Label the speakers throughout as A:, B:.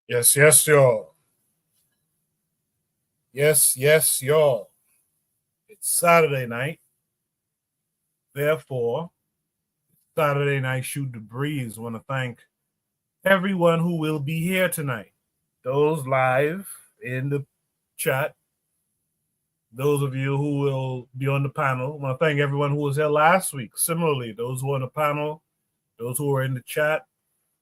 A: Yes, yes, y'all. Yes, yes, y'all. It's Saturday night. Therefore, Saturday night shoot the breeze. I want to thank everyone who will be here tonight. Those live in the chat. Those of you who will be on the panel. I want to thank everyone who was here last week. Similarly, those who are on the panel, those who are in the chat,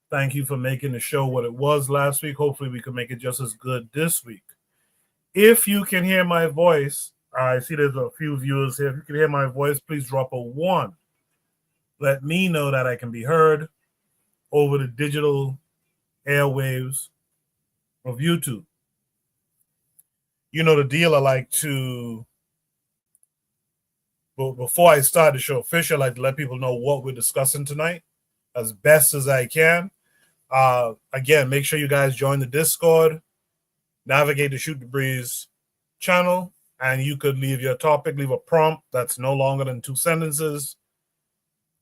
A: thank you for making the show what it was last week. Hopefully, we can make it just as good this week. If you can hear my voice, I see there's a few viewers here. If you can hear my voice, please drop a 1. Let me know that I can be heard over the digital airwaves of YouTube. You know the deal. I like to, before I start the show officially, I like to let people know what we're discussing tonight as best as I can. Again, make sure you guys join the Discord, navigate the Shoot the Breeze channel, and you could leave your topic, leave a prompt that's no longer than 2 sentences,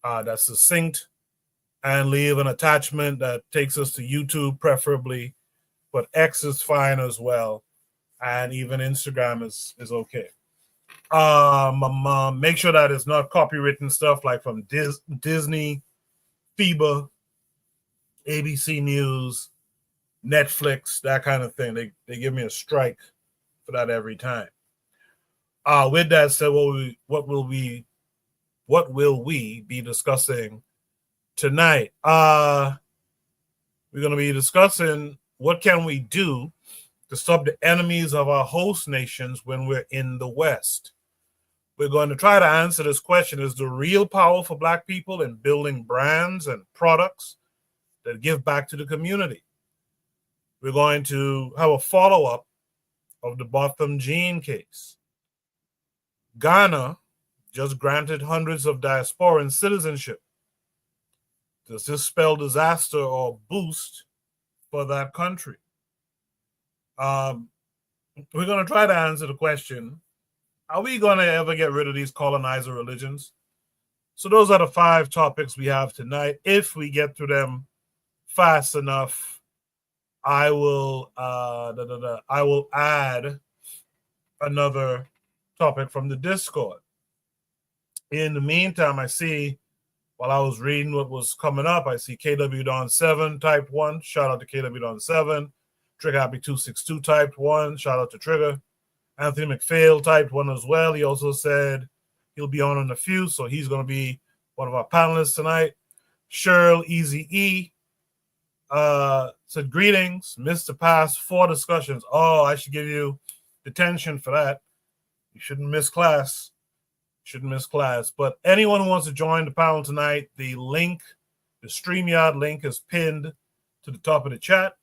A: that's succinct, and leave an attachment that takes us to YouTube, preferably, but X is fine as well, and even Instagram is okay. Make sure that it's not copywritten stuff like from Disney, FIBA, ABC News, Netflix, that kind of thing. They give me a strike for that every time. With that said, what will we be discussing tonight? We're going to be discussing what can we do to stop the enemies of our host nations when we're in the West. We're going to try to answer this question: is the real power for Black people in building brands and products that give back to the community? We're going to have a follow-up of the Botham Jean case. Ghana just granted hundreds of Diasporans citizenship. Does this spell disaster or boost for that country? We're going to try to answer the question, are we going to ever get rid of these colonizer religions? So those are the 5 topics we have tonight. If we get through them fast enough, I will add another topic from the Discord. In the meantime, I see, while I was reading what was coming up, I see KW Don 7 typed 1. Shout out to KW Don 7. Trigger Happy 262 typed 1. Shout out to Trigger. Anthony McPhail typed 1 as well. He also said he'll be on in a few, so he's going to be one of our panelists tonight. Cheryl Easy E said, greetings, missed the past 4 discussions. Oh, I should give you detention for that. You shouldn't miss class. But anyone who wants to join the panel tonight, the link, the StreamYard link is pinned to the top of the chat.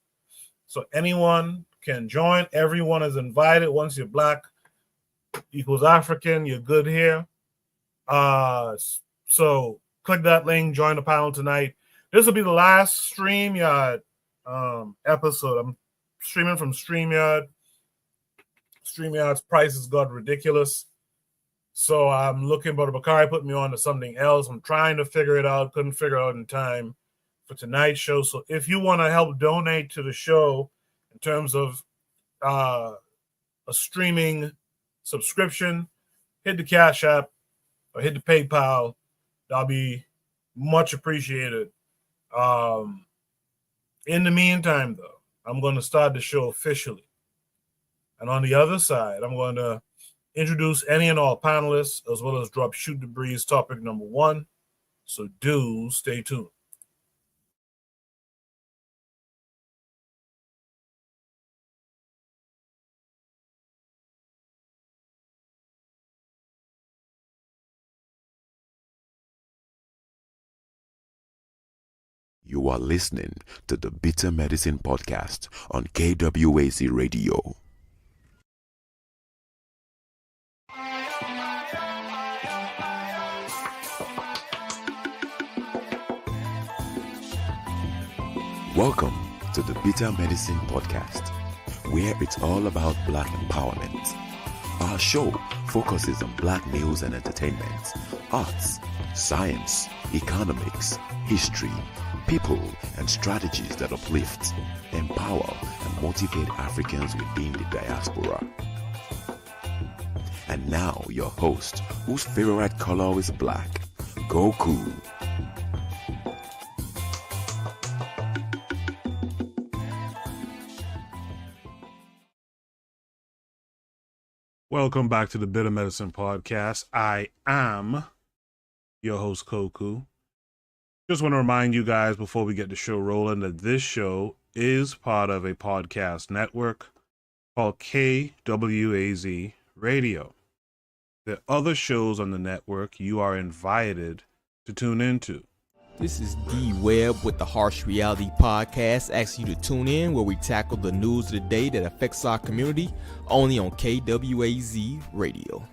A: So anyone can join. Everyone is invited. Once you're Black equals African, you're good here. So click that link, join the panel tonight. This will be the last StreamYard episode. I'm streaming from StreamYard. StreamYard's prices got ridiculous. So I'm looking, Brother Bakari put me on to something else. I'm trying to figure it out. Couldn't figure it out in time for tonight's show. So if you want to help donate to the show in terms of a streaming subscription, hit the Cash App or hit the PayPal. That'll be much appreciated. In the meantime, though, I'm going to start the show officially. And on the other side, I'm going to introduce any and all panelists, as well as drop Shoot the Breeze topic number 1. So do stay tuned.
B: You are listening to the Bitter Medicine Podcast on KWAZ Radio. Welcome to the Bitter Medicine Podcast, where it's all about Black empowerment. Our show focuses on Black news and entertainment, arts, science, economics, history, people and strategies that uplift, empower, and motivate Africans within the diaspora. And now your host, whose favorite color is black, Goku.
A: Welcome back to the Bitter Medicine Podcast. I am your host, Koku. Just want to remind you guys before we get the show rolling that this show is part of a podcast network called KWAZ Radio. There are other shows on the network you are invited to tune into.
C: This is D Webb with the Harsh Reality Podcast, asking you to tune in where we tackle the news of the day that affects our community, only on KWAZ Radio.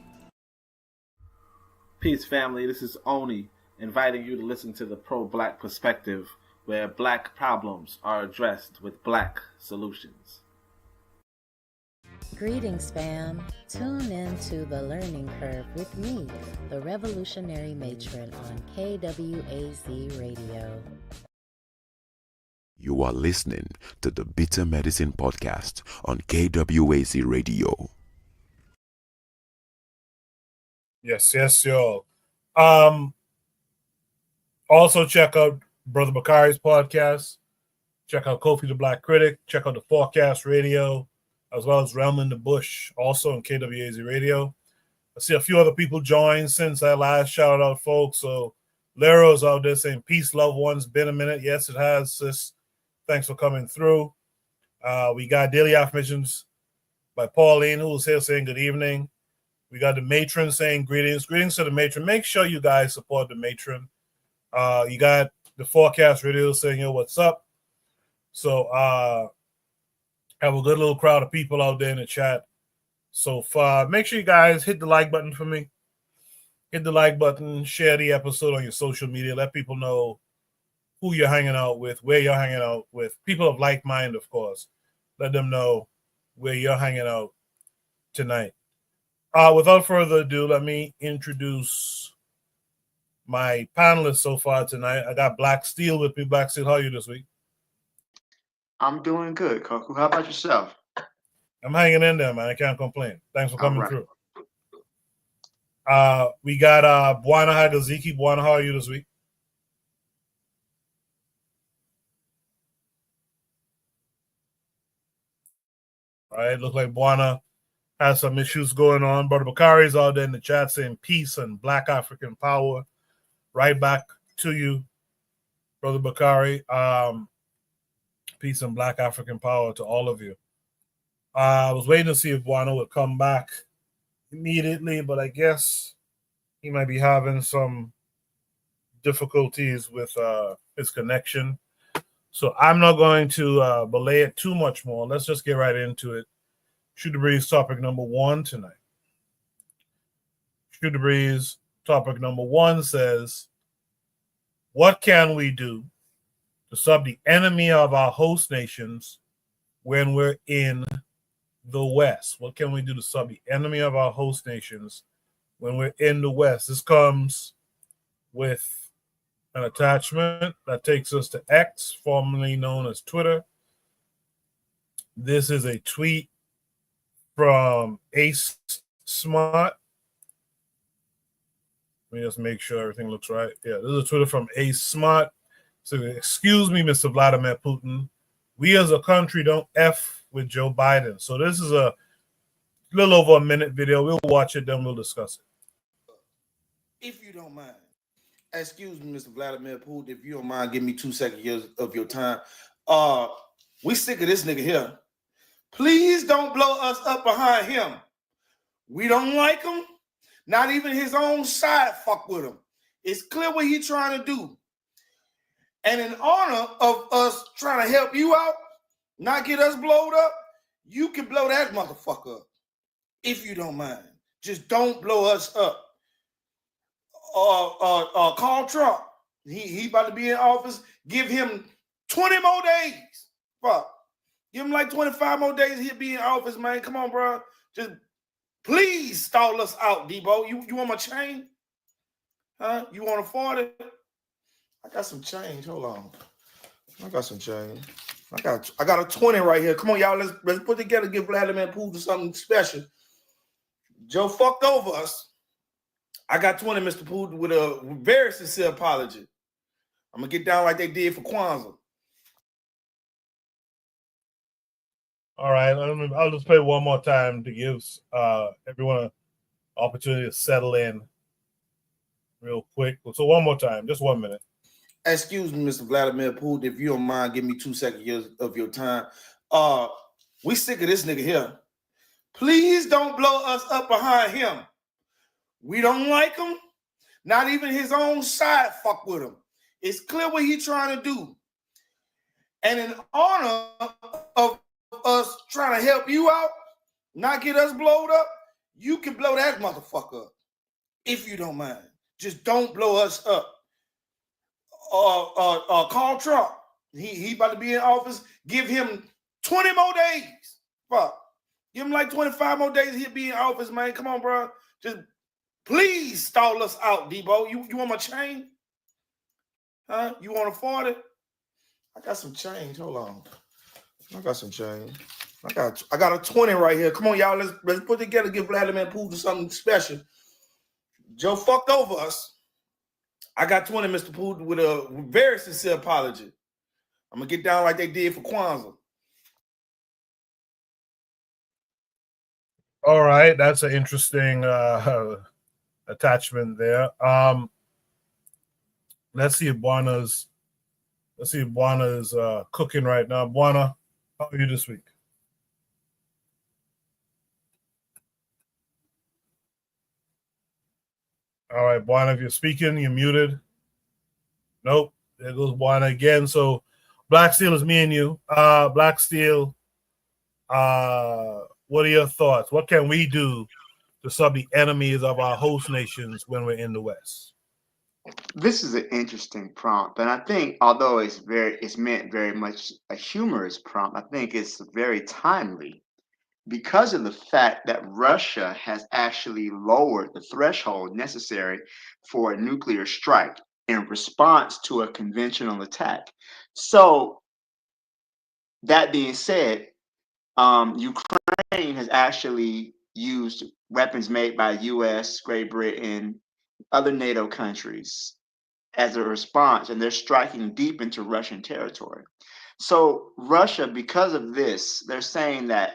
D: Peace, family. This is Oni, inviting you to listen to the Pro-Black Perspective, where black problems are addressed with black solutions.
E: Greetings, fam. Tune in to The Learning Curve with me, the Revolutionary Matron on KWAZ Radio.
B: You are listening to the Bitter Medicine Podcast on KWAZ Radio.
A: Yes, y'all. Also check out Brother Bakari's podcast. Check out Kofi the Black Critic. Check out the Forecast Radio, as well as Realm in the Bush, also on KWAZ Radio. I see a few other people join since I last shouted out, folks. So Lero's out there saying, peace, loved ones. Been a minute. Yes, it has, sis. Thanks for coming through. We got Daily Affirmations by Pauline, who was here saying good evening. We got the matron saying greetings. Greetings to the matron. Make sure you guys support the matron. You got the Forecast Radio saying, yo, what's up? So, have a good little crowd of people out there in the chat so far. Make sure you guys hit the like button for me. Hit the like button. Share the episode on your social media. Let people know who you're hanging out with, where you're hanging out with. People of like mind, of course. Let them know where you're hanging out tonight. Without further ado, let me introduce my panelists so far tonight. I got Black Steel with me. Black Steel, how are you this week?
F: I'm doing good, Koku. How about yourself?
A: I'm hanging in there, man. I can't complain. Thanks for coming
F: right.
A: through. We got Bwana Hagaziki. Bwana, how are you this week? All right, look like Bwana has some issues going on. Brother Bakari's out there in the chat saying peace and Black African power. Right back to you, Brother Bakari. Peace and Black African power to all of you. I was waiting to see if Bwana would come back immediately, but I guess he might be having some difficulties with his connection. So I'm not going to belay it too much more. Let's just get right into it. Shoot the Breeze topic number 1 tonight. Shoot the Breeze topic number 1 says, what can we do to sub the enemy of our host nations when we're in the West? What can we do to sub the enemy of our host nations when we're in the West? This comes with an attachment that takes us to X, formerly known as Twitter. This is a tweet from Ace Smart. Let me just make sure everything looks right. Yeah, this is a Twitter from Ace Smart. So, excuse me, Mr. Vladimir Putin. We as a country don't F with Joe Biden. So this is a little over a minute video. We'll watch it, then we'll discuss it.
G: If you don't mind. Excuse me, Mr. Vladimir Putin, if you don't mind, give me 2 seconds of your time. We sick of this nigga here. Please don't blow us up behind him. We don't like him. Not even his own side fuck with him. It's clear what he's trying to do. And in honor of us trying to help you out, not get us blowed up, you can blow that motherfucker up. If you don't mind. Just don't blow us up. Call Trump. He about to be in office. Give him 20 more days. Fuck. Give him like 25 more days. He'll be in office, man. Come on, bro. Just please stall us out, Debo. You want my chain? Huh? You want to afford it? I got some change. Hold on. I got some change. I got a 20 right here. Come on, y'all. Let's put together, give Vladimir Putin something special. Joe fucked over us. I got 20, Mr. Putin, with a very sincere apology. I'm gonna get down like they did for Kwanzaa.
A: All right, I'll just play one more time to give everyone an opportunity to settle in real quick. So one more time, just 1 minute.
G: Excuse me, Mr. Vladimir Putin, if you don't mind, give me 2 seconds of your time. We sick of this nigga here. Please don't blow us up behind him. We don't like him. Not even his own side fuck with him. It's clear what he's trying to do. And in honor of us trying to help you out, not get us blowed up, you can blow that motherfucker up if you don't mind. Just don't blow us up. Call Trump. He about to be in office. Give him 20 more days. Fuck. Give him like 25 more days. He'll be in office, man. Come on, bro. Just please stall us out, Debo. You want my chain? Huh? You want to afford it? I got some change. Hold on. I got some change. I got a 20 right here. Come on, y'all. Let's put together, give Vladimir Putin something special. Joe fucked over us. I got 20, Mr. Putin, with a very sincere apology. I'm gonna get down like they did for Kwanzaa.
A: All right, that's an interesting attachment there. Let's see if Buana's cooking right now. Buana, how are you this week? All right, Buana, if you're speaking, you're muted. Nope, there goes Buana again. So Black Steel is me and you. Black Steel, what are your thoughts? What can we do to sub the enemies of our host nations when we're in the West?
F: This is an interesting prompt, and I think although it's meant very much a humorous prompt, I think it's very timely because of the fact that Russia has actually lowered the threshold necessary for a nuclear strike in response to a conventional attack. So that being said, Ukraine has actually used weapons made by US, Great Britain, other NATO countries as a response, and they're striking deep into Russian territory. So Russia, because of this, they're saying that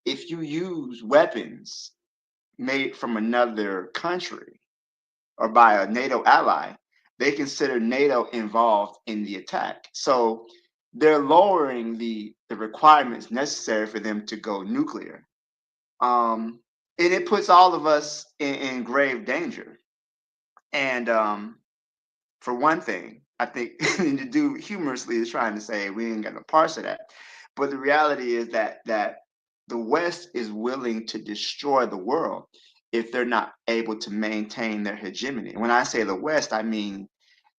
F: if you use weapons made from another country or by a NATO ally, they consider NATO involved in the attack. So they're lowering the requirements necessary for them to go nuclear. And it puts all of us in grave danger. And for one thing, I think the dude humorously is trying to say we ain't got no parts of that. But the reality is that the West is willing to destroy the world if they're not able to maintain their hegemony. When I say the West, I mean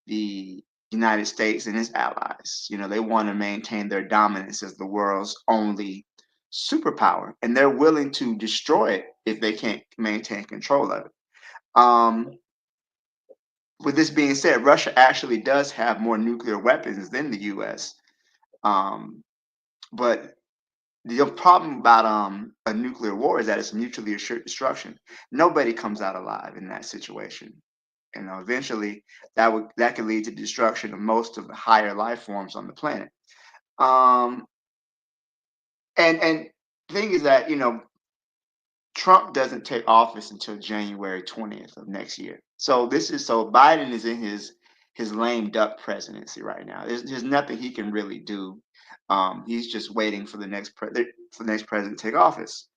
F: the United States and its allies. You know, they want to maintain their dominance as the world's only superpower, and they're willing to destroy it if they can't maintain control of it. With this being said, Russia actually does have more nuclear weapons than the U.S. But the problem about a nuclear war is that it's mutually assured destruction. Nobody comes out alive in that situation. You know, eventually that could lead to destruction of most of the higher life forms on the planet. And the thing is that, you know, Trump doesn't take office until January 20th of next year. So Biden is in his lame duck presidency right now. There's nothing he can really do. He's just waiting for the next president to take office.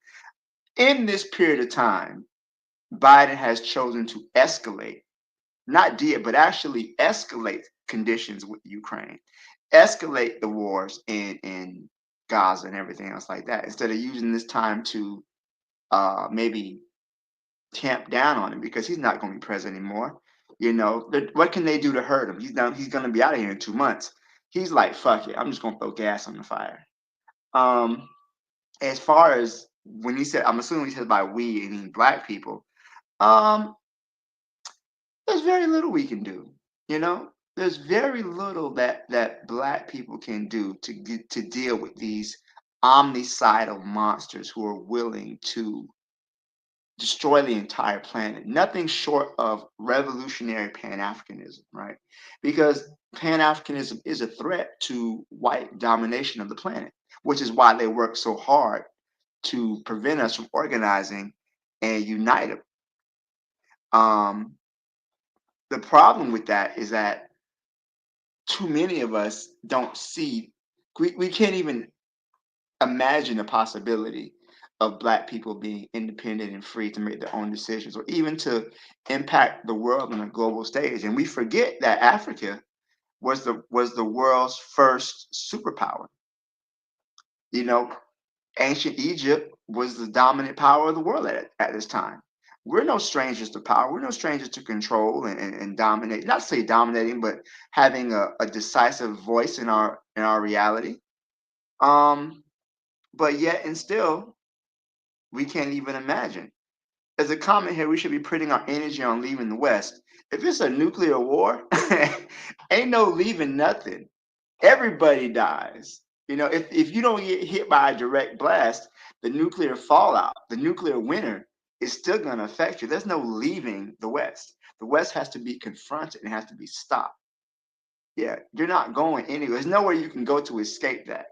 F: In this period of time, Biden has chosen to escalate, but actually escalate conditions with Ukraine, escalate the wars in Gaza and everything else like that, instead of using this time to maybe tamp down on him, because he's not going to be president anymore. You know, what can they do to hurt him? He's going to be out of here in 2 months. He's like, fuck it, I'm just going to throw gas on the fire. As far as when he said, I'm assuming he said by we and black people, there's very little we can do. You know, there's very little that Black people can do to deal with these omnicidal monsters who are willing to destroy the entire planet. Nothing short of revolutionary Pan-Africanism, right? Because Pan-Africanism is a threat to white domination of the planet, which is why they work so hard to prevent us from organizing and uniting. The problem with that is that too many of us don't see, we can't even imagine the possibility of Black people being independent and free to make their own decisions, or even to impact the world on a global stage. And we forget that Africa was the world's first superpower. You know, ancient Egypt was the dominant power of the world at this time. We're no strangers to power. We're no strangers to control and dominate. Not to say dominating, but having a decisive voice in our reality. But yet and still, we can't even imagine. As a comment here, we should be putting our energy on leaving the West. If it's a nuclear war, ain't no leaving nothing. Everybody dies. You know, if you don't get hit by a direct blast, the nuclear fallout, the nuclear winter is still going to affect you. There's no leaving the West. The West has to be confronted and has to be stopped. Yeah, you're not going anywhere. There's nowhere you can go to escape that,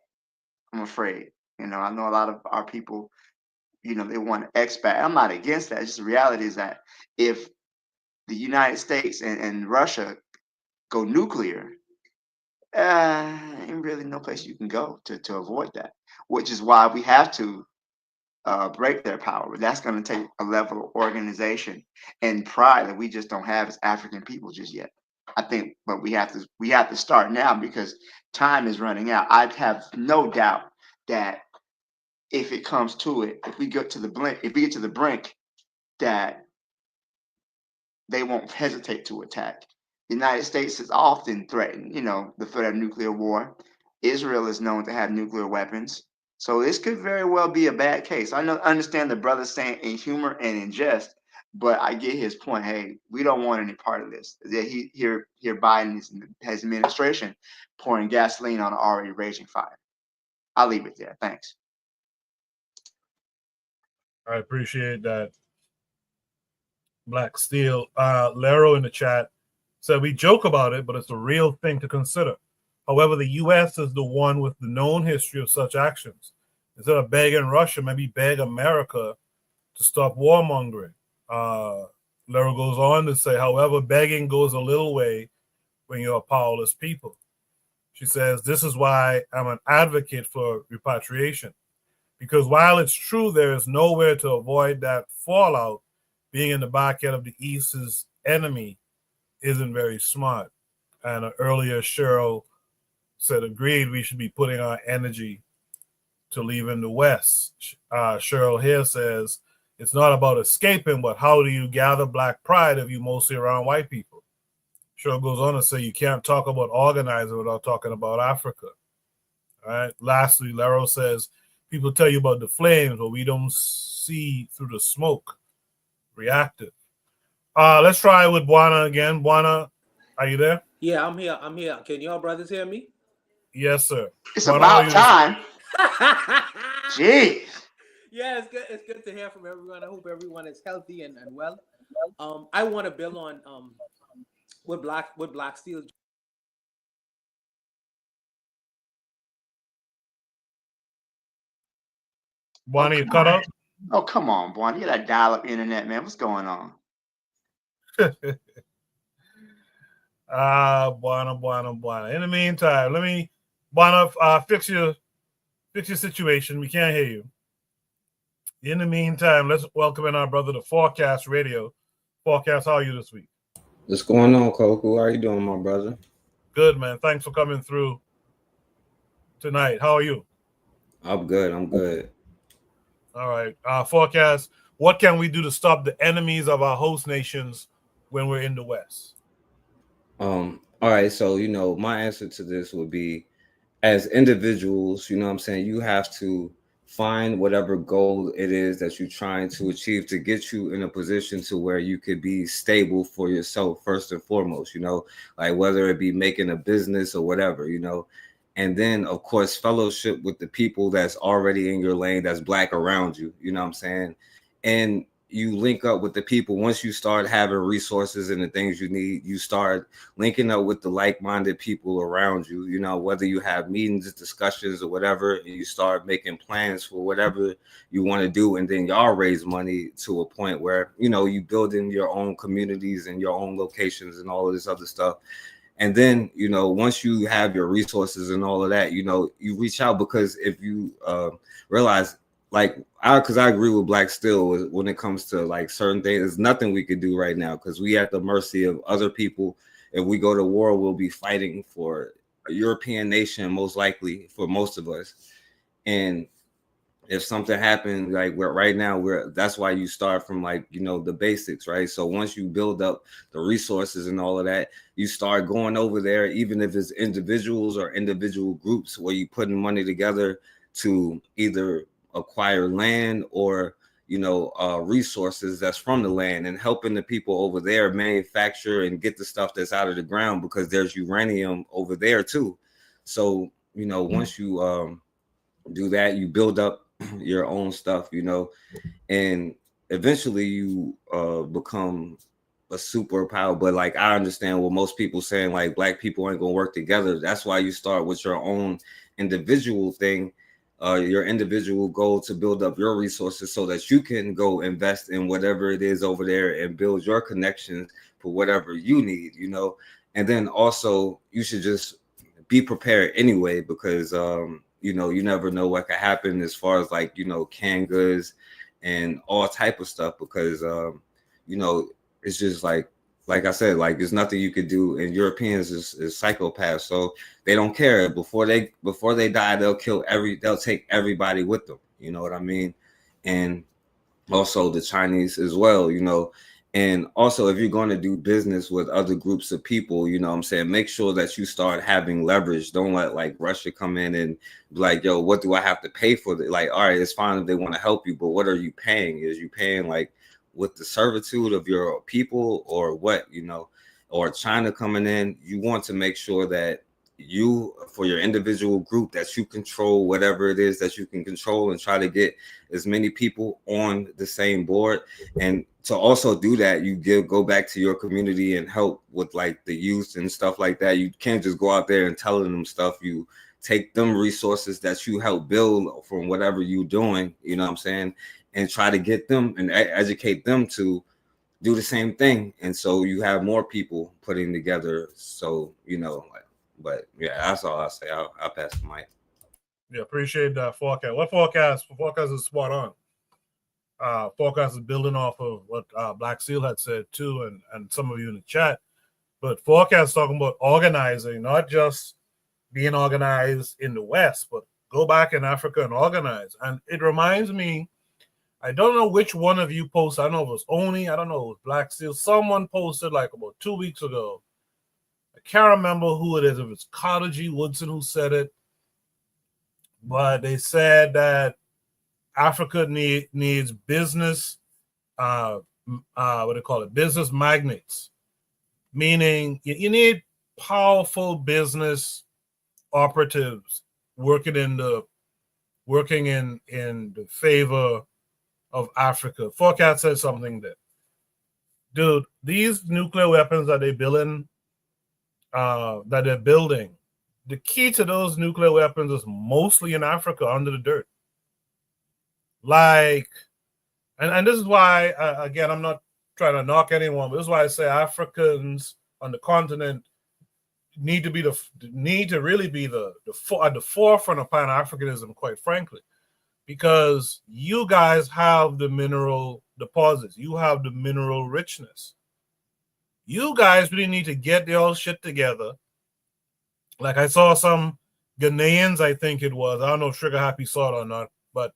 F: I'm afraid. You know, I know a lot of our people, you know, they want to expat. I'm not against that. It's just the reality is that if the United States and Russia go nuclear, ain't really no place you can go to avoid that, which is why we have to break their power. But that's going to take a level of organization and pride that we just don't have as African people just yet. I think, but we have to start now because time is running out. I have no doubt that if it comes to it, if we get to the brink, that they won't hesitate to attack. The United States is often threatened, you know, the threat of nuclear war. Israel is known to have nuclear weapons. So this could very well be a bad case. I understand the brother saying in humor and in jest, but I get his point. Hey, we don't want any part of this. Here Biden his administration pouring gasoline on an already raging fire. I'll leave it there. Thanks.
A: I appreciate that. Black Steel. Lero in the chat said we joke about it, but it's a real thing to consider. However, the U.S. is the one with the known history of such actions. Instead of begging Russia, maybe beg America to stop warmongering. Lero goes on to say, however, begging goes a little way when you're a powerless people. She says, this is why I'm an advocate for repatriation. Because while it's true there is nowhere to avoid that fallout, being in the backyard of the East's enemy isn't very smart. And earlier, Cheryl said, agreed, we should be putting our energy to leaving the West. Cheryl here says, it's not about escaping, but how do you gather Black pride if you mostly around white people? Cheryl goes on to say, you can't talk about organizing without talking about Africa. All right. Lastly, Lero says, people tell you about the flames, but we don't see through the smoke. Reactive. Let's try with Buana again. Buana, are you there?
H: Yeah, I'm here. Can y'all brothers hear me?
A: Yes, sir.
F: It's about time. Jeez.
H: Yeah, it's good. It's good to hear from everyone. I hope everyone is healthy and well. I want to build on with Black Steel.
A: Buana, you cut out?
F: Oh, come on, Buana. You got dial-up internet, man. What's going on?
A: Buana. In the meantime, let me, Buana, fix your situation. We can't hear you. In the meantime, let's welcome in our brother to Forecast Radio. Forecast, how are you this week?
I: What's going on, Koku? How are you doing, my brother?
A: Good, man. Thanks for coming through tonight. How are you?
I: I'm good.
A: All right. Forecast, what can we do to stop the enemies of our host nations when we're in the West?
I: All right, so my answer to this would be, as individuals, you know what I'm saying, you have to find whatever goal it is that you're trying to achieve to get you in a position to where you could be stable for yourself first and foremost, like whether it be making a business or whatever, and then of course fellowship with the people that's already in your lane that's Black around you, you know what I'm saying? And you link up with the people once you start having resources and the things you need. You start linking up with the like-minded people around you, whether you have meetings, discussions, or whatever, and you start making plans for whatever you want to do, and then y'all raise money to a point where you build in your own communities and your own locations and all of this other stuff. And then once you have your resources and all of that, you reach out, because if you realize, because I agree with Black still when it comes to like certain things. There's nothing we could do right now because we at the mercy of other people. If we go to war, we'll be fighting for a European nation, most likely, for most of us. And if something happened, like right now, that's why you start from the basics, right? So once you build up the resources and all of that, you start going over there, even if it's individuals or individual groups, where you putting money together to either acquire land or resources that's from the land, and helping the people over there manufacture and get the stuff that's out of the ground, because there's uranium over there too. So once you do that, you build up your own stuff, and eventually you become a superpower. But I understand what most people saying, Black people ain't gonna work together. That's why you start with your own individual thing, your individual goal to build up your resources so that you can go invest in whatever it is over there and build your connections for whatever you need, and then also you should just be prepared anyway, because you never know what could happen as far as canned goods and all type of stuff, because it's just like I said, there's nothing you could do. And Europeans is psychopaths, so they don't care. Before they die, they'll take everybody with them. You know what I mean? And also the Chinese as well, And also, if you're going to do business with other groups of people, make sure that you start having leverage. Don't let Russia come in and be like, yo, what do I have to pay for that? All right, it's fine if they want to help you, but what are you paying? Is you paying with the servitude of your people, or what, or China coming in? You want to make sure that you, for your individual group, that you control whatever it is that you can control, and try to get as many people on the same board. And to also do that, you go back to your community and help with the youth and stuff like that. You can't just go out there and telling them stuff. You take them resources that you help build from whatever you're doing, you know what I'm saying, and try to get them and educate them to do the same thing. And so you have more people putting together. So, but yeah, that's all I say. I'll pass the mic.
A: Yeah, appreciate that forecast. What forecast? Forecast is spot on. Forecast is building off of what Black Seal had said too, and some of you in the chat. But forecast talking about organizing, not just being organized in the West, but go back in Africa and organize. And it reminds me, I don't know which one of you posted. I don't know if it was Oni. I don't know if it was Black Seal. Someone posted about 2 weeks ago. I can't remember who it is. If it's Carter G. Woodson who said it. But they said that Africa needs business, what do they call it? Business magnates. Meaning you need powerful business operatives working in the favor of Africa. Forecast said something that, dude, these nuclear weapons that they're building, the key to those nuclear weapons is mostly in Africa, under the dirt. And this is why, again, I'm not trying to knock anyone, but this is why I say Africans on the continent need to really be at the forefront of Pan-Africanism, quite frankly, because you guys have the mineral deposits, you have the mineral richness. You guys really need to get the old shit together. I saw some Ghanaians, I think it was. I don't know if Trigger Happy saw it or not, but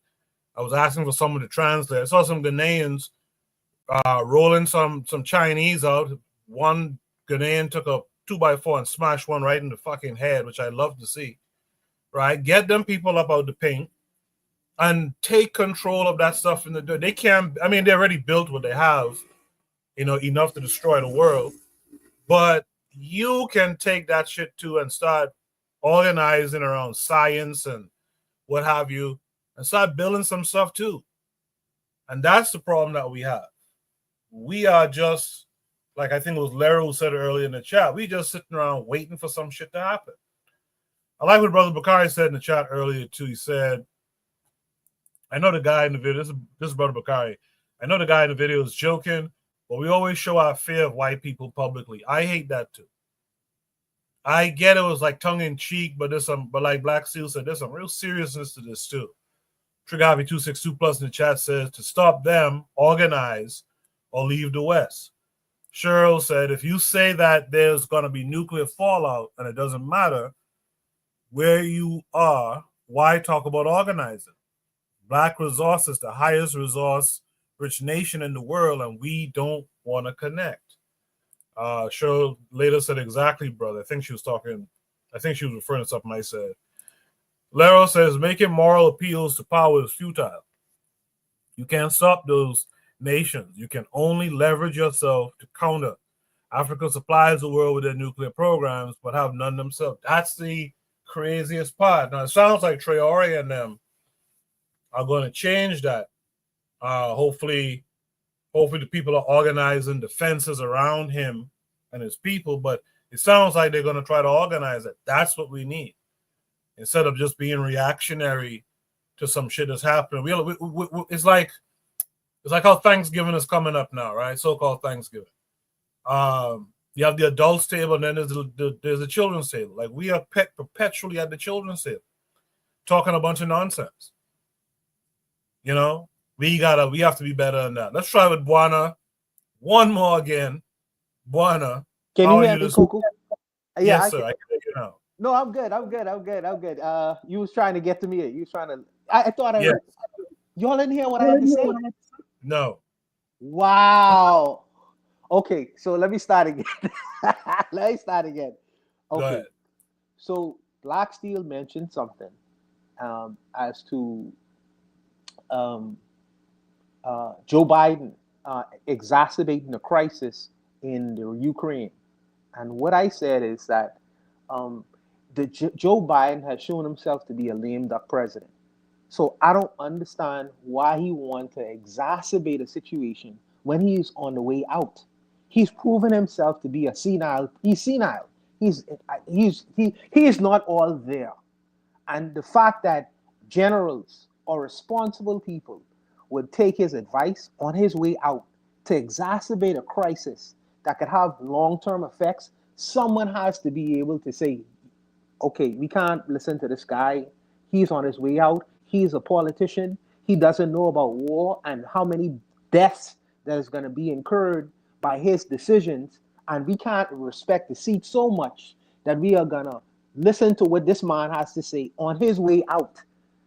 A: I was asking for someone to translate. I saw some Ghanaians rolling some Chinese out. One Ghanaian took a 2x4 and smashed one right in the fucking head, which I love to see. Right? Get them people up out the paint and take control of that stuff in the dirt. They can't, I mean, they already built what they have, enough to destroy the world. But you can take that shit too and start organizing around science and what have you, and start building some stuff too. And that's the problem that we have. We are just, like I think it was Larry who said it earlier in the chat, we just sitting around waiting for some shit to happen. I like what Brother Bakari said in the chat earlier too. He said, I know the guy in the video, this is Brother Bakari. I know the guy in the video is joking, but we always show our fear of white people publicly. I hate that too. I get it was like tongue in cheek, but like Black Seal said, there's some real seriousness to this too. Trigavi 262 plus in the chat says to stop them, organize, or leave the West. Cheryl said, if you say that there's going to be nuclear fallout and it doesn't matter where you are, why talk about organizing? Black resources, the highest resource-rich nation in the world, and we don't want to connect. Cheryl later said, exactly, brother. I think she was referring to something I said. Lero says, making moral appeals to power is futile. You can't stop those nations. You can only leverage yourself to counter. Africa supplies the world with their nuclear programs, but have none themselves. That's the craziest part. Now, it sounds like Traore and them are going to change that. Hopefully the people are organizing defenses around him and his people, but it sounds like they're going to try to organize it. That's what we need. Instead of just being reactionary to some shit that's happening. It's like how Thanksgiving is coming up now, right? So-called Thanksgiving. You have the adults table, and then there's the children's table. Like, we are perpetually at the children's table, talking a bunch of nonsense. We have to be better than that. Let's try with Buana. One more again. Buana.
J: Can you hear me, Coco?
A: Yes, sir. I can hear you now.
J: No, I'm good. You was trying to get to me. You was trying to. I thought I heard. Y'all didn't hear what I had to say?
A: No.
J: Wow. Okay, so let me start again. Okay. So Black Steel mentioned something as to Joe Biden exacerbating the crisis in the Ukraine. And what I said is that Joe Biden has shown himself to be a lame duck president. So I don't understand why he wants to exacerbate a situation when he's on the way out. He's proven himself to be senile. He's senile. He is not all there. And the fact that generals or responsible people would take his advice on his way out to exacerbate a crisis that could have long-term effects, someone has to be able to say, okay, we can't listen to this guy. He's on his way out. He's a politician. He doesn't know about war and how many deaths that is going to be incurred by his decisions. And we can't respect the seat so much that we are going to listen to what this man has to say on his way out.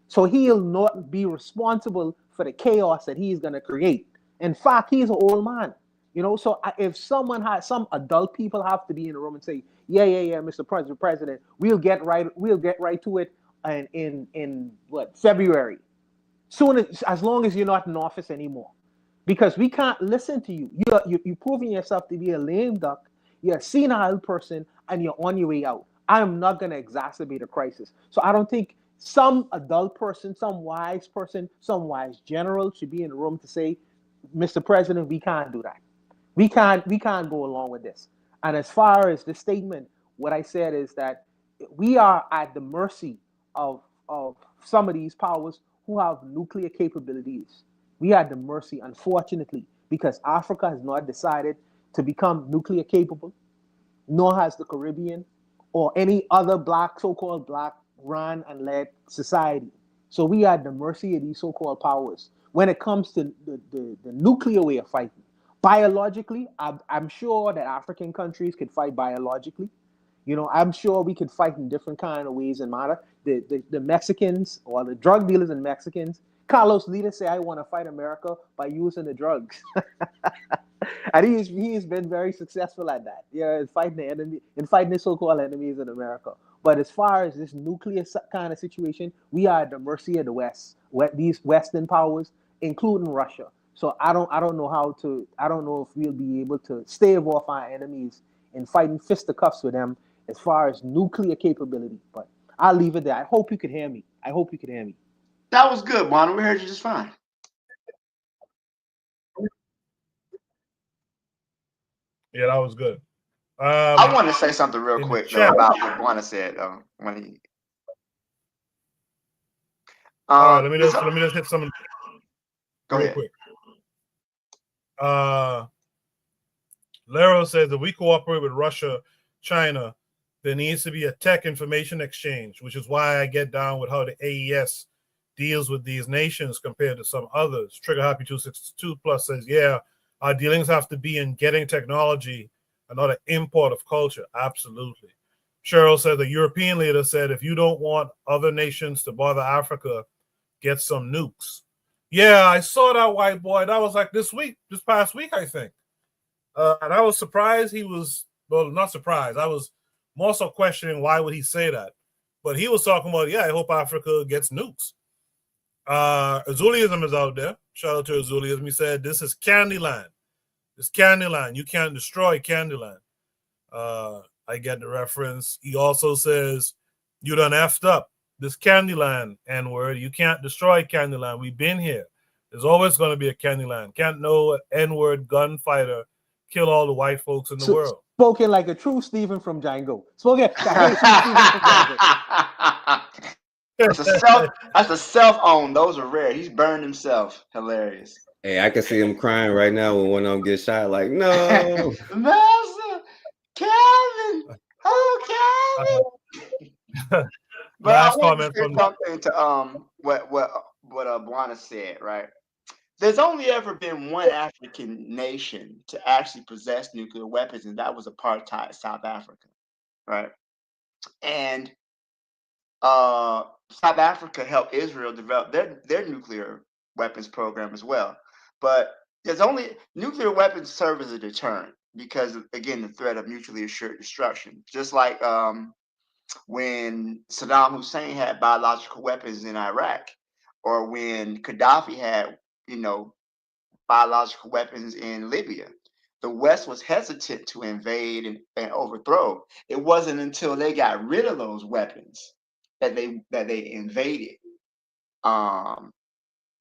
J: So he'll not be responsible for the chaos that he's going to create. In fact, he's an old man. So if some adult people have to be in the room and say, yeah, Mr. President, we'll get right to it in February, as long as you're not in office anymore, because we can't listen to you. You're proving yourself to be a lame duck. You're a senile person, and you're on your way out. I'm not going to exacerbate a crisis. So I don't think some adult person, some wise general should be in the room to say, Mr. President, we can't do that. We can't go along with this. And as far as the statement, what I said is that we are at the mercy of some of these powers who have nuclear capabilities. We are at the mercy, unfortunately, because Africa has not decided to become nuclear capable, nor has the Caribbean or any other so-called black run and led society. So we are at the mercy of these so-called powers. When it comes to the nuclear way of fighting, biologically, I'm sure that African countries could fight biologically. I'm sure we could fight in different kind of ways and manner. The Mexicans or the drug dealers and Mexicans, Carlos Lita say, I want to fight America by using the drugs. And he's been very successful at that. Yeah, in fighting the enemy, in fighting the so-called enemies in America. But as far as this nuclear kind of situation, we are at the mercy of the West, these Western powers, including Russia. So I don't know if we'll be able to stave off our enemies and fighting fisticuffs with them as far as nuclear capability. But I'll leave it there. I hope you could hear me.
F: That was good, Juan. We heard you just fine.
A: Yeah, that was good.
F: I want to say something real quick though about what Juan said when he.
A: All right, let me just hit some.
F: Go
A: real
F: ahead.
A: Quick. Lero says that we cooperate with Russia, China, there needs to be a tech information exchange, which is why I get down with how the AES deals with these nations compared to some others. Trigger Happy 262 Plus says, yeah, our dealings have to be in getting technology and not an import of culture. Absolutely. Cheryl said the European leader said, if you don't want other nations to bother Africa, get some nukes. Yeah, I saw that, white boy. That was like this past week, I think. And I was surprised not surprised. I was more so questioning why would he say that. But he was talking about, yeah, I hope Africa gets nukes. Azuliism is out there. Shout out to Azuliism. He said, this is Candyland. It's Candyland. You can't destroy Candyland. I get the reference. He also says, you done effed up. This Candyland N-word. You can't destroy Candyland. We've been here. There's always going to be a Candyland. Can't no N-word gunfighter kill all the white folks in the world.
J: Spoken like a true Stephen from Django. Spoken like a true Stephen from Django.
F: That's a self-own. Those are rare. He's burned himself. Hilarious.
I: Hey, I can see him crying right now when one of them gets shot. Like, no,
F: Master Calvin. Oh, Calvin. But I want to say something to what Buana said, right? There's only ever been one African nation to actually possess nuclear weapons, and that was apartheid South Africa, right? And South Africa helped Israel develop their nuclear weapons program as well. But nuclear weapons serve as a deterrent because, again, the threat of mutually assured destruction. Just like when Saddam Hussein had biological weapons in Iraq, or when Gaddafi had, biological weapons in Libya. The West was hesitant to invade and overthrow. It wasn't until they got rid of those weapons that they invaded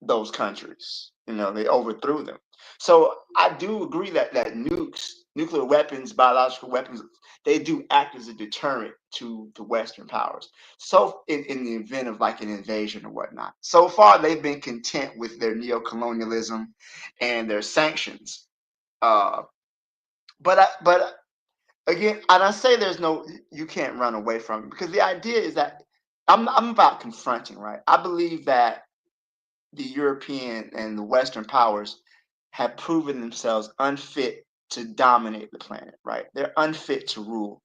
F: those countries. They overthrew them. So I do agree that nuclear weapons, biological weapons, they do act as a deterrent to the Western powers. So in the event of like an invasion or whatnot, so far they've been content with their neocolonialism and their sanctions. But again, and I say you can't run away from it, because the idea is that I'm about confronting, right? I believe that the European and the Western powers have proven themselves unfit to dominate the planet, right? They're unfit to rule.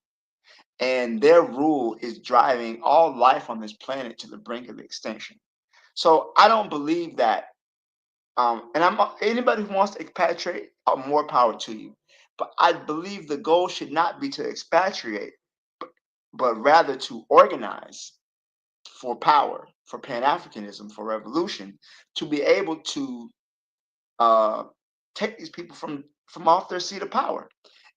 F: And their rule is driving all life on this planet to the brink of extinction. So I don't believe that, anybody who wants to expatriate, more power to you. But I believe the goal should not be to expatriate, but rather to organize for power, for Pan-Africanism, for revolution, to be able to take these people from off their seat of power.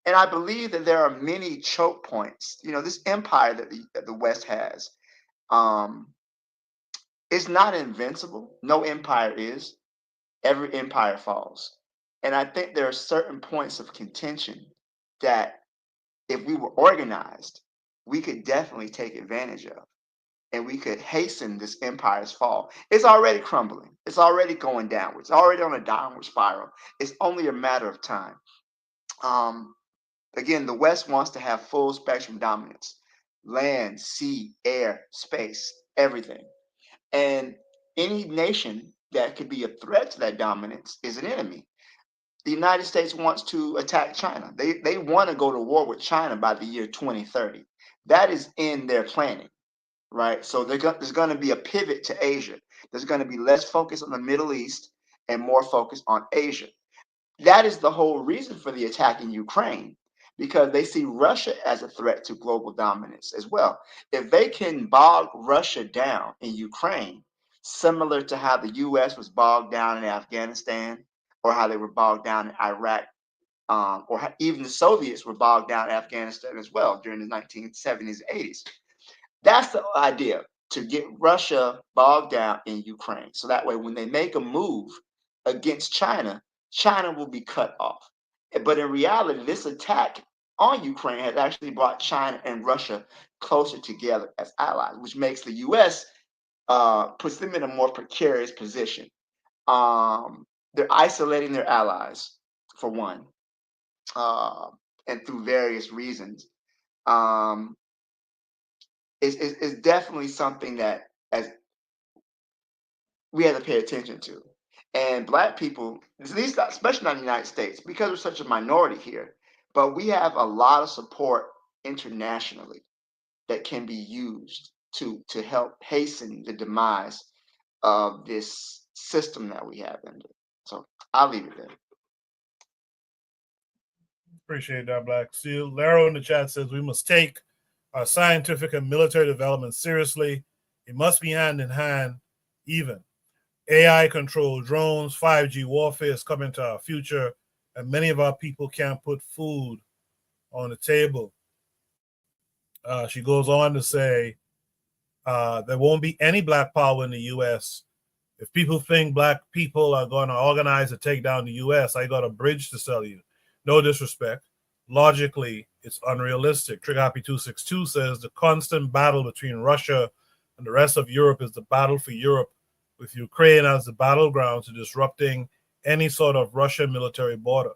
F: And I believe that there are many choke points. This empire that the West has is not invincible. No empire is. Every empire falls. And I think there are certain points of contention that if we were organized, we could definitely take advantage of. And we could hasten this empire's fall. It's already crumbling. It's already going downwards. It's already on a downward spiral. It's only a matter of time. Again, the West wants to have full spectrum dominance: land, sea, air, space, everything. And any nation that could be a threat to that dominance is an enemy. The United States wants to attack China. They want to go to war with China by the year 2030. That is in their planning. Right, so there's going to be a pivot to Asia. There's going to be less focus on the Middle East and more focus on Asia. That is the whole reason for the attack in Ukraine, because they see Russia as a threat to global dominance as well. If they can bog Russia down in Ukraine, similar to how the U.S. was bogged down in Afghanistan, or how they were bogged down in Iraq, or even the Soviets were bogged down in Afghanistan as well during the 1970s and 80s. That's the idea, to get Russia bogged down in Ukraine. So that way, when they make a move against China, China will be cut off. But in reality, this attack on Ukraine has actually brought China and Russia closer together as allies, which makes the U.S. Puts them in a more precarious position. They're isolating their allies, for one, and through various reasons. Is definitely something that as we have to pay attention to. And Black people, at least especially not in the United States, because we're such a minority here, but we have a lot of support internationally that can be used to help hasten the demise of this system that we have in it. So I'll leave it there.
A: Appreciate that, Black Seal. Laro in the chat says we must take our scientific and military development seriously. It must be hand in hand, even. AI controlled drones, 5G warfare is coming to our future, and many of our people can't put food on the table. She goes on to say there won't be any Black power in the U.S. If people think Black people are going to organize to take down the U.S., I got a bridge to sell you. No disrespect. Logically, it's unrealistic. Trigger Happy 262 says the constant battle between Russia and the rest of Europe is the battle for Europe, with Ukraine as the battleground to disrupting any sort of Russian military border.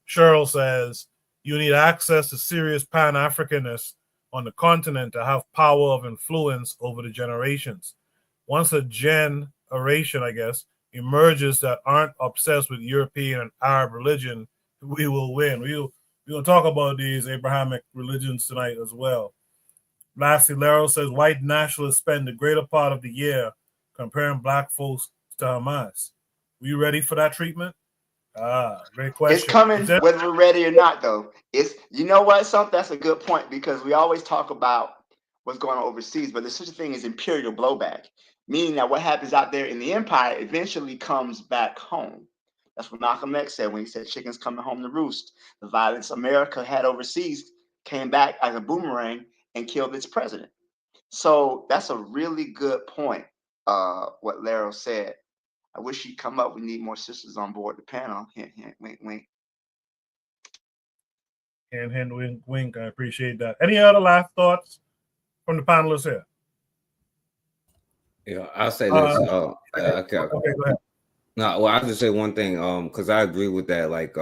A: Cheryl says you need access to serious Pan-Africanness on the continent to have power of influence over the generations. Once a generation, I guess, emerges that aren't obsessed with European and Arab religion, we will win. We'll talk about these Abrahamic religions tonight as well. Lastly, Laro says white nationalists spend the greater part of the year comparing Black folks to Hamas. Were you ready for that treatment? Great question.
F: It's coming whether we're ready or not, though. It's, you know what, that's a good point, because we always talk about what's going on overseas, but there's such a thing as imperial blowback, meaning that what happens out there in the empire eventually comes back home. That's what Malcolm X said when he said chickens coming home to roost. The violence America had overseas came back as a boomerang and killed its president. So that's a really good point, what Laro said. I wish she'd come up. We need more sisters on board the panel. Hint, hint, wink, wink.
A: Hint, hint, wink, wink. I appreciate that. Any other last thoughts from the panelists here?
I: Yeah, I'll say this. Okay,
A: go ahead.
I: No, well, I'll just say one thing, because I agree with that. Like,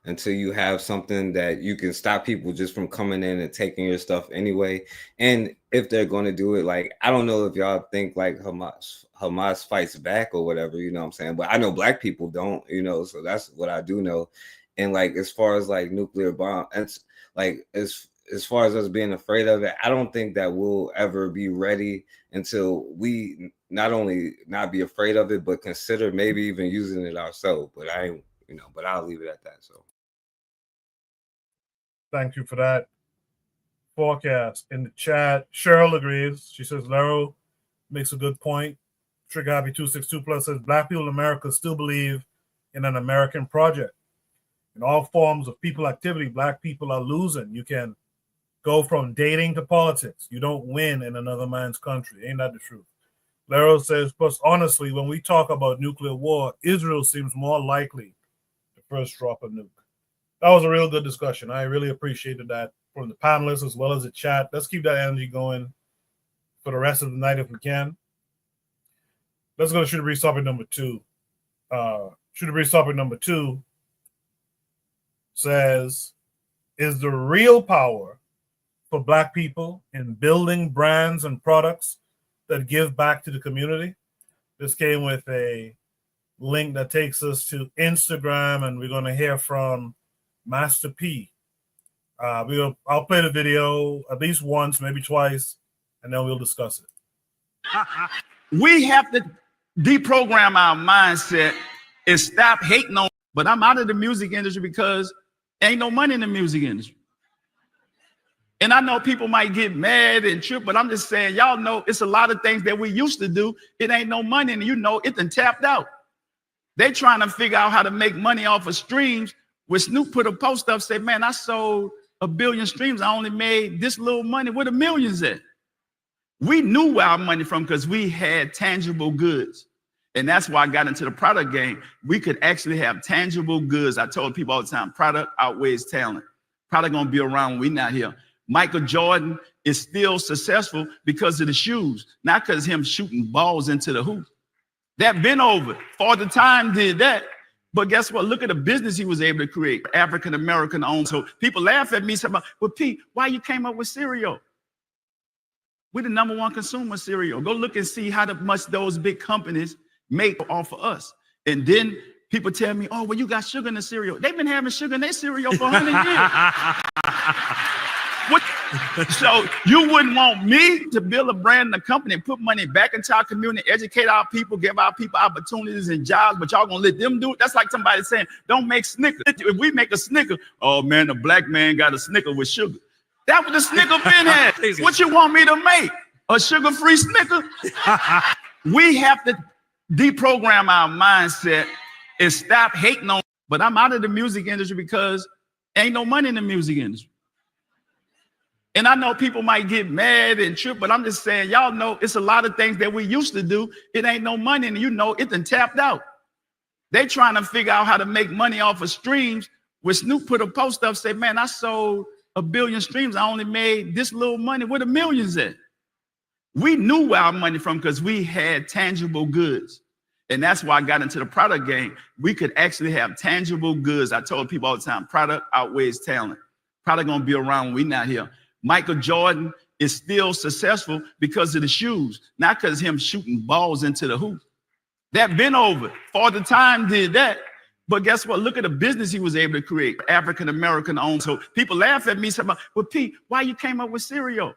I: until you have something that you can stop people just from coming in and taking your stuff anyway. And if they're going to do it, like, I don't know if y'all think like Hamas fights back or whatever, you know what I'm saying? But I know Black people don't, you know, so that's what I do know. And like, as far as like nuclear bomb, and like, as far as us being afraid of it, I don't think that we'll ever be ready until we not only not be afraid of it, but consider maybe even using it ourselves. But I ain't, you know, but I'll leave it at that. So
A: thank you for that forecast. In the chat, Cheryl agrees. She says Laro makes a good point. Trigger Happy 262 Plus says Black people in America still believe in an American project. In all forms of people activity, Black people are losing. You can go from dating to politics. You don't win in another man's country. Ain't that the truth? Laro says, plus honestly, when we talk about nuclear war, Israel seems more likely to first drop a nuke. That was a real good discussion. I really appreciated that from the panelists as well as the chat. Let's keep that energy going for the rest of the night if we can. Let's go to Shoot a Breeze topic number 2. Shoot a Breeze topic number 2 says, is the real power for Black people in building brands and products that give back to the community? This came with a link that takes us to Instagram, and we're going to hear from Master P. I'll play the video at least once, maybe twice, and then we'll discuss it.
K: We have to deprogram our mindset and stop hating on. But I'm out of the music industry because Ain't no money in the music industry. And I know people might get mad and trip, but I'm just saying, y'all know it's a lot of things that we used to do. It ain't no money, and you know it done tapped out. They trying to figure out how to make money off of streams. When Snoop put a post up, said, man, I sold 1 billion streams. I only made this little money. Where the millions at? We knew where our money from because we had tangible goods. And that's why I got into the product game. We could actually have tangible goods. I told people all the time, product outweighs talent. Product gonna be around when we not here. Michael Jordan is still successful because of the shoes, not because him shooting balls into the hoop. That been over. Father Time did that. But guess what? Look at the business he was able to create. African-American owned. So people laugh at me, say, well, Pete, why you came up with cereal? We're the #1 consumer of cereal. Go look and see how much those big companies make off of us. And then people tell me, oh, well, you got sugar in the cereal. They've been having sugar in their cereal for 100 years. So you wouldn't want me to build a brand and a company and put money back into our community, educate our people, give our people opportunities and jobs, but y'all gonna let them do it? That's like somebody saying, don't make Snickers. If we make a Snicker, oh man, the black man got a Snicker with sugar. That was the Snicker been had. What you want me to make? A sugar-free Snicker? We have to deprogram our mindset and stop hating on. But I'm out of the music industry because ain't no money in the music industry. And I know people might get mad and trip, but I'm just saying, y'all know it's a lot of things that we used to do. It ain't no money, and you know it done tapped out. They trying to figure out how to make money off of streams. When Snoop put a post up, said, man, I sold 1 billion streams. I only made this little money. Where the millions at? We knew where our money from because we had tangible goods. And that's why I got into the product game. We could actually have tangible goods. I told people all the time, product outweighs talent. Product gonna be around when we not here. Michael Jordan is still successful because of the shoes, not because him shooting balls into the hoop. That been over. Father Time did that. But guess what? Look at the business he was able to create. African-American owned. So people laugh at me, say, well, Pete, why you came up with cereal?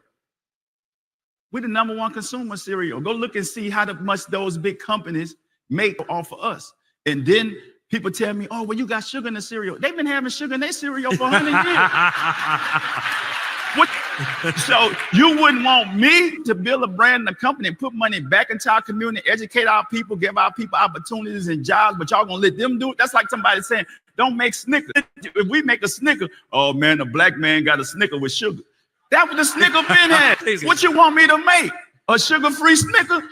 K: We're the #1 consumer of cereal. Go look and see how much those big companies make off of us. And then people tell me, oh, well, you got sugar in the cereal. They've been having sugar in their cereal for 100 years. So you wouldn't want me to build a brand and a company and put money back into our community, educate our people, give our people opportunities and jobs, but y'all gonna let them do it? That's like somebody saying, don't make Snickers. If we make a Snicker, oh man, the black man got a Snicker with sugar. That was the Snicker been had. What you want me to make? A sugar-free Snicker?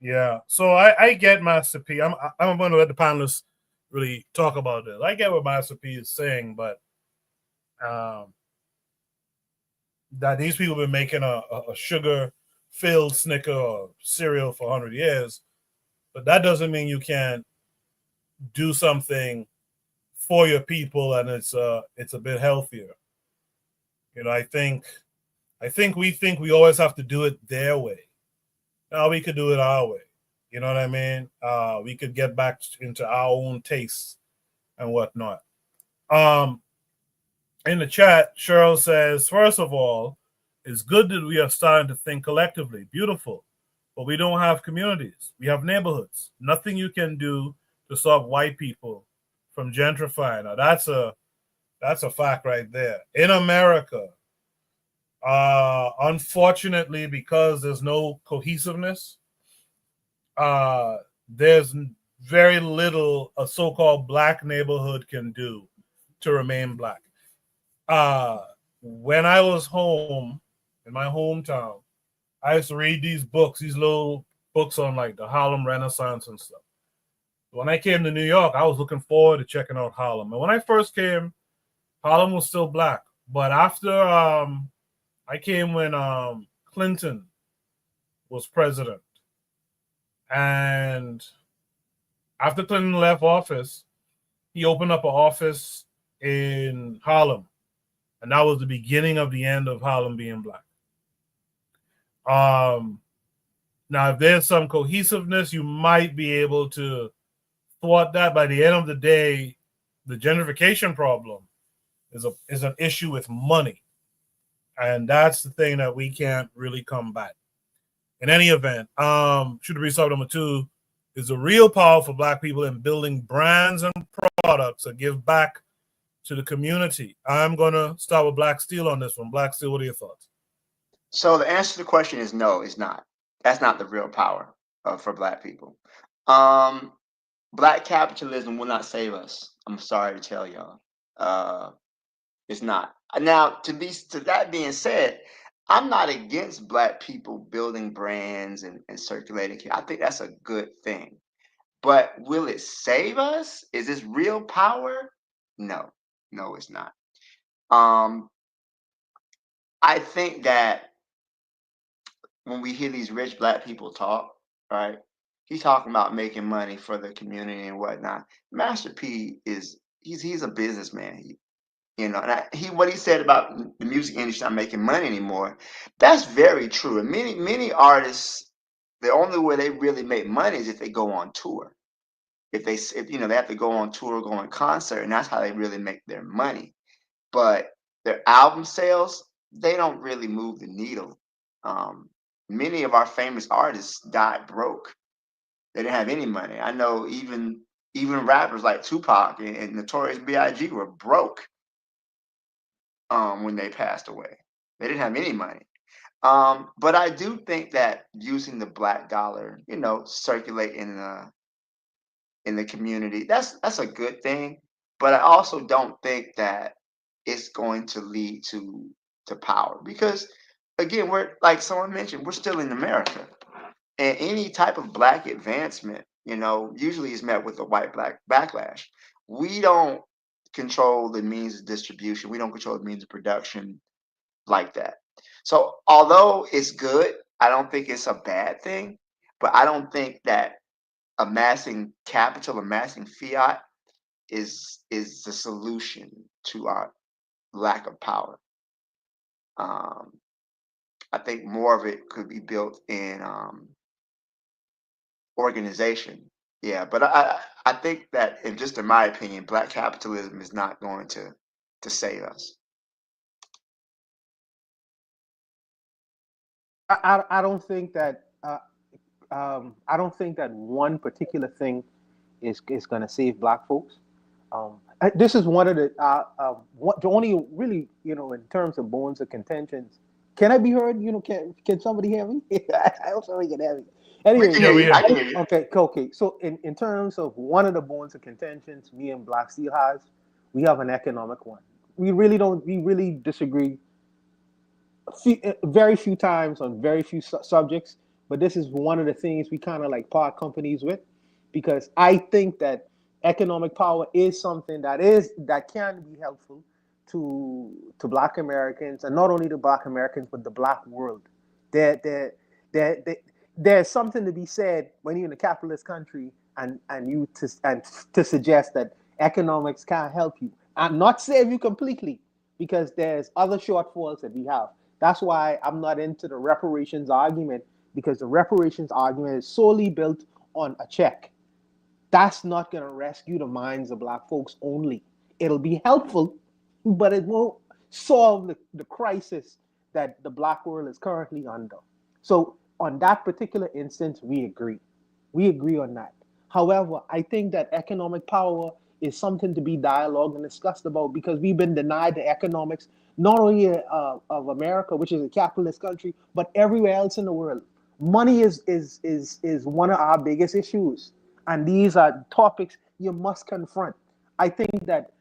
A: Yeah, so I get Master P. I'm going to let the panelists really talk about this. I get what Master P is saying, but that these people have been making a sugar-filled Snicker or cereal for 100 years, but that doesn't mean you can't do something for your people and it's a bit healthier. You know, I think we always have to do it their way. Now we could do it our way. You know what I mean? We could get back into our own tastes and whatnot. In the chat, Cheryl says, first of all, it's good that we are starting to think collectively. Beautiful. But we don't have communities. We have neighborhoods. Nothing you can do to stop white people from gentrifying. Now that's a fact right there. In America, unfortunately, because there's no cohesiveness, there's very little a so-called black neighborhood can do to remain black. When I was home in my hometown, I used to read these books, these little books on like the Harlem Renaissance and stuff. When I came to New York, I was looking forward to checking out Harlem. And when I first came, Harlem was still black. But after I came when Clinton was president. And after Clinton left office, he opened up an office in Harlem. And that was the beginning of the end of Harlem being black. Now, if there's some cohesiveness, you might be able to thwart that. By the end of the day, the gentrification problem is an issue with money. And that's the thing that we can't really combat. In any event, should be sub number 2 is the real power for Black people in building brands and products that give back to the community. I'm going to start with Black Steel on this one. Black Steel, what are your thoughts?
F: So the answer to the question is no, it's not. That's not the real power for Black people. Black capitalism will not save us. I'm sorry to tell y'all. It's not. Now, to that being said, I'm not against Black people building brands and circulating. I think that's a good thing. But will it save us? Is this real power? No, it's not. I think that when we hear these rich Black people talk, right? He's talking about making money for the community and whatnot. Master P he's a businessman. What he said about the music industry not making money anymore, that's very true. And many artists, the only way they really make money is if they go on tour. If they have to go on tour, go on concert, and that's how they really make their money. But their album sales, they don't really move the needle. Many of our famous artists died broke. They didn't have any money. I know even rappers like Tupac and Notorious B.I.G. were broke when they passed away. They didn't have any money. But I do think that using the Black dollar, circulate in the community, that's a good thing. But I also don't think that it's going to lead to power, because again, we're, like someone mentioned, we're still in America, and any type of Black advancement, usually is met with a white Black backlash. We don't control the means of distribution. We don't control the means of production like that. So although it's good, I don't think it's a bad thing, but I don't think that amassing capital, amassing fiat is the solution to our lack of power. I think more of it could be built in organization. Yeah, but I think that, in my opinion, Black capitalism is not going to save us.
J: I don't think that I don't think that one particular thing is going to save Black folks. This is one of the only really, in terms of bones of contentions. Can I be heard? Can somebody hear me? I hope somebody can hear me. Anyway,
F: I can hear you.
J: Okay. So in terms of one of the bones of contentions, me and Black Steel has, we have an economic one. We really disagree very few times on very few subjects, but this is one of the things we kind of like part companies with, because I think that economic power is something that can be helpful to Black Americans, and not only the Black Americans but the Black world. There's something to be said when you're in a capitalist country and to suggest that economics can't help you and not save you completely, because there's other shortfalls that we have. That's why I'm not into the reparations argument, because the reparations argument is solely built on a check. That's not going to rescue the minds of Black folks only. It'll be helpful, but it won't solve the crisis that the Black world is currently under. So on that particular instance, we agree. We agree on that. However, I think that economic power is something to be dialogued and discussed about, because we've been denied the economics, not only of America, which is a capitalist country, but everywhere else in the world. Money is one of our biggest issues, and these are topics you must confront. I think that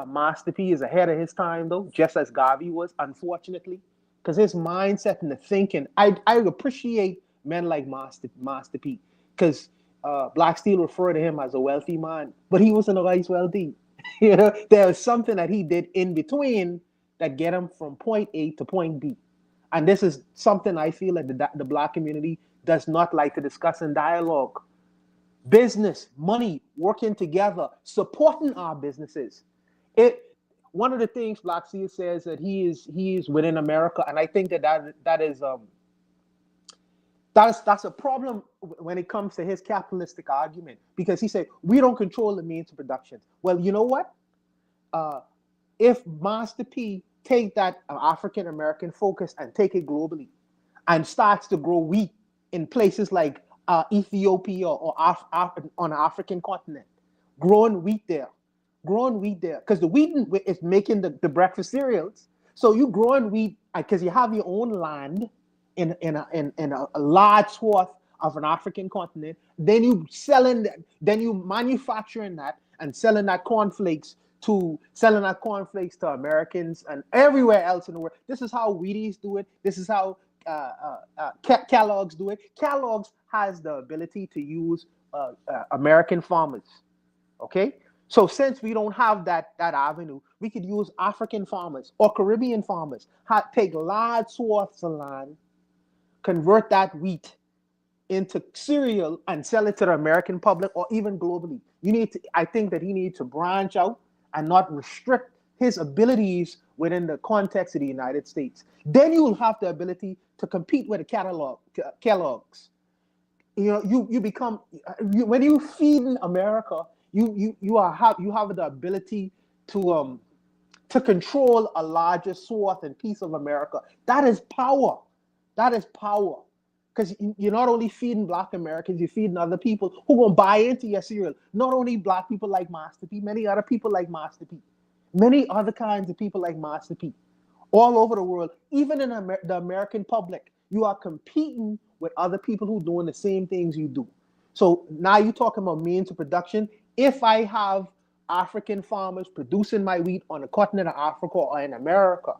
J: Master P is ahead of his time, though, just as Garvey was, unfortunately, because his mindset and the thinking. I appreciate men like Master P, because Black Steel referred to him as a wealthy man, but he wasn't always wealthy. There was something that he did in between that get him from point A to point B. And this is something I feel that the Black community does not like to discuss in dialogue. Business, money, working together, supporting our businesses. One of the things Black Steel says that he is within America, and I think that's a problem when it comes to his capitalistic argument, because he said we don't control the means of production. Well, you know what? If Master P take that African American focus and take it globally, and starts to grow wheat in places like Ethiopia or on the African continent, growing wheat there, because the wheat is making the breakfast cereals. So you growing wheat because you have your own land in a large swath of an African continent. Then you selling that, then you manufacturing that and selling that cornflakes to Americans and everywhere else in the world. This is how Wheaties do it. This is how Kellogg's do it. Kellogg's has the ability to use American farmers. Okay, so since we don't have that avenue, we could use African farmers or Caribbean farmers. Take large swaths of land, convert that wheat into cereal and sell it to the American public or even globally. I think that he needs to branch out and not restrict his abilities within the context of the United States. Then you will have the ability to compete with the Kellogg's. You become when you feed in America, you have the ability to control a larger swath and piece of America. That is power. Because you're not only feeding Black Americans, you're feeding other people who are going to buy into your cereal. Not only Black people like Master P, many other people like Master P. Many other kinds of people like Master P. All over the world, even in the American public, you are competing with other people who are doing the same things you do. So now you're talking about means of production. If I have African farmers producing my wheat on the continent of Africa or in America,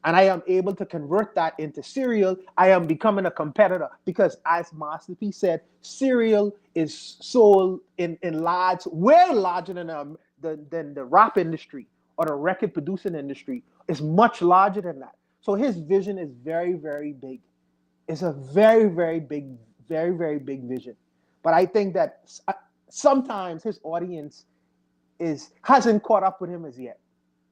J: and I am able to convert that into cereal, I am becoming a competitor because, as Master P said, cereal is sold in way larger than the rap industry or the record producing industry. It's much larger than that. So his vision is very, very big. It's a very, very big vision. But I think that sometimes his audience hasn't caught up with him as yet,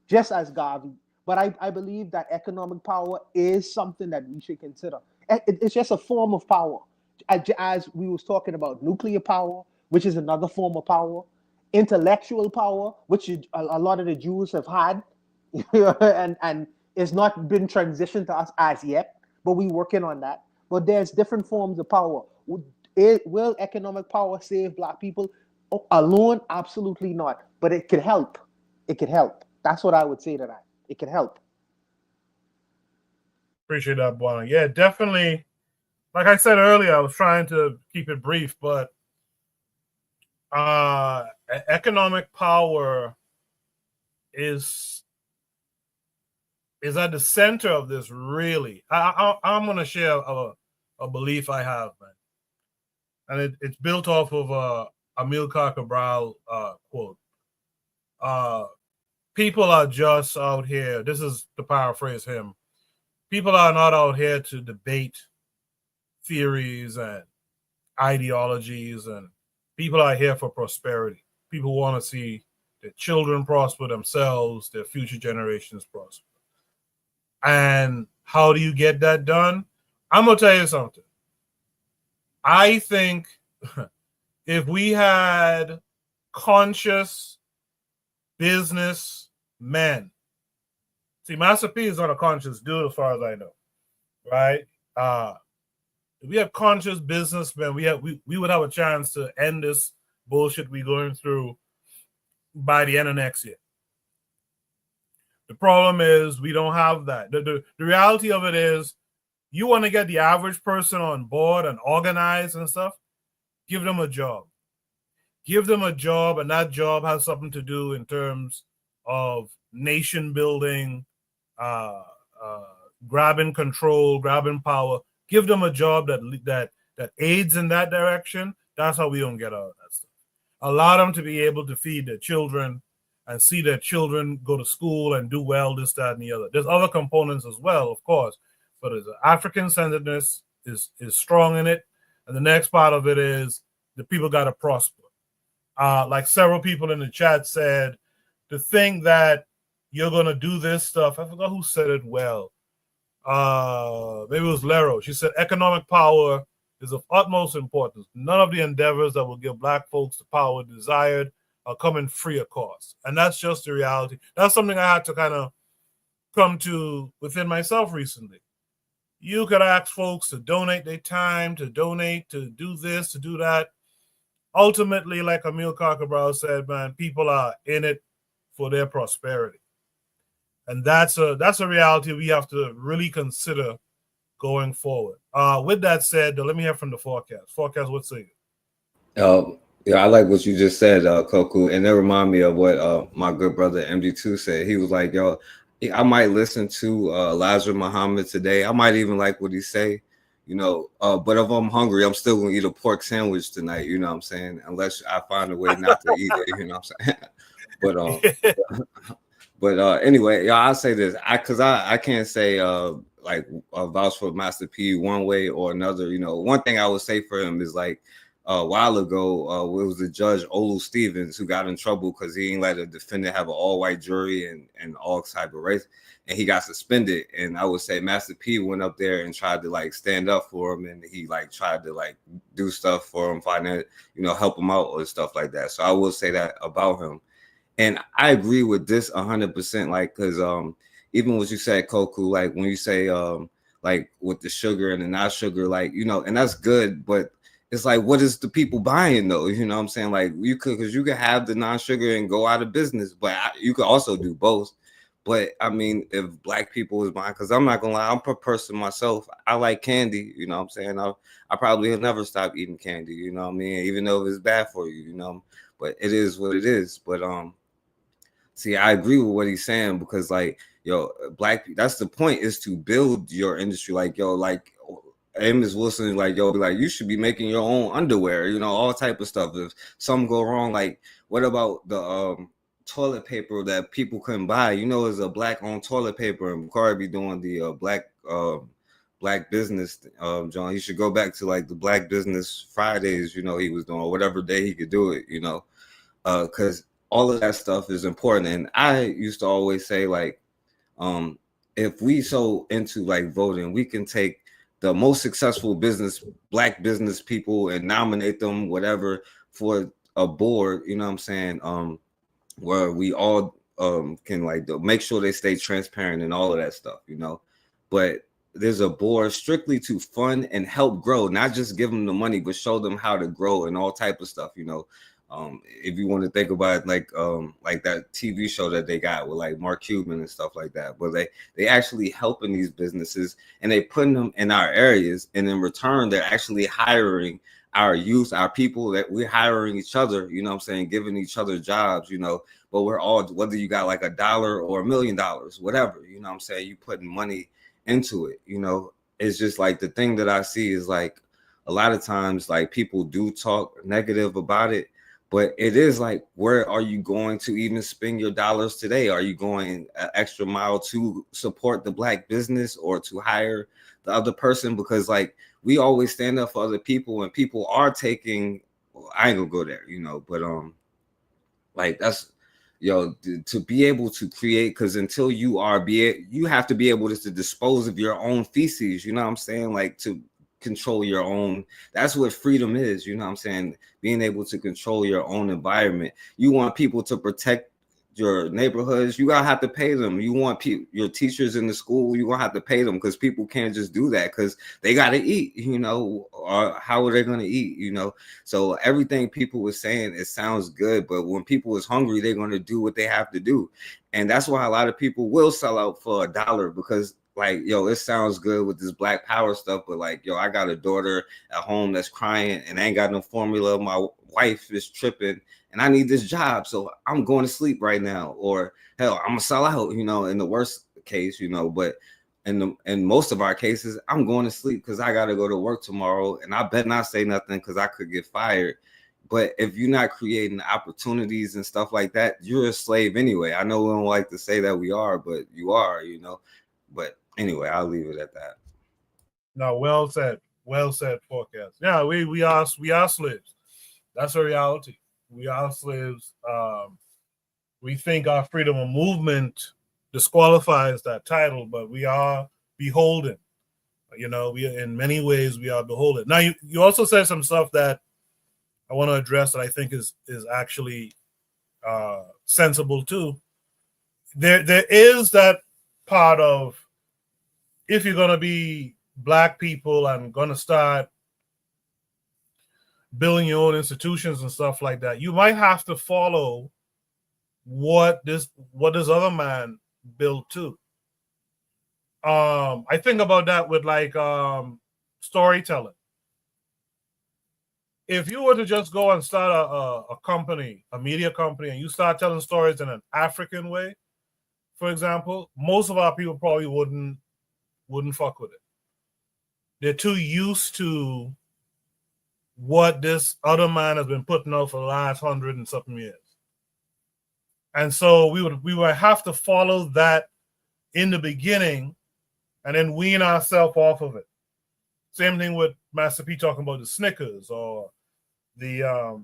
J: just as Garvey. But I believe that economic power is something that we should consider. It's just a form of power. As we was talking about nuclear power, which is another form of power, intellectual power, which a lot of the Jews have had, and it's not been transitioned to us as yet, but we're working on that. But there's different forms of power. Will economic power save Black people alone? Absolutely not. But it could help. It could help. That's what I would say to that. It could help.
A: Appreciate that, Buana. Yeah, definitely. Like I said earlier, I was trying to keep it brief, but economic power is at the center of this, really. I'm going to share a belief I have, man. And it's built off of Amilcar Cabral quote. People are just out here. This is to paraphrase him. People are not out here to debate theories and ideologies, and people are here for prosperity. People want to see their children prosper, themselves, their future generations prosper. And how do you get that done? I'm going to tell you something. I think if we had conscious business men, see, Master P is not a conscious dude as far as I know, right? If we have conscious businessmen, we would have a chance to end this bullshit we're going through by the end of next year. The problem is we don't have that. The reality of it is, you want to get the average person on board and organized and stuff, give them a job. Give them a job, and that job has something to do in terms of nation building, grabbing control, grabbing power. Give them a job that aids in that direction. That's how we don't get out of that stuff. Allow them to be able to feed their children and see their children go to school and do well, this, that, and the other. There's other components as well, of course, but there's African-centeredness is strong in it. And the next part of it is the people got to prosper. Like several people in the chat said, to think that you're going to do this stuff. I forgot who said it well. Maybe it was Lero. She said economic power is of utmost importance. None of the endeavors that will give Black folks the power desired are coming free of cost. And that's just the reality. That's something I had to kind of come to within myself recently. You could ask folks to donate their time, to donate, to do this, to do that. Ultimately, like Emil Cockabrow said, man, people are in it for their prosperity. And that's a reality we have to really consider going forward. With that said, let me hear from the forecast. Forecast, what's it?
I: Yeah, I like what you just said, Koku, and that remind me of what my good brother MD2 said. He was like, "Yo, I might listen to Elijah Muhammad today. I might even like what he say, you know. But if I'm hungry, I'm still gonna eat a pork sandwich tonight. You know what I'm saying? Unless I find a way not to eat it. You know what I'm saying? But anyway, yeah, I'll say this. I can't say like vouch for Master P one way or another. You know, one thing I would say for him is like a while ago, it was the judge Olu Stevens who got in trouble because he ain't let a defendant have an all-white jury and all type of race, and he got suspended. And I would say Master P went up there and tried to like stand up for him, and he like tried to like do stuff for him, help him out or stuff like that. So I will say that about him. And I agree with this 100%, like, because even what you said, Koku, like when you say like with the sugar and the not sugar, like, you know, and that's good, but it's like, what is the people buying though? You know what I'm saying? Like you could have the non-sugar and go out of business, but you could also do both. But I mean, if black people is buying, because I'm not gonna lie, I'm a person myself. I like candy, you know what I'm saying? I probably will never stop eating candy, you know what I mean? Even though it's bad for you, you know, but it is what it is. But see, I agree with what he's saying because, like, yo, black people, that's the point, is to build your industry. Like, yo, like Amos Wilson, like, yo, be like, you should be making your own underwear, you know, all type of stuff. If something go wrong, like, what about the toilet paper that people couldn't buy? You know, it's a black-owned toilet paper, and Corey be doing the black business, John. He should go back to like the Black Business Fridays, you know, he was doing, whatever day he could do it, you know, because all of that stuff is important. And I used to always say, like, if we so into like voting, we can take the most successful black business people and nominate them, whatever, for a board, you know what I'm saying? Where we all can like make sure they stay transparent and all of that stuff, you know. But there's a board strictly to fund and help grow, not just give them the money, but show them how to grow and all type of stuff, you know. If you want to think about it, like that TV show that they got with like Mark Cuban and stuff like that, but they actually helping these businesses and they putting them in our areas, and in return they're actually hiring our youth, our people, that we're hiring each other, you know what I'm saying, giving each other jobs, you know. But we're all, whether you got like $1 or $1 million, whatever, you know what I'm saying, you putting money into it, you know. It's just like the thing that I see is like a lot of times like people do talk negative about it, but it is like, where are you going to even spend your dollars today? Are you going an extra mile to support the black business or to hire the other person? Because like we always stand up for other people, and people are taking, well, I ain't gonna go there, you know, but like that's, yo, to be able to create, because until you have to be able to dispose of your own feces, you know what I'm saying, like to control your own. That's what freedom is, you know what I'm saying, being able to control your own environment. You want people to protect your neighborhoods, you gotta have to pay them. You want your teachers in the school, you gonna have to pay them, because people can't just do that because they gotta eat, you know, or how are they gonna eat, you know? So everything people were saying, it sounds good, but when people is hungry, they're gonna do what they have to do. And that's why a lot of people will sell out for $1, because like, yo, it sounds good with this black power stuff, but like, yo, I got a daughter at home that's crying and I ain't got no formula. My wife is tripping and I need this job, so I'm going to sleep right now. Or hell, I'm gonna sell out, you know, in the worst case, you know. But in most of our cases, I'm going to sleep because I got to go to work tomorrow, and I bet not say nothing because I could get fired. But if you're not creating opportunities and stuff like that, you're a slave anyway. I know we don't like to say that we are, but you are, you know. But anyway, I'll leave it at that.
A: No, well said, forecast. Yeah, we are slaves. That's a reality. We are slaves. We think our freedom of movement disqualifies that title, but we are beholden. You know, in many ways we are beholden. Now, you also said some stuff that I want to address that I think is actually sensible too. There is that part of, if you're going to be black people and gonna start building your own institutions and stuff like that, you might have to follow what this other man built too. I think about that with like storytelling. If you were to just go and start a company, a media company, and you start telling stories in an African way, for example, most of our people probably wouldn't fuck with it. They're too used to what this other man has been putting out for the last 100 and something years. And so we would have to follow that in the beginning and then wean ourselves off of it. Same thing with Master P talking about the Snickers or the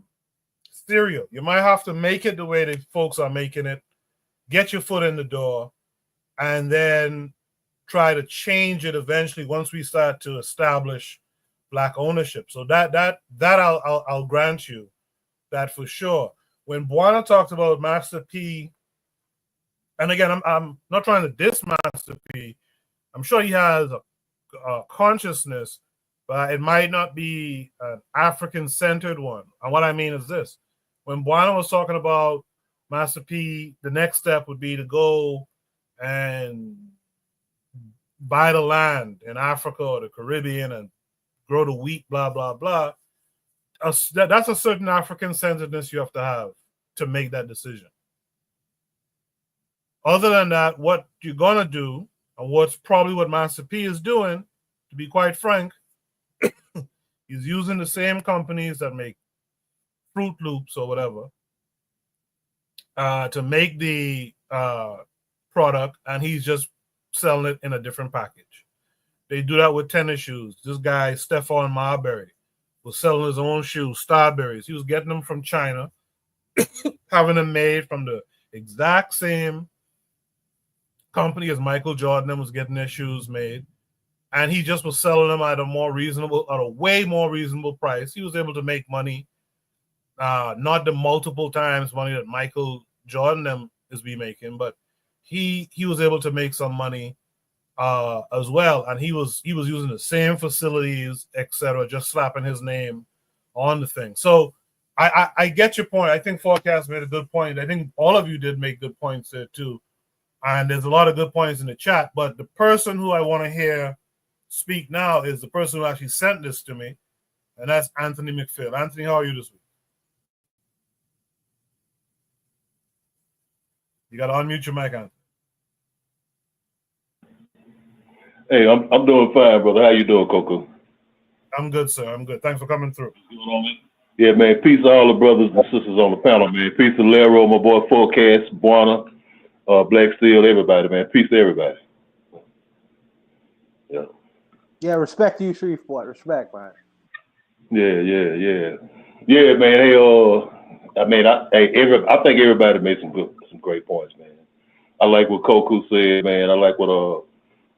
A: cereal. You might have to make it the way that folks are making it, get your foot in the door, and then try to change it eventually once we start to establish black ownership. So that I'll grant you that for sure. When Buana talked about Master P, and again, I'm not trying to diss Master P. I'm sure he has a consciousness, but it might not be an African-centered one. And what I mean is this. When Buana was talking about Master P, the next step would be to go and buy the land in Africa or the Caribbean and grow the wheat, blah, blah, blah. That's a certain African-centeredness you have to make that decision. Other than that, what you're going to do, and what's probably what Master P is doing, to be quite frank, he's using the same companies that make Fruit Loops or whatever to make the product, and he's just selling it in a different package. They do that with tennis shoes. This guy, Stephon Marbury, was selling his own shoes, Starberries. He was getting them from China, having them made from the exact same company as Michael Jordan was getting their shoes made. And he just was selling them at a way more reasonable price. He was able to make money, not the multiple times money that Michael Jordan is making, but he was able to make some money as well. And he was using the same facilities, etc., just slapping his name on the thing. So I get your point. I think Forecast made a good point. I think all of you did make good points there too. And there's a lot of good points in the chat. But the person who I want to hear speak now is the person who actually sent this to me, and that's Anthony McPhail. Anthony, how are you this week? You got to unmute your mic, Anthony.
L: Hey, I'm doing fine, brother. How you doing, Coco?
A: I'm good, sir. I'm good. Thanks for coming through.
L: Yeah, man. Peace to all the brothers and sisters on the panel, man. Peace to Lero, my boy Forecast, Buana, Black Steel, everybody, man. Peace to everybody. Yeah.
J: Yeah, respect to you, Shreveport. Respect, man.
L: Yeah, man. Hey, I think everybody made some great points, man. I like what Coco said, man. I like what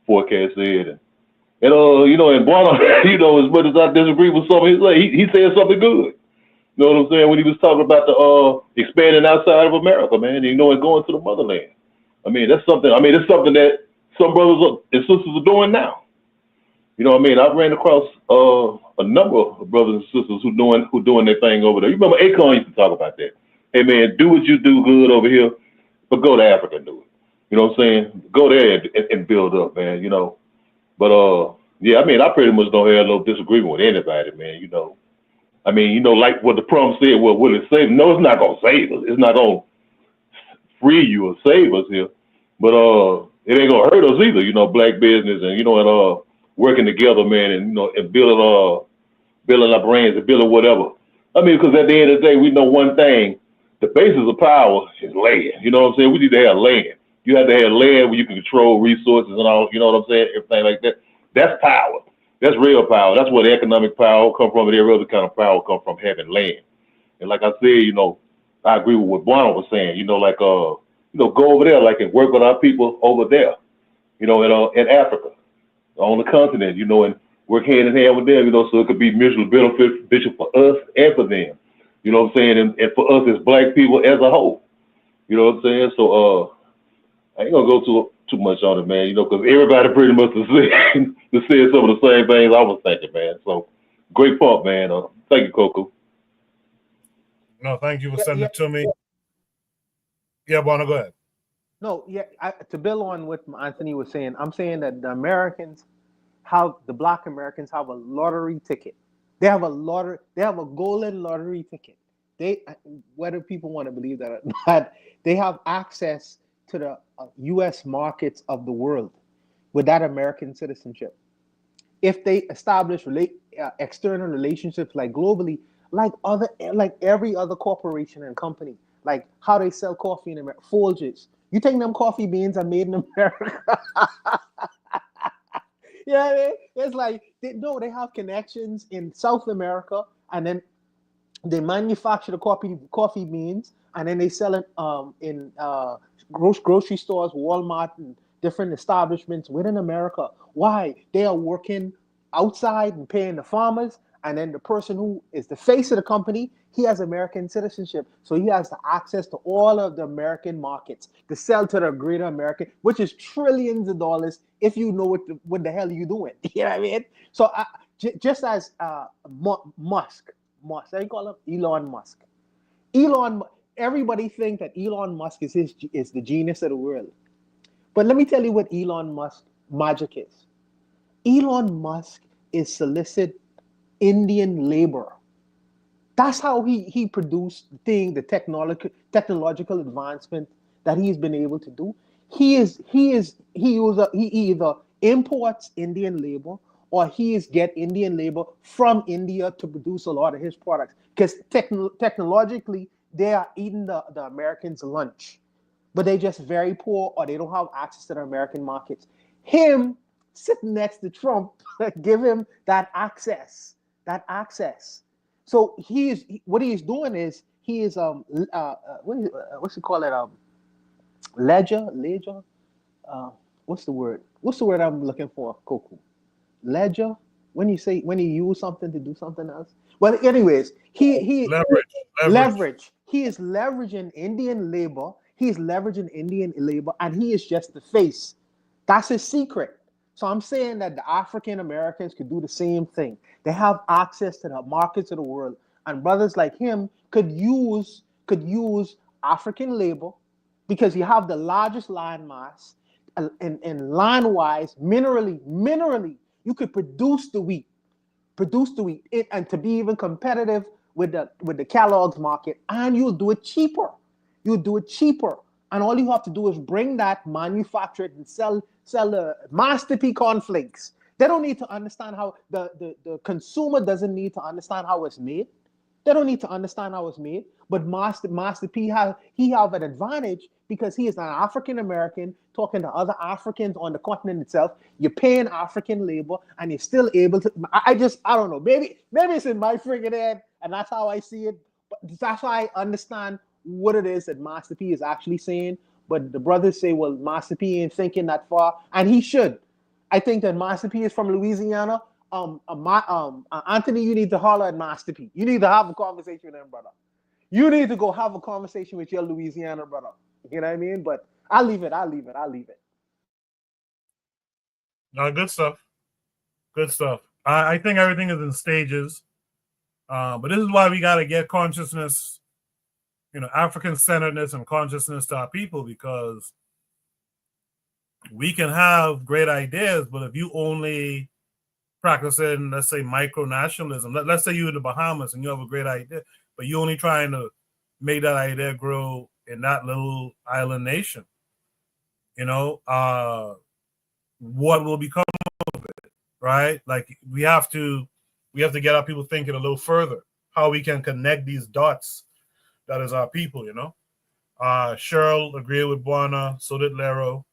L: Forecast said, and and Buana, as much as I disagree with some, he said something good. You know what I'm saying? When he was talking about the expanding outside of America, man, and going to the motherland. I mean, that's something. I mean, it's something that some brothers and sisters are doing now. You know what I mean? I've ran across a number of brothers and sisters who doing their thing over there. You remember Akon used to talk about that. Hey man, do what you do good over here, but go to Africa and do it. You know what I'm saying? Go there and build up, man. But yeah, I mean, I pretty much don't have no disagreement with anybody, man. I mean, like what the prompt said, well, will it save? No, it's not gonna save us. It's not gonna free you or save us here, but it ain't gonna hurt us either. Black business and working together, man, and building our brains and building whatever. I mean, because at the end of the day, we know one thing: the basis of power is land. You know what I'm saying? We need to have land. You have to have land where you can control resources and all. You know what I'm saying? Everything like that. That's power. That's real power. That's where the economic power come from, and every other kind of power come from having land. And like I said, I agree with what Buana was saying. Go over there, and work with our people over there. In Africa, on the continent. And work hand in hand with them. So it could be mutually beneficial for us and for them. You know what I'm saying? And for us as Black people as a whole. You know what I'm saying? So I ain't gonna go too much on it, man. You know, because everybody pretty much has said some of the same things I was thinking, man. So great part, man. Thank you, Coco.
A: No, thank you for sending it to me. Yeah, Bonner, go ahead.
J: No, yeah. To build on what Anthony was saying, I'm saying that the Black Americans have a lottery ticket. They have a golden lottery ticket. Whether people want to believe that or not, they have access to the U.S. markets of the world with that American citizenship. If they establish external relationships like globally, like every other corporation and company, like how they sell coffee in America, Folgers. You think them coffee beans are made in America? Yeah, it's like they have connections in South America, and then they manufacture the coffee beans, and then they sell it in grocery stores, Walmart, and different establishments within America. Why? They are working outside and paying the farmers, and then the person who is the face of the company, he has American citizenship, so he has the access to all of the American markets to sell to the greater American, which is trillions of dollars if you know what the hell you're doing. You know what I mean? So just as Musk, how you call him? Elon Musk. Everybody think that Elon Musk is the genius of the world. But let me tell you what Elon Musk magic is. Elon Musk is solicit Indian labor. That's how he produced the technological advancement that he's been able to do. He either imports Indian labor, or he is get Indian labor from India to produce a lot of his products. Because technologically, they are eating the Americans' lunch, but they're just very poor, or they don't have access to the American markets. Him sitting next to Trump give him that access. So what he's doing is he is what's it called it ledger what's the word I'm looking for, Coco? Ledger, when you use something to do something else. Well, anyways, he leverage. He is leveraging Indian labor. He's leveraging Indian labor, and he is just the face. That's his secret. So I'm saying that the African Americans could do the same thing. They have access to the markets of the world, and brothers like him could use African labor, because you have the largest land mass, and land-wise, minerally, you could produce the wheat, and to be even competitive with the Kellogg's market, and you'll do it cheaper. And all you have to do is bring that, manufacture it, and sell the Master P cornflakes. They don't need to understand how the consumer doesn't need to understand how it's made. They don't need to understand how it's made. But Master P have an advantage, because he is an African American talking to other Africans on the continent itself. You're paying African labor, and you're still able to. I don't know. Maybe it's in my friggin' head, and that's how I see it. But that's how I understand what it is that Master P is actually saying. But the brothers say, well, Master P ain't thinking that far, and he should. I think that Master P is from Louisiana. Anthony, you need to holler at Master P. You need to have a conversation with him, brother. You need to go have a conversation with your Louisiana brother. You know what I mean? But I'll leave it.
A: No, good stuff. I think everything is in stages. But this is why we got to get consciousness, African-centeredness and consciousness to our people, because we can have great ideas, but if you only practicing, let's say, micro-nationalism, let's say you're in the Bahamas and you have a great idea, but you're only trying to make that idea grow in that little island nation, what will become of it, right? Like we have to get our people thinking a little further, how we can connect these dots. That is our people, Cheryl agreed with Buana, so did Lero.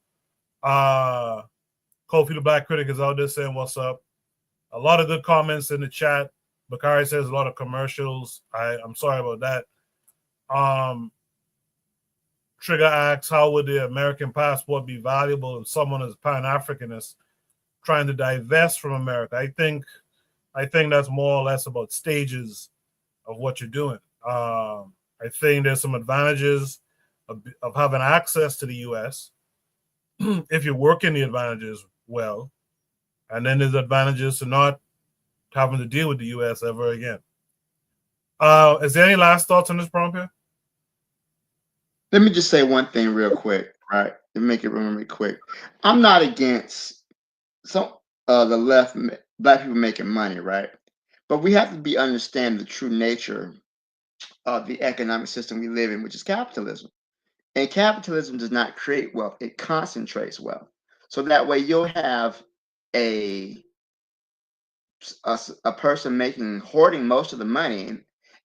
A: Kofi the Black Critic is out there saying what's up. A lot of good comments in the chat. Bakari says a lot of commercials. I'm sorry about that. Trigger asks, how would the American passport be valuable if someone is Pan-Africanist trying to divest from America? I think that's more or less about stages of what you're doing. I think there's some advantages of having access to the U.S., if you're working the advantages well, and then there's advantages to not having to deal with the U.S. ever again. Is there any last thoughts on this prompt here?
F: Let me just say one thing real quick, right? To make it really quick. I'm not against the left, black people making money, right? But we have to understand the true nature of the economic system we live in, which is capitalism. And capitalism does not create wealth, it concentrates wealth. So that way you'll have a person hoarding most of the money,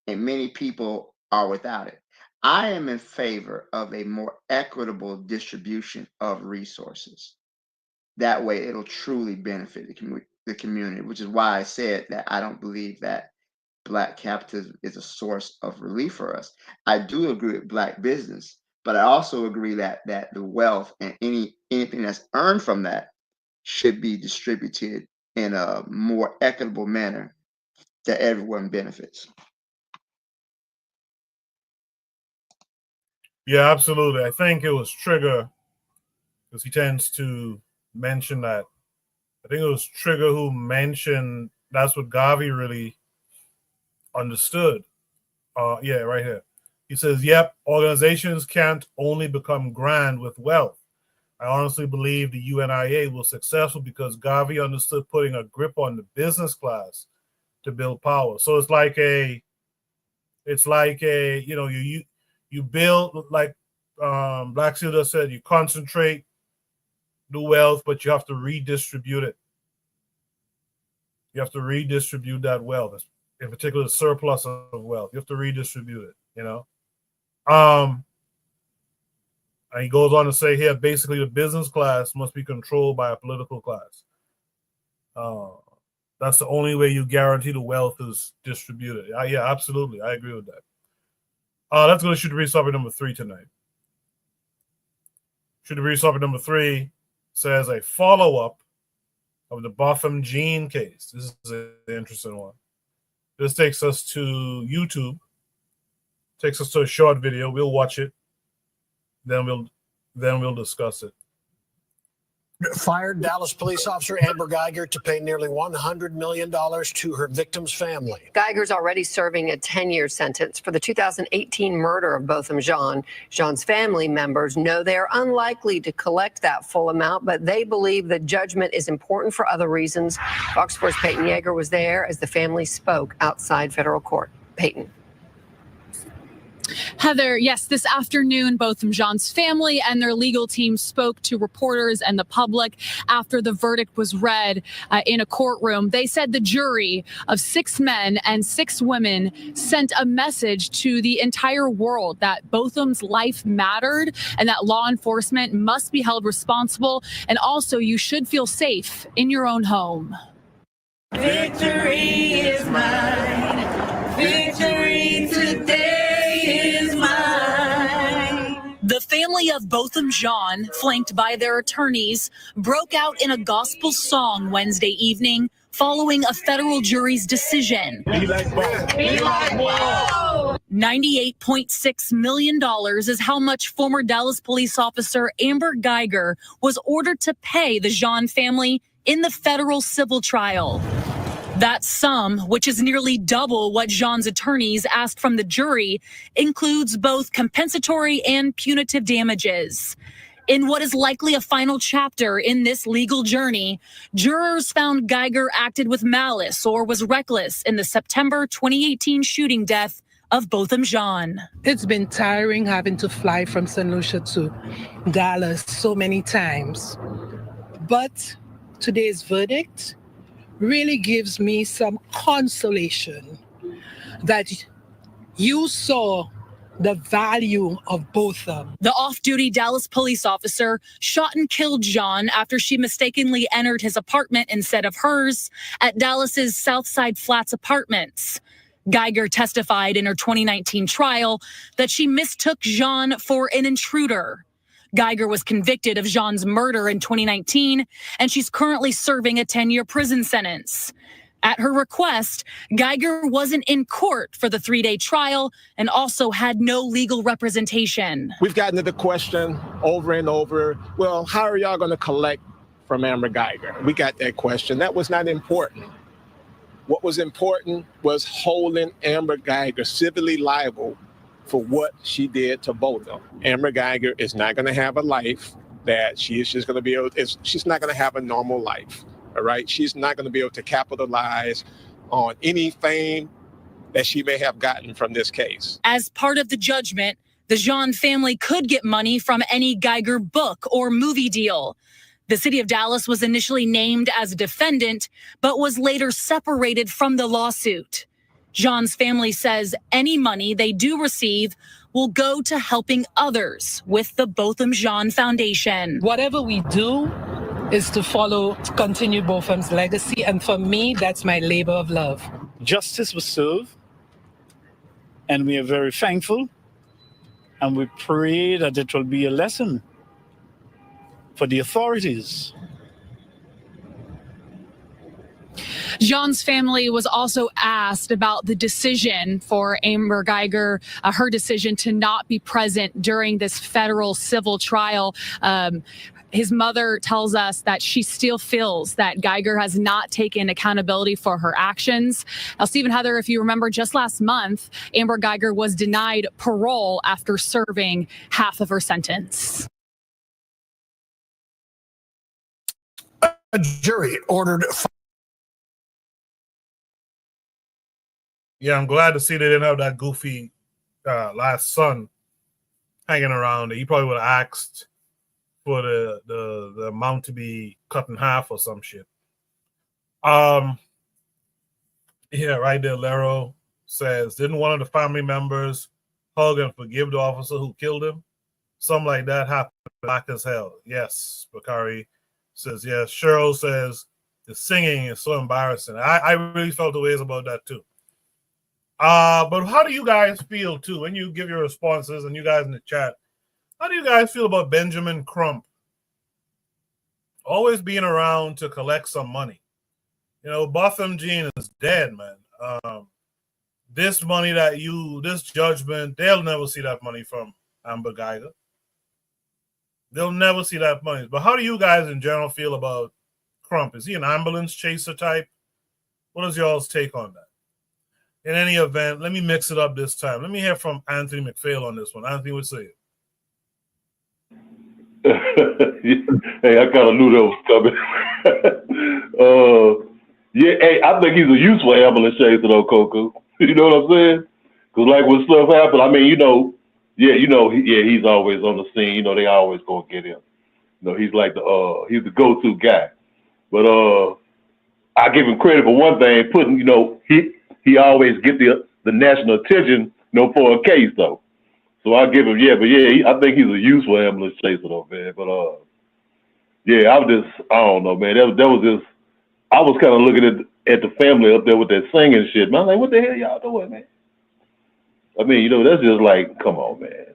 F: and many people are without it. I am in favor of a more equitable distribution of resources. That way it'll truly benefit the community, which is why I said that I don't believe that Black capitalism is a source of relief for us. I do agree with Black business, but I also agree that the wealth and anything that's earned from that should be distributed in a more equitable manner that everyone benefits.
A: Yeah, absolutely. I think it was Trigger, because he tends to mention that. I think it was Trigger who mentioned that's what Garvey really understood. Yeah, right here. He says, yep, organizations can't only become grand with wealth. I honestly believe the UNIA was successful because Garvey understood putting a grip on the business class to build power. So it's like a, you know, you build, like Black Silver said, you concentrate the wealth, but you have to redistribute it. You have to redistribute that wealth, in particular the surplus of wealth. You have to redistribute it, you know. And he goes on to say here, basically the business class must be controlled by a political class. That's the only way you guarantee the wealth is distributed. Yeah, absolutely. I agree with that. Let's go to Shoot the Breeze topic number 3 tonight. Shoot the Breeze topic number 3 says a follow-up of the Botham Jean case. This is an interesting one. This takes us to YouTube. Takes us to a short video. We'll watch it. Then we'll discuss it.
M: Fired Dallas police officer Amber Geiger to pay nearly $100 million to her victim's family.
N: Geiger's already serving a 10-year sentence for the 2018 murder of Botham Jean. Jean's family members know they're unlikely to collect that full amount, but they believe the judgment is important for other reasons. Fox 4's Peyton Yeager was there as the family spoke outside federal court. Peyton.
O: Heather, yes, this afternoon, Botham Jean's family and their legal team spoke to reporters and the public after the verdict was read in a courtroom. They said the jury of 6 men and 6 women sent a message to the entire world that Botham's life mattered and that law enforcement must be held responsible. And also, you should feel safe in your own home.
P: Victory is mine. Victory today.
O: The family of Botham Jean, flanked by their attorneys, broke out in a gospel song Wednesday evening following a federal jury's decision.
P: Be like wow. Be like wow.
O: $98.6 million is how much former Dallas police officer Amber Geiger was ordered to pay the Jean family in the federal civil trial. That sum, which is nearly double what Jean's attorneys asked from the jury, includes both compensatory and punitive damages. In what is likely a final chapter in this legal journey, jurors found Geiger acted with malice or was reckless in the September 2018 shooting death of Botham Jean.
Q: It's been tiring having to fly from St. Lucia to Dallas so many times. But today's verdict really gives me some consolation that you saw the value of Botham.
O: The off-duty Dallas police officer shot and killed Jean after she mistakenly entered his apartment instead of hers at Dallas's Southside Flats apartments. Geiger testified in her 2019 trial that she mistook Jean for an intruder. Geiger was convicted of Jean's murder in 2019, and she's currently serving a 10-year prison sentence. At her request, Geiger wasn't in court for the 3-day trial and also had no legal representation.
R: We've gotten to the question over and over, well, how are y'all going to collect from Amber Geiger? We got that question. That was not important. What was important was holding Amber Geiger civilly liable for what she did to Botham. Amber Geiger is not going to have a life that she's just going to be able to, she's not going to have a normal life, all right? She's not going to be able to capitalize on any fame that she may have gotten from this case.
O: As part of the judgment, the Jean family could get money from any Geiger book or movie deal. The city of Dallas was initially named as a defendant, but was later separated from the lawsuit. Jean's family says any money they do receive will go to helping others with the Botham Jean Foundation.
Q: Whatever we do is to continue Botham's legacy, and for me, that's my labor of love.
S: Justice was served, and we are very thankful, and we pray that it will be a lesson for the authorities.
O: Jean's family was also asked about the decision for Amber Geiger, her decision to not be present during this federal civil trial. His mother tells us that she still feels that Geiger has not taken accountability for her actions. Now, Stephen, Heather, if you remember, just last month, Amber Geiger was denied parole after serving half of her sentence.
M: A jury ordered.
A: Yeah, I'm glad to see they didn't have that goofy last son hanging around. He probably would have asked for the amount to be cut in half or some shit. Yeah, right there. Lero says, didn't one of the family members hug and forgive the officer who killed him? Something like that happened black as hell. Yes, Bakari says yes. Cheryl says the singing is so embarrassing. I really felt the ways about that too. But how do you guys feel too when you give your responses, and you guys in the chat? How do you guys feel about Benjamin Crump always being around to collect some money? You know, Botham Jean is dead, man. This money this judgment, they'll never see that money from Amber Geiger. They'll never see that money. But how do you guys in general feel about Crump? Is he an ambulance chaser type? What is y'all's take on that? In any event, let me mix it up this time. Let me hear from Anthony McPhail on this one. Anthony, what say you?
L: Hey, I kind of knew that was coming. Yeah, hey, I think he's a useful ambulance chaser though, Coco. You know what I'm saying? Because like when stuff happens, I mean, he's always on the scene. You know, they always gonna get him. You know, he's like he's the go-to guy. But I give him credit for one thing, he always get the national attention, for a case though. So I give him, I think he's a useful ambulance chaser though, man. But I don't know, man. That was just, I was kind of looking at the family up there with that singing shit, man. I'm like, what the hell y'all doing, man? I mean, that's just like, come on, man.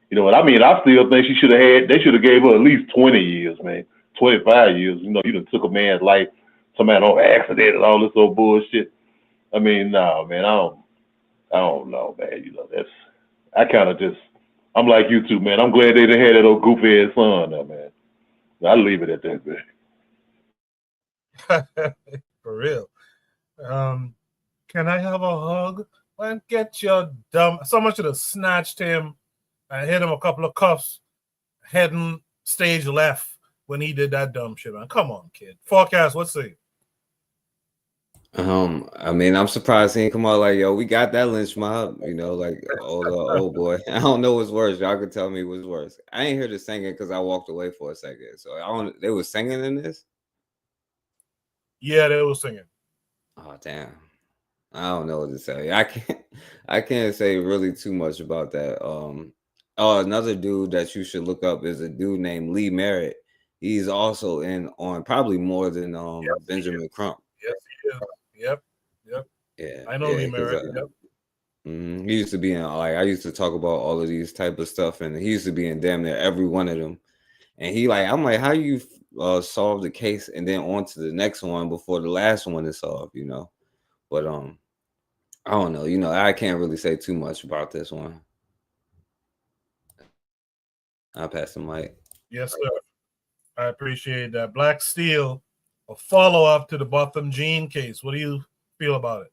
L: You know what I mean? I still think they should have gave her at least 20 years, man. 25 years. You done took a man's life, somebody on accident and all this old bullshit. I mean, no, man, I don't know, man. I kind of just, I'm like you too, man. I'm glad they didn't have that old goofy ass son there, man. I'll leave it at that,
A: man. For real. Can I have a hug? Man, get your dumb. Someone should have snatched him and hit him a couple of cuffs, heading stage left when he did that dumb shit, man. Come on, kid. Forecast, what's it?
I: I mean, I'm surprised he didn't come out like, yo, we got that lynch mob, like old boy. I don't know what's worse. Y'all can tell me what's worse. I ain't hear the singing because I walked away for a second. So they was singing in this?
A: Yeah, they were singing.
I: Oh, damn. I don't know what to say. I can't say really too much about that. Another dude that you should look up is a dude named Lee Merritt. He's also on probably more than Benjamin Crump.
A: Yes, he is. Yep.
I: Yeah,
A: I know Lee Merritt. Yep.
I: He used to be in I used to talk about all of these type of stuff, and he used to be in damn near every one of them. And I'm like, how you solve the case and then on to the next one before the last one is solved, you know. But I don't know, you know, I can't really say too much about this one. I'll pass the mic.
A: Yes, sir. I appreciate that. Black Steel, a follow-up to the Botham Jean case. What do you feel about it?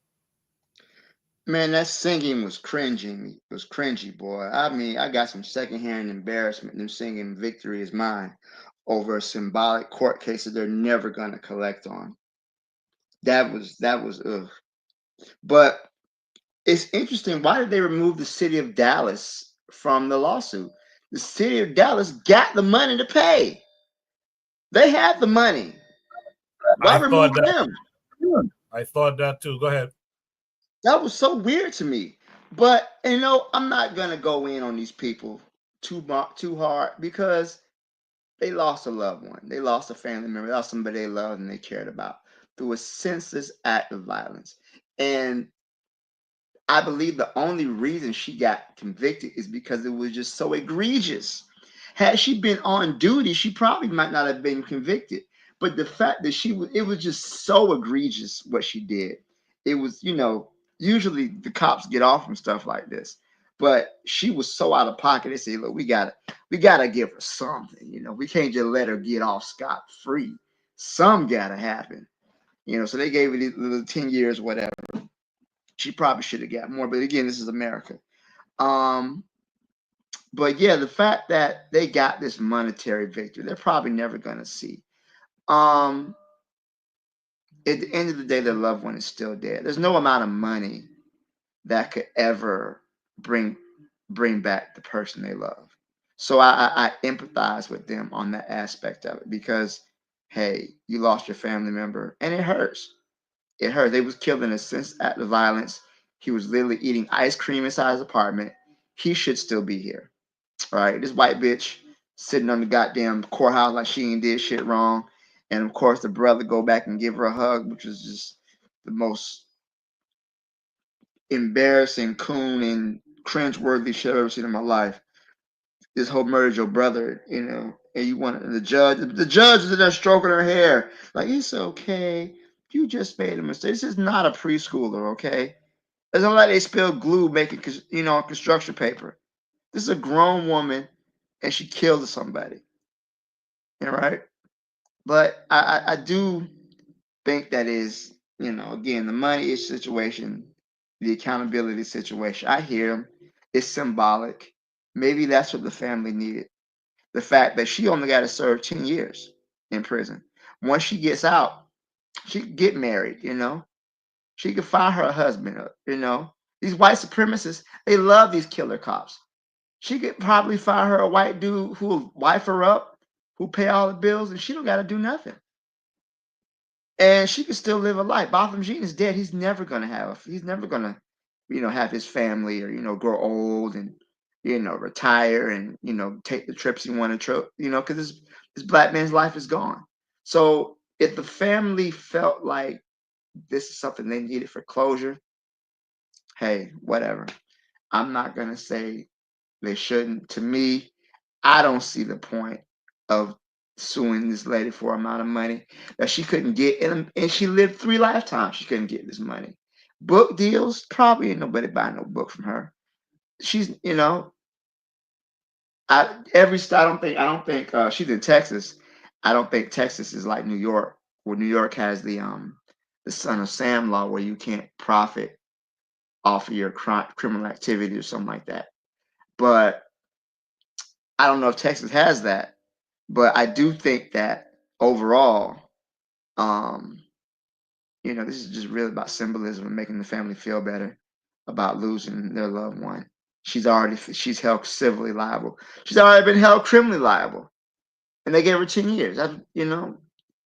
F: Man, that singing was cringing. It was cringy, boy. I mean, I got some secondhand embarrassment them singing "Victory Is Mine" over a symbolic court case that they're never gonna collect on. That was ugh. But it's interesting. Why did they remove the city of Dallas from the lawsuit? The city of Dallas got the money to pay. They had the money. Why remove them?
A: I thought that too. Go ahead.
F: That was so weird to me. But you know, I'm not gonna go in on these people too hard because they lost a loved one. They lost a family member. They lost somebody they loved and they cared about through a senseless act of violence. And I believe the only reason she got convicted is because it was just so egregious. Had she been on duty, she probably might not have been convicted. But the fact that it was just so egregious what she did. It was, you know, usually the cops get off from stuff like this, but she was so out of pocket. They say, look, we gotta give her something. You know, we can't just let her get off scot free. Some gotta happen. You know, so they gave her these little 10 years, whatever. She probably should have got more, but again, this is America. But yeah, the fact that they got this monetary victory, they're probably never gonna see. At the end of the day, their loved one is still dead. There's no amount of money that could ever bring back the person they love. So I empathize with them on that aspect of it because, hey, you lost your family member, and it hurts. It hurt. They was killed in a sense act of violence. He was literally eating ice cream inside his apartment. He should still be here. All right. This white bitch sitting on the goddamn courthouse like she ain't did shit wrong. And of course the brother go back and give her a hug, which was just the most embarrassing, coon, and cringeworthy shit I've ever seen in my life. This whole murdered your brother, you know, and you want the judge is in there stroking her hair. Like, it's okay. You just made a mistake. This is not a preschooler, okay? It's not like they spilled glue making, you know, construction paper. This is a grown woman, and she killed somebody. All right, but I do think that is, you know, again, the money is situation, the accountability situation. I hear them. It's symbolic. Maybe that's what the family needed. The fact that she only got to serve 10 years in prison. Once she gets out, she could get married, you know. She could find her husband, you know. These white supremacists, they love these killer cops. She could probably find her a white dude who will wife her up, who pay all the bills, and she don't got to do nothing. And she could still live a life. Botham Jean is dead. He's never gonna you know, have his family or, you know, grow old and, you know, retire and, you know, take the trips he wanted to, you know, because this black man's life is gone. So if the family felt like this is something they needed for closure, hey, whatever. I'm not gonna say they shouldn't. To me, I don't see the point of suing this lady for amount of money that she couldn't get, and she lived 3 lifetimes. She couldn't get this money. Book deals, probably ain't nobody buying no book from her. She's, you know, I don't think she's in Texas. I don't think Texas is like New York, where New York has the Son of Sam law where you can't profit off of your criminal activity or something like that. But I don't know if Texas has that. But I do think that overall, you know, this is just really about symbolism and making the family feel better about losing their loved one. She's held civilly liable. She's already been held criminally liable, and they gave her 10 years. You know,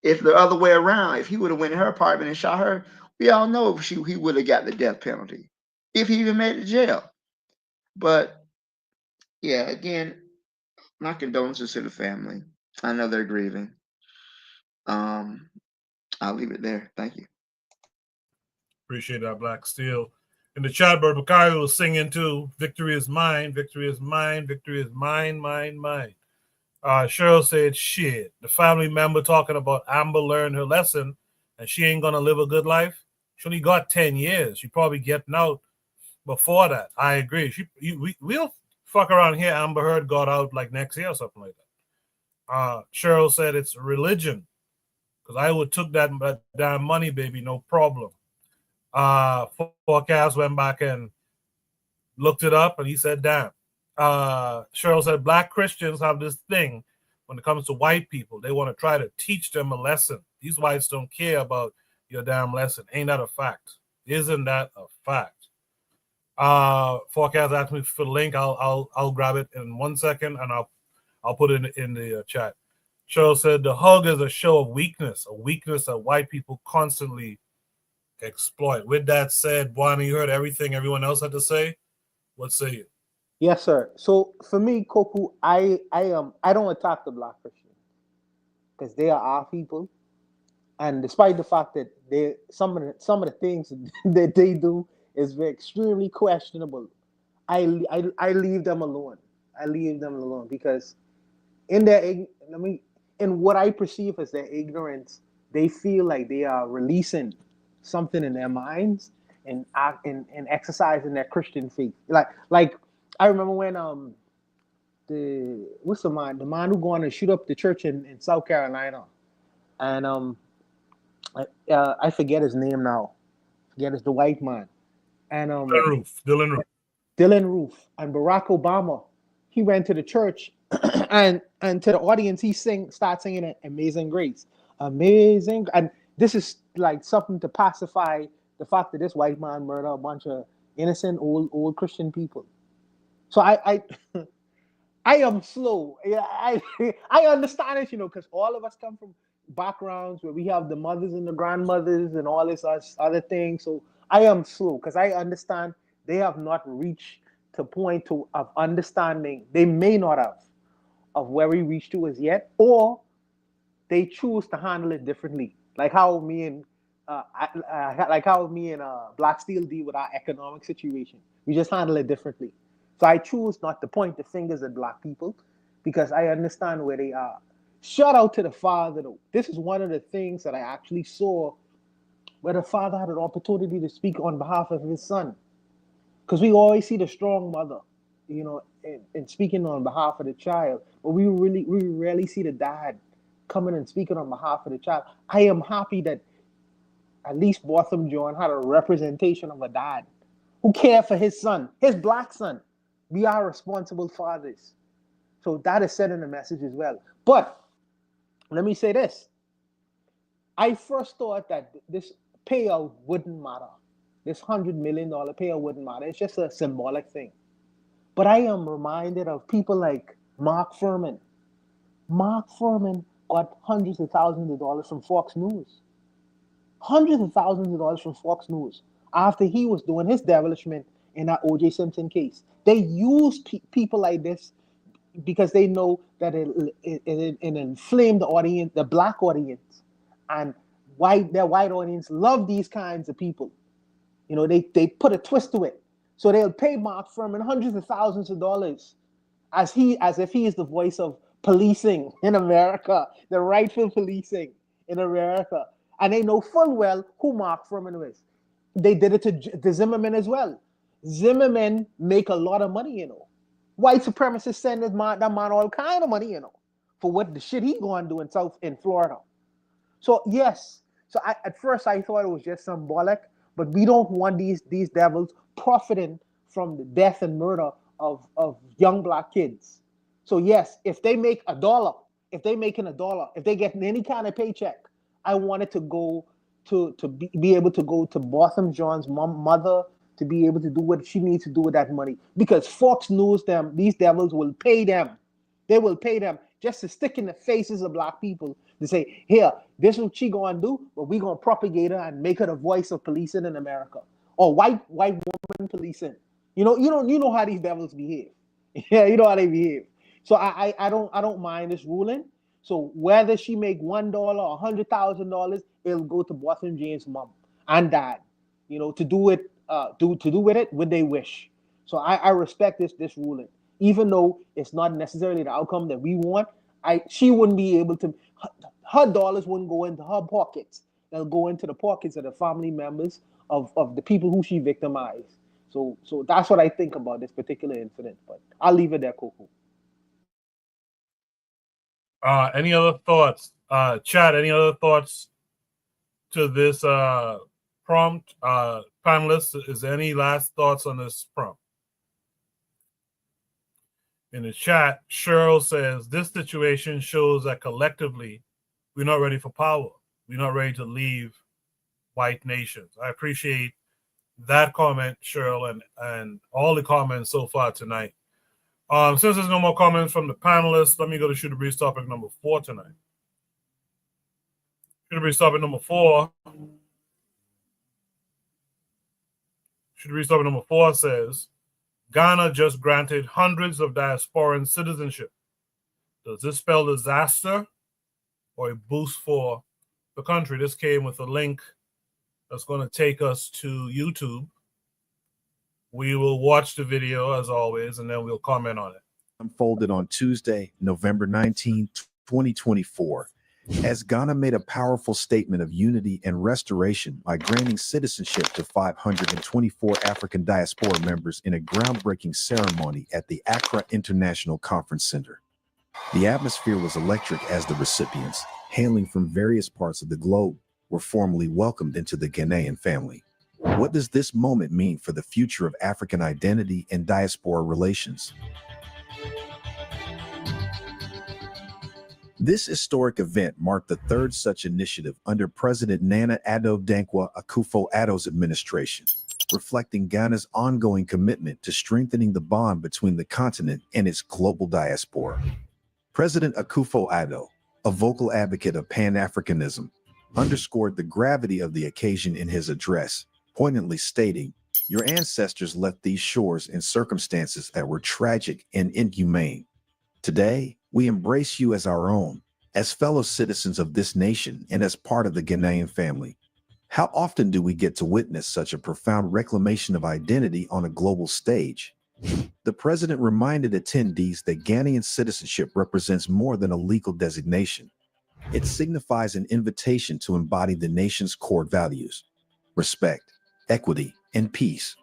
F: if the other way around, if he would have went in her apartment and shot her, we all know he would have got the death penalty if he even made it to jail. But yeah, again, my condolences to the family. I know they're grieving. I'll leave it there. Thank you.
A: Appreciate that, Black Steel. In the chat, Bakari was singing too. Victory is mine. Victory is mine. Victory is mine, mine, mine. Cheryl said, shit, the family member talking about Amber learned her lesson and she ain't going to live a good life. She only got 10 years. She probably getting out before that. I agree. We'll fuck around here. Amber Heard got out like next year or something like that. Cheryl said it's religion because I would took that damn money, baby, no problem. Forecast went back and looked it up and he said, damn. Cheryl said black Christians have this thing when it comes to white people. They want to try to teach them a lesson. These whites don't care about your damn lesson. Ain't that a fact? Isn't that a fact? Forecast asked me for the link. I'll grab it in 1 second and I'll put it in the chat. Cheryl said the hug is a show of weakness, a weakness that white people constantly exploit. With that said, Bonnie, you heard everything everyone else had to say. What say you?
J: Yes, sir. So for me, Koku, I don't attack the black Christians because they are our people, and despite the fact that some of the things that they do is extremely questionable, I leave them alone. I leave them alone because in what I perceive as their ignorance, they feel like they are releasing something in their minds and exercising their Christian faith. Like I remember when the man who going to shoot up the church in South Carolina, and I forget his name now. It's the white man, and
A: Dylan
J: Roof, and Barack Obama. He went to the church, and to the audience he started singing "Amazing Grace," amazing, and this is like something to pacify the fact that this white man murdered a bunch of innocent old Christian people. So I am slow. Yeah, I understand it, because all of us come from backgrounds where we have the mothers and the grandmothers and all this other things. So I am slow because I understand they have not reached the point of understanding. They may not have of where we reached to as yet, or they choose to handle it differently. Like how me and Black Steel deal with our economic situation. We just handle it differently. So I choose not to point the fingers at black people because I understand where they are. Shout out to the father, though. This is one of the things that I actually saw where the father had an opportunity to speak on behalf of his son. Because we always see the strong mother, and speaking on behalf of the child, but we rarely see the dad coming and speaking on behalf of the child. I am happy that at least Botham Jean had a representation of a dad who cared for his son, his black son. We are responsible fathers. So that is said in the message as well. But let me say this. I first thought that this payout wouldn't matter. This $100 million payout wouldn't matter. It's just a symbolic thing. But I am reminded of people like Mark Furman. Mark Furman got hundreds of thousands of dollars from Fox News. Hundreds of thousands of dollars from Fox News after he was doing his devilishment in that O.J. Simpson case. They use people like this because they know that it inflamed the audience, the black audience, and their white audience love these kinds of people. They put a twist to it. So they'll pay Mark Furman hundreds of thousands of dollars as if he is the voice of policing in America, the rightful policing in America. And they know full well who Mark Furman is. They did it to Zimmerman as well. Zimmerman make a lot of money, White supremacists send that man all kind of money, for what the shit he going to do in Florida. So yes, at first I thought it was just symbolic, but we don't want these devils profiting from the death and murder of young black kids. So yes, if they make $1, if they getting any kind of paycheck, I want it to go to be able to go to Botham Jean's mother to be able to do what she needs to do with that money. Because Fox knows these devils will pay them. They will pay them just to stick in the faces of black people to say, here, this is what she gonna do, but we gonna propagate her and make her the voice of policing in America. Or white woman policing. You know how these devils behave. Yeah, you know how they behave. So I don't mind this ruling. So whether she make $1 or $100,000, it'll go to Botham Jean's mom and dad, to do with it when they wish. So I respect this ruling, even though it's not necessarily the outcome that we want. She wouldn't be able to. Her dollars wouldn't go into her pockets. They'll go into the pockets of the family members of the people who she victimized. So that's what I think about this particular incident. But I'll leave it there, Coco.
A: Any other thoughts? Chad, any other thoughts to this prompt? Panelists, is there any last thoughts on this prompt? In the chat, Cheryl says, this situation shows that collectively, we're not ready for power. We're not ready to leave white nations. I appreciate that comment, Cheryl, and all the comments so far tonight. Since there's no more comments from the panelists, let me go to Shoot the Breeze topic number 4 tonight. Shoot the Breeze topic number 4. Shoot the Breeze topic number 4 says, Ghana just granted hundreds of Diasporans citizenship. Does this spell disaster or a boost for the country? This came with a link that's going to take us to YouTube. We will watch the video as always, and then we'll comment on it.
T: Unfolded on Tuesday, November 19, 2024, as Ghana made a powerful statement of unity and restoration by granting citizenship to 524 African diaspora members in a groundbreaking ceremony at the Accra International Conference Center. The atmosphere was electric as the recipients, hailing from various parts of the globe, were formally welcomed into the Ghanaian family. What does this moment mean for the future of African identity and diaspora relations? This historic event marked the third such initiative under President Nana Addo Dankwa Akufo-Addo's administration, reflecting Ghana's ongoing commitment to strengthening the bond between the continent and its global diaspora. President Akufo-Addo, a vocal advocate of Pan-Africanism, underscored the gravity of the occasion in his address, poignantly stating, "Your ancestors left these shores in circumstances that were tragic and inhumane. Today, we embrace you as our own, as fellow citizens of this nation and as part of the Ghanaian family." How often do we get to witness such a profound reclamation of identity on a global stage? The president reminded attendees that Ghanaian citizenship represents more than a legal designation. It signifies an invitation to embody the nation's core values: respect, equity, and peace.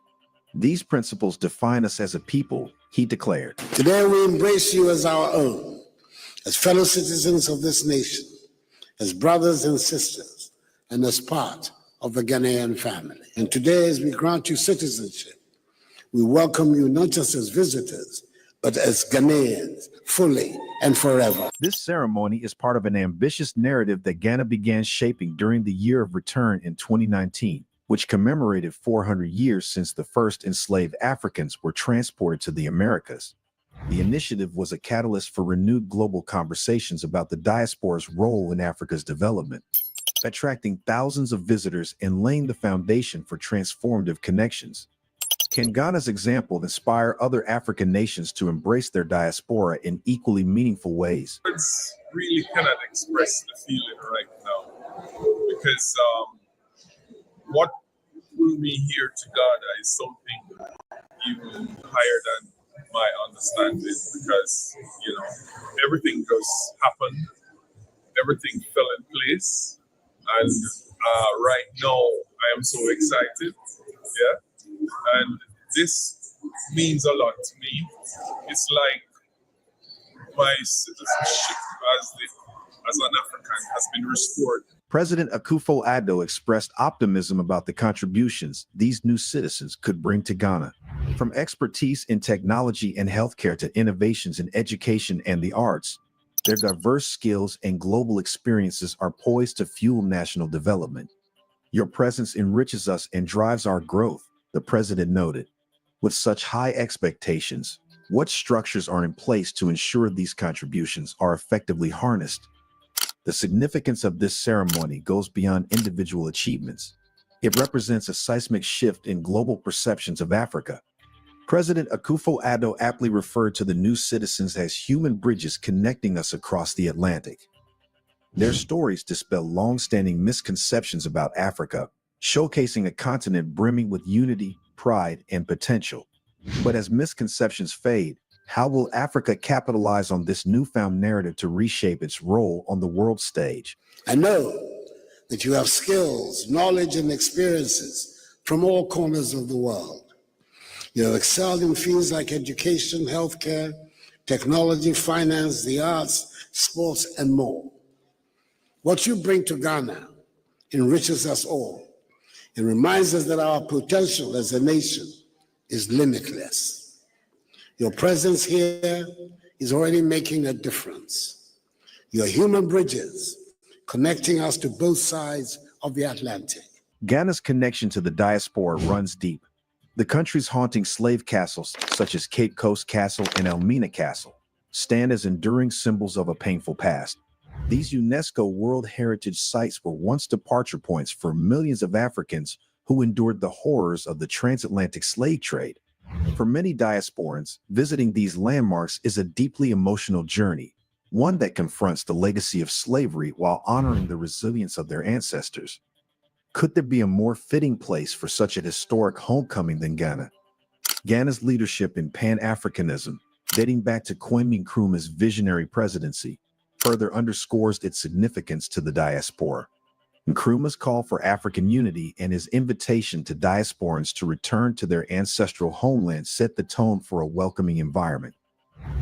T: These principles define us as a people, he declared.
U: Today we embrace you as our own, as fellow citizens of this nation, as brothers and sisters, and as part of the Ghanaian family. And today, as we grant you citizenship, we welcome you not just as visitors, but as Ghanaians, fully and forever.
T: This ceremony is part of an ambitious narrative that Ghana began shaping during the Year of Return in 2019, which commemorated 400 years since the first enslaved Africans were transported to the Americas. The initiative was a catalyst for renewed global conversations about the diaspora's role in Africa's development, attracting thousands of visitors and laying the foundation for transformative connections. Can Ghana's example inspire other African nations to embrace their diaspora in equally meaningful ways?
V: Words really cannot express the feeling right now, because what drew me here to Ghana is something even higher than my understanding, because everything just happened, everything fell in place, and right now I am so excited. And this means a lot to me. It's like my citizenship as an African has been restored.
T: President Akufo-Addo expressed optimism about the contributions these new citizens could bring to Ghana. From expertise in technology and healthcare to innovations in education and the arts, their diverse skills and global experiences are poised to fuel national development. Your presence enriches us and drives our growth, the president noted. With such high expectations, what structures are in place to ensure these contributions are effectively harnessed? The significance of this ceremony goes beyond individual achievements. It represents a seismic shift in global perceptions of Africa. President Akufo-Addo aptly referred to the new citizens as human bridges connecting us across the Atlantic. Their stories dispel long-standing misconceptions about Africa, showcasing a continent brimming with unity, pride, and potential. But as misconceptions fade, How will Africa capitalize on this newfound narrative to reshape its role on the world stage?
U: I know that you have skills, knowledge, and experiences from all corners of the world. You have excelled in fields like education, healthcare, technology, finance, the arts, sports, and more. What you bring to Ghana enriches us all. It reminds us that our potential as a nation is limitless. Your presence here is already making a difference. Your human bridges connecting us to both sides of the Atlantic.
T: Ghana's connection to the diaspora runs deep. The country's haunting slave castles, such as Cape Coast Castle and Elmina Castle, stand as enduring symbols of a painful past. These UNESCO World Heritage Sites were once departure points for millions of Africans who endured the horrors of the transatlantic slave trade. For many diasporans, visiting these landmarks is a deeply emotional journey, one that confronts the legacy of slavery while honoring the resilience of their ancestors. Could there be a more fitting place for such a historic homecoming than Ghana? Ghana's leadership in Pan-Africanism, dating back to Kwame Nkrumah's visionary presidency, further underscores its significance to the diaspora. Nkrumah's call for African unity and his invitation to diasporans to return to their ancestral homeland set the tone for a welcoming environment.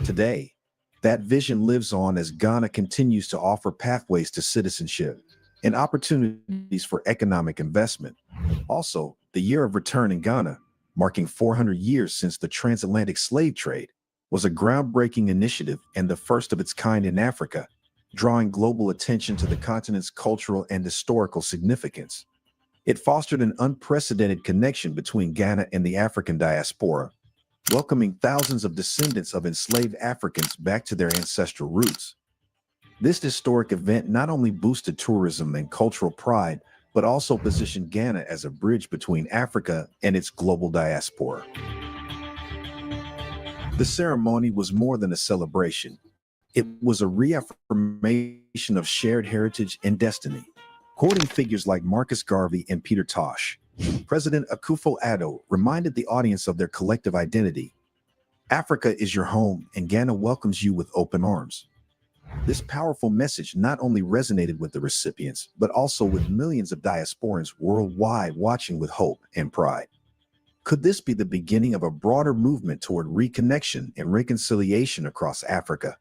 T: Today, that vision lives on as Ghana continues to offer pathways to citizenship and opportunities for economic investment. Also, the Year of Return in Ghana, marking 400 years since the transatlantic slave trade, was a groundbreaking initiative and the first of its kind in Africa, drawing global attention to the continent's cultural and historical significance. It fostered an unprecedented connection between Ghana and the African diaspora, welcoming thousands of descendants of enslaved Africans back to their ancestral roots. This historic event not only boosted tourism and cultural pride, but also positioned Ghana as a bridge between Africa and its global diaspora. The ceremony was more than a celebration. It was a reaffirmation of shared heritage and destiny. Quoting figures like Marcus Garvey and Peter Tosh, President Akufo-Addo reminded the audience of their collective identity. Africa is your home, and Ghana welcomes you with open arms. This powerful message not only resonated with the recipients, but also with millions of diasporans worldwide watching with hope and pride. Could this be the beginning of a broader movement toward reconnection and reconciliation across Africa?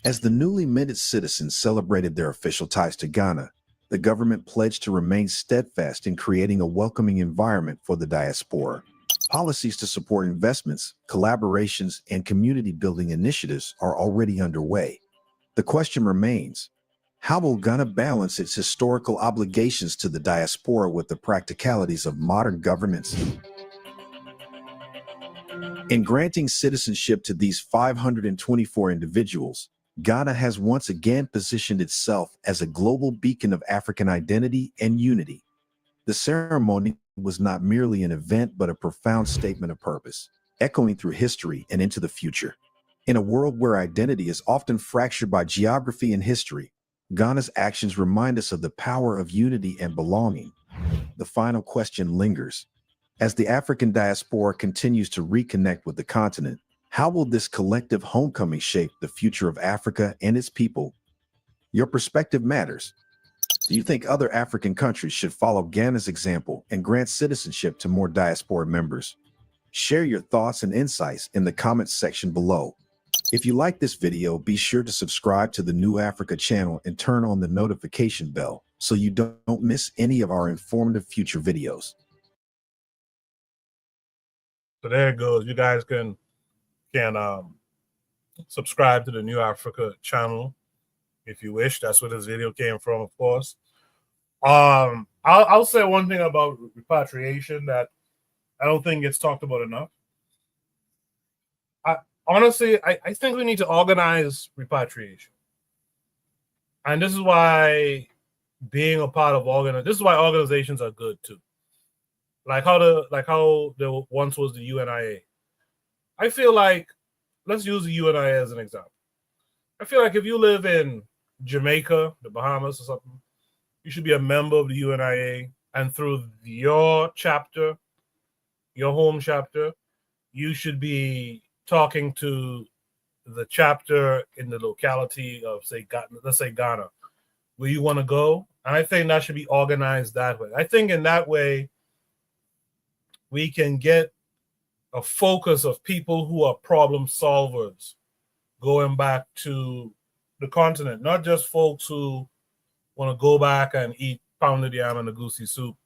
T: As the newly minted citizens celebrated their official ties to Ghana, the government pledged to remain steadfast in creating a welcoming environment for the diaspora. Policies to support investments, collaborations, and community-building initiatives are already underway. The question remains, how will Ghana balance its historical obligations to the diaspora with the practicalities of modern governance? In granting citizenship to these 524 individuals, Ghana has once again positioned itself as a global beacon of African identity and unity. The ceremony was not merely an event, but a profound statement of purpose, echoing through history and into the future. In a world where identity is often fractured by geography and history, Ghana's actions remind us of the power of unity and belonging. The final question lingers. As the African diaspora continues to reconnect with the continent, how will this collective homecoming shape the future of Africa and its people? Your perspective matters. Do you think other African countries should follow Ghana's example and grant citizenship to more diaspora members? Share your thoughts and insights in the comments section below. If you like this video, be sure to subscribe to the New Africa channel and turn on the notification bell so you don't miss any of our informative future videos.
A: So there it goes. You guys can subscribe to the New Africa channel if you wish. That's where this video came from, of course. I'll say one thing about repatriation that I don't think gets talked about enough. Honestly, I think we need to organize repatriation. And this is why being a part of this is why organizations are good too. Like how there once was the UNIA. I feel like, let's use the UNIA as an example. I feel like if you live in Jamaica, the Bahamas or something, you should be a member of the UNIA, and through your chapter, your home chapter, you should be talking to the chapter in the locality of, say, let's say Ghana, where you want to go. And I think that should be organized that way. I think in that way, we can get a focus of people who are problem solvers going back to the continent, not just folks who want to go back and eat pounded yam and a goosey soup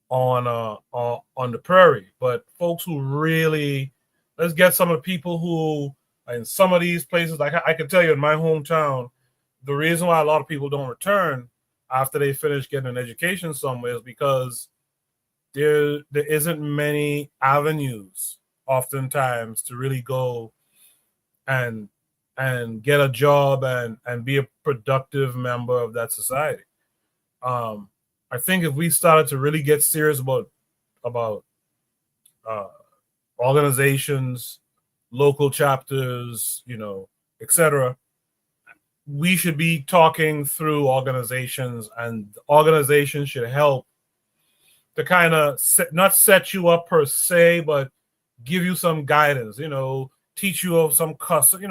A: on the prairie, but folks who really, let's get some of the people who in some of these places, like I can tell you in my hometown, the reason why a lot of people don't return after they finish getting an education somewhere is because there isn't many avenues oftentimes to really go and get a job and be a productive member of that society. I think if we started to really get serious about organizations, local chapters, etc., we should be talking through organizations, and organizations should help to kind of not set you up per se, but give you some guidance, teach you of some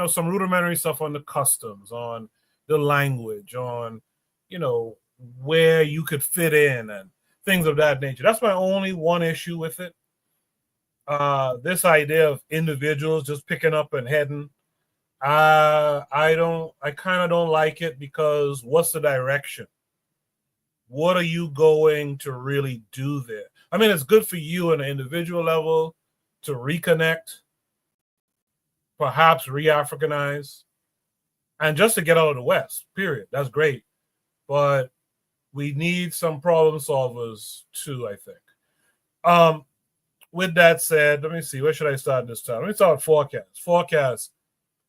A: some rudimentary stuff on the customs, on the language, on, where you could fit in and things of that nature. That's my only one issue with it. This idea of individuals just picking up and heading, I kind of don't like it, because what's the direction? What are you going to really do there? I mean, it's good for you on an individual level to reconnect, perhaps re-Africanize, and just to get out of the West, period. That's great. But we need some problem solvers too, I think. With that said, let me see. Where should I start this time? Let me start with forecast. Forecast.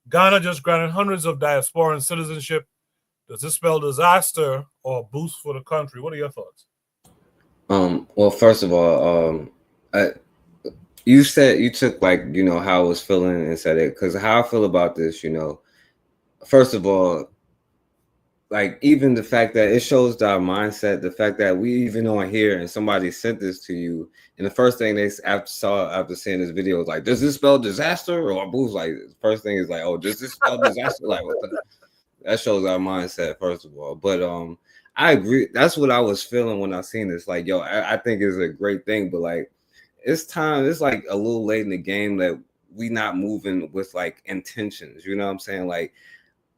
A: Ghana just granted hundreds of diasporan citizenship. Does this spell disaster or boost for the country? What are your thoughts?
I: Well, first of all, you said you took how I was feeling and said it, because how I feel about this, first of all, even the fact that it shows our mindset, the fact that we even on here and somebody sent this to you, and the first thing they after seeing this video was like, does this spell disaster or boost? Like, the first thing is like, oh, does this spell disaster? Like, what the? That shows our mindset, first of all. But I agree. That's what I was feeling when I seen this. Like, yo, I think it's a great thing, but it's time. It's like a little late in the game that we not moving with intentions. You know what I'm saying? Like,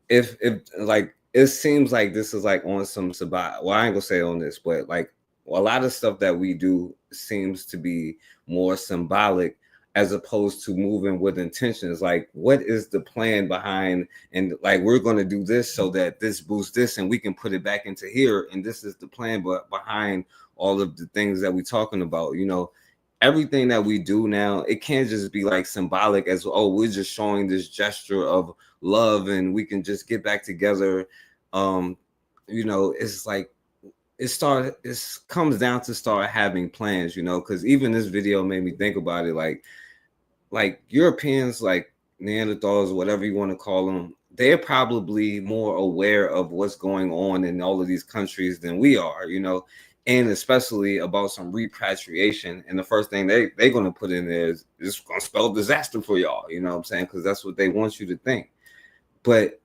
I: if it seems like this is on some sabbat. Well, I ain't gonna say on this, but a lot of stuff that we do seems to be more symbolic as opposed to moving with intentions. Like, what is the plan behind? And we're going to do this so that this boosts this and we can put it back into here. And this is the plan, but behind all of the things that we're talking about, everything that we do now, it can't just be symbolic as, oh, we're just showing this gesture of love and we can just get back together. It's it comes down to start having plans, because even this video made me think about it. Like Europeans, Neanderthals, whatever you want to call them, they're probably more aware of what's going on in all of these countries than we are, and especially about some repatriation. And the first thing they're going to put in there is it's going to spell disaster for y'all, you know what I'm saying? Because that's what they want you to think. But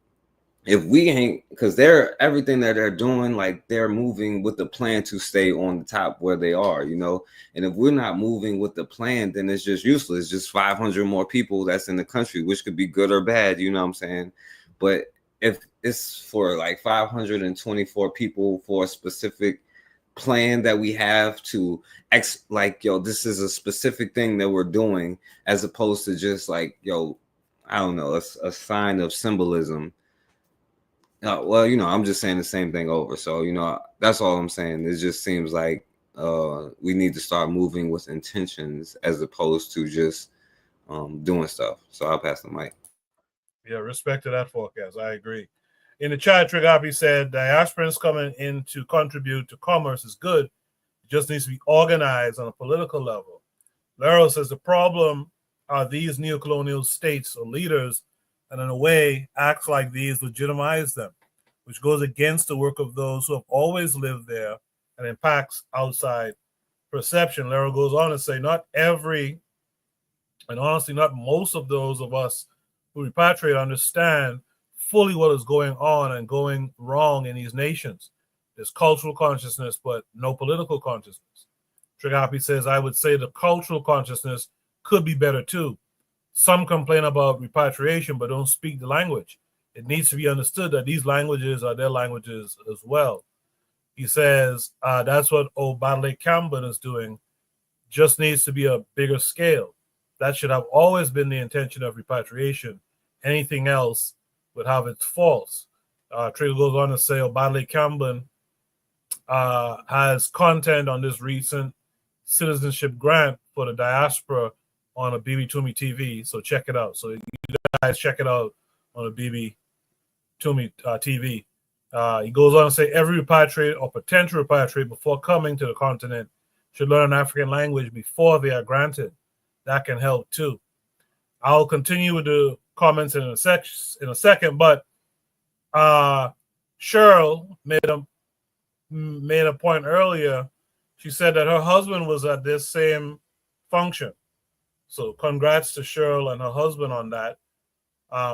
I: if we ain't, because everything that they're doing, they're moving with the plan to stay on the top where they are, and if we're not moving with the plan, then it's just useless. Just 500 more people that's in the country, which could be good or bad, you know what I'm saying? But if it's for 524 people for a specific plan that we have to this is a specific thing that we're doing, as opposed to just I don't know, a sign of symbolism. Well, I'm just saying the same thing over. So, that's all I'm saying. It just seems like we need to start moving with intentions as opposed to just doing stuff. So I'll pass the mic.
A: Yeah, respect to that forecast. I agree. In the chat, Trigapi said, diasporans coming in to contribute to commerce is good. It just needs to be organized on a political level. Laro says the problem are these neocolonial states or leaders, and in a way, acts like these legitimize them, which goes against the work of those who have always lived there and impacts outside perception. Laro goes on to say, not every, and honestly, not most of those of us who repatriate understand fully what is going on and going wrong in these nations. There's cultural consciousness, but no political consciousness. Trigapi says, I would say the cultural consciousness could be better too. Some complain about repatriation, but don't speak the language. It needs to be understood that these languages are their languages as well. He says, that's what Obadale Campbell is doing, just needs to be a bigger scale. That should have always been the intention of repatriation. Anything else would have its faults. Trader goes on to say, Obadale Campbell has content on this recent citizenship grant for the diaspora on a BB Toomey TV, so check it out. So you guys check it out on a BB Toomey TV. He goes on to say every repatriate or potential repatriate before coming to the continent should learn an African language before they are granted. That can help too. I'll continue with the comments in a second, but Cheryl made a point earlier. She said that her husband was at this same function. So congrats to Cheryl and her husband on that.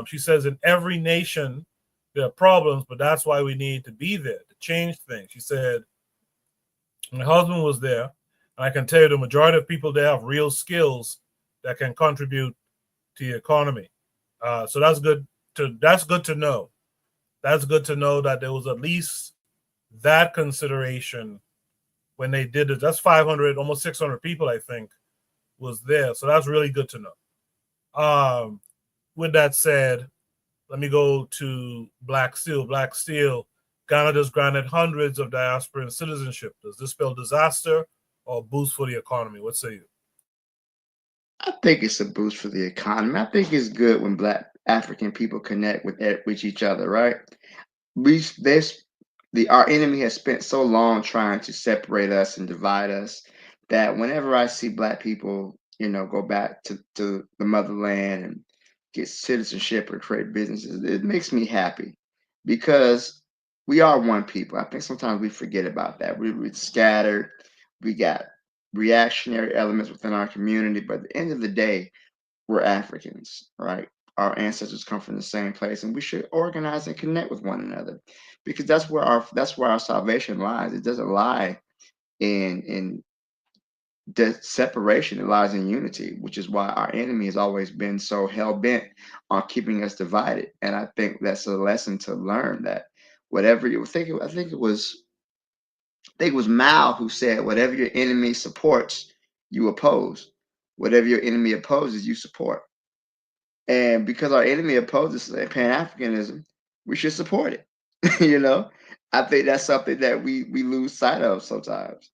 A: She says in every nation there are problems, but that's why we need to be there to change things. She said, my husband was there, and I can tell you the majority of people there have real skills that can contribute to the economy. So that's good to know. That's good to know that there was at least that consideration when they did it. That's 500, almost 600 people, I think, was there. So that's really good to know. With that said, let me go to Black Steel. Black Steel, Ghana just granted hundreds of diasporan citizenship. Does this spell disaster or boost for the economy? What say you?
F: I think it's a boost for the economy. I think it's good when Black African people connect with each other, right? Our enemy has spent so long trying to separate us and divide us that whenever I see Black people, go back to the motherland and get citizenship or create businesses, it makes me happy because we are one people. I think sometimes we forget about that. We're scattered. We got reactionary elements within our community, but at the end of the day, we're Africans, right? Our ancestors come from the same place, and we should organize and connect with one another because that's where our salvation lies. It doesn't lie in the separation. It lies in unity, which is why our enemy has always been so hell-bent on keeping us divided. And I think that's a lesson to learn that whatever you think, I think it was Mao who said, whatever your enemy supports, you oppose. Whatever your enemy opposes, you support. And because our enemy opposes Pan-Africanism, we should support it. I think that's something that we lose sight of sometimes.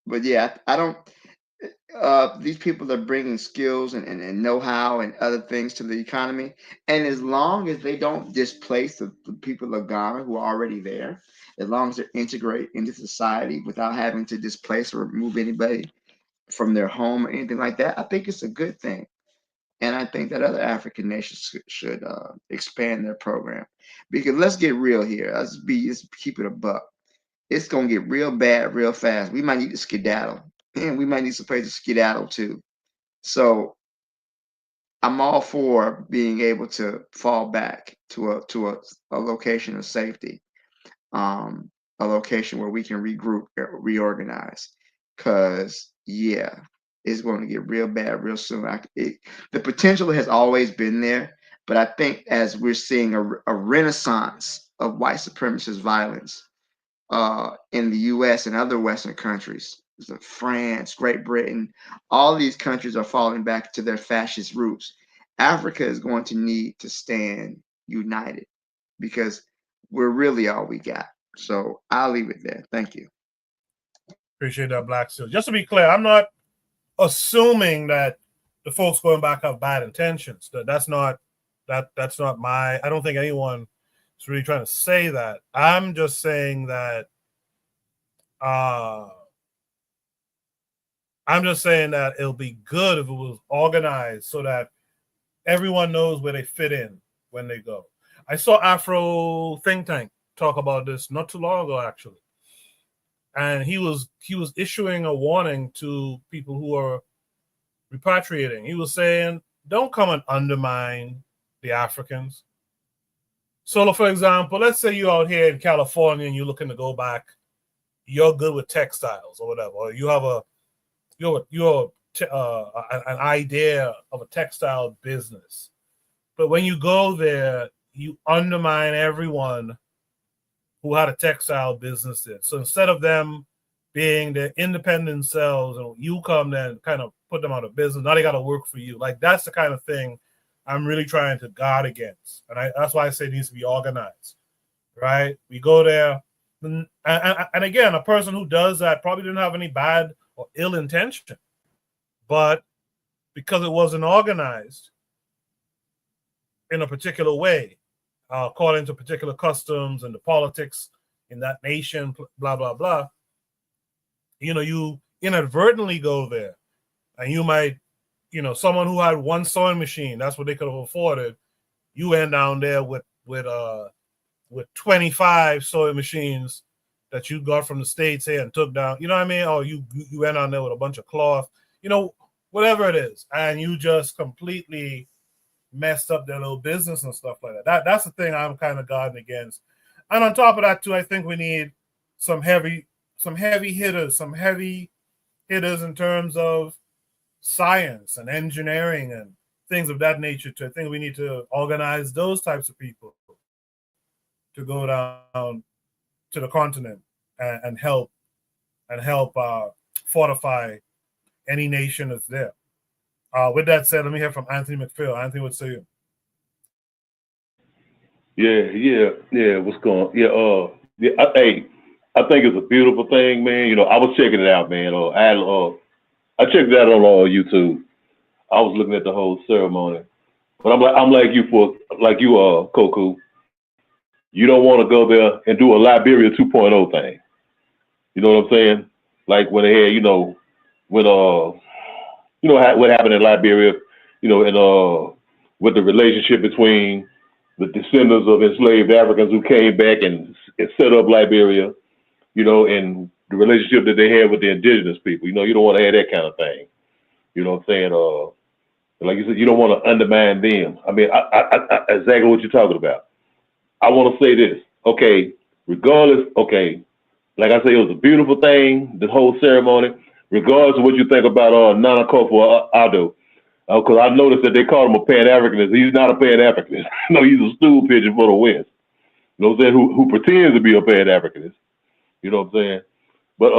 F: But yeah, I don't. These people are bringing skills and know-how and other things to the economy, and as long as they don't displace the people of Ghana who are already there, as long as they integrate into society without having to displace or remove anybody from their home or anything like that, I think it's a good thing. And I think that other African nations should expand their program. Because let's get real here. Let's keep it a buck. It's going to get real bad real fast. We might need to skedaddle. And we might need some place to skedaddle too. So I'm all for being able to fall back to a location of safety, a location where we can regroup, reorganize. Because, yeah, it's going to get real bad real soon. The potential has always been there, but I think as we're seeing a renaissance of white supremacist violence in the U.S. and other Western countries, France, Great Britain, all these countries are falling back to their fascist roots. Africa is going to need to stand united because we're really all we got. So I'll leave it there. Thank you.
A: Appreciate that, Black Steel. Just to be clear, I'm not assuming that the folks going back have bad intentions. That's not my. I don't think anyone is really trying to say that. I'm just saying that. I'm just saying that it'll be good if it was organized so that everyone knows where they fit in when they go. I saw Afro Think Tank talk about this not too long ago, actually. And he was issuing a warning to people who are repatriating. He was saying don't come and undermine the Africans. So, for example, let's say you're out here in California and you're looking to go back. You're good with textiles or whatever, or you have an idea of a textile business. But when you go there, you undermine everyone who had a textile business there. So instead of them being their independent selves, and you come there and kind of put them out of business, now they got to work for you. Like, that's the kind of thing I'm really trying to guard against. And that's why I say it needs to be organized, right? We go there, and again, a person who does that probably didn't have any bad or ill intention, but because it wasn't organized in a particular way, according to particular customs and the politics in that nation, blah, blah, blah, you inadvertently go there, and you might, someone who had one sewing machine, that's what they could have afforded, you went down there with 25 sewing machines that you got from the States here and took down, you know what I mean? Or you went on there with a bunch of cloth, whatever it is, and you just completely messed up their little business and stuff like that. That's the thing I'm kind of guarding against. And on top of that, too, I think we need some heavy hitters in terms of science and engineering and things of that nature. I think we need to organize those types of people to go down to the continent and help fortify any nation that's there. With that said, let me hear from Anthony McPhail. Anthony, what say you?
L: Yeah. What's going on? I think it's a beautiful thing, man. I was checking it out, man. I checked it out on YouTube. I was looking at the whole ceremony, but I'm like you, Koku. You don't want to go there and do a Liberia 2.0 thing. You know what I'm saying? Like when they had, what happened in Liberia, and with the relationship between the descendants of enslaved Africans who came back and set up Liberia, and the relationship that they had with the indigenous people. You don't want to have that kind of thing. You know what I'm saying? Like you said, you don't want to undermine them. I mean, I exactly what you're talking about. I want to say this, okay, regardless, okay, like I say, it was a beautiful thing, the whole ceremony, regardless of what you think about Nana Akufo-Addo, because I noticed that they called him a Pan-Africanist. He's not a Pan-Africanist. No, he's a stool pigeon for the West. You know what I'm saying? Who pretends to be a Pan-Africanist. You know what I'm saying? But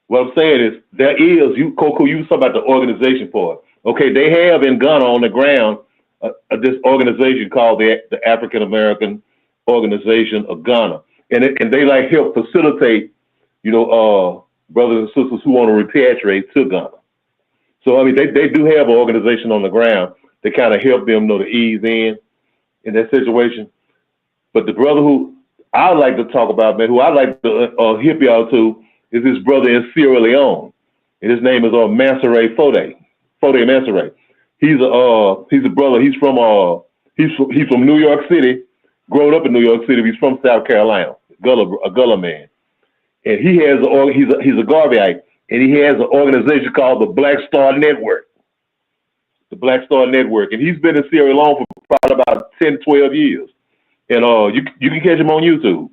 L: what I'm saying is, there is, Coco, you was talking about the organization part. Okay, they have in Ghana on the ground this organization called the African American Organization of Ghana, and they like help facilitate, brothers and sisters who want to repatriate to Ghana. So I mean, they do have an organization on the ground that kind of help them to ease in that situation. But the brother who I like to talk about, man, who I like to hip y'all to, is this brother in Sierra Leone, and his name is Mansere Fode Mansere. He's a brother. He's from New York City, grown up in New York City. He's from South Carolina, a Gullah man, and he's a Garveyite, and he has an organization called the Black Star Network. The Black Star Network, and he's been in Sierra Leone for probably about 10, 12 years, and you can catch him on YouTube.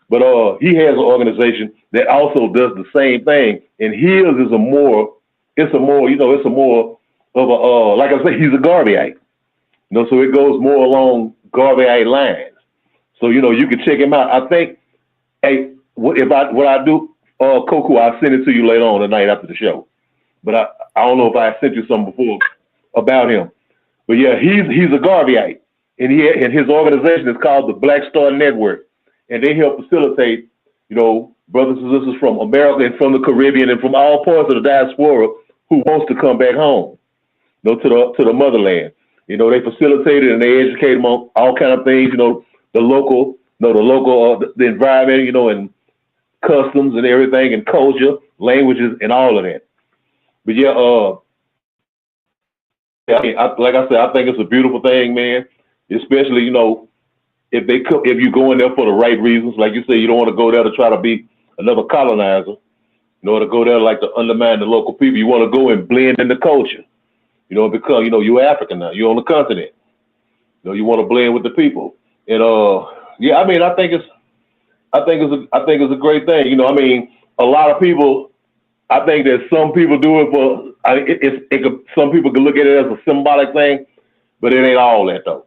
L: But he has an organization that also does the same thing, and his is it's a more of a like I say, he's a Garveyite. So it goes more along Garveyite lines. So you can check him out. I think, what I do, Koku, I'll send it to you later on tonight after the show. But I don't know if I sent you something before about him. But yeah, he's a Garveyite, and his organization is called the Black Star Network, and they help facilitate, brothers and sisters from America and from the Caribbean and from all parts of the diaspora who wants to come back home, to the motherland. They facilitate it and they educate them on all kind of things, the local, the environment, and customs and everything, and culture, languages, and all of that. But yeah, like I said, I think it's a beautiful thing, man. Especially, if you go in there for the right reasons, like you say, you don't want to go there to try to be another colonizer. To go there like to undermine the local people. You want to go and blend in the culture. You know, because, you know, you're African now. You're on the continent. You know, you want to blend with the people. And yeah, I mean, I think it's a great thing. You know, I mean, a lot of people, I think that some people do it for, some people can look at it as a symbolic thing, but it ain't all that though.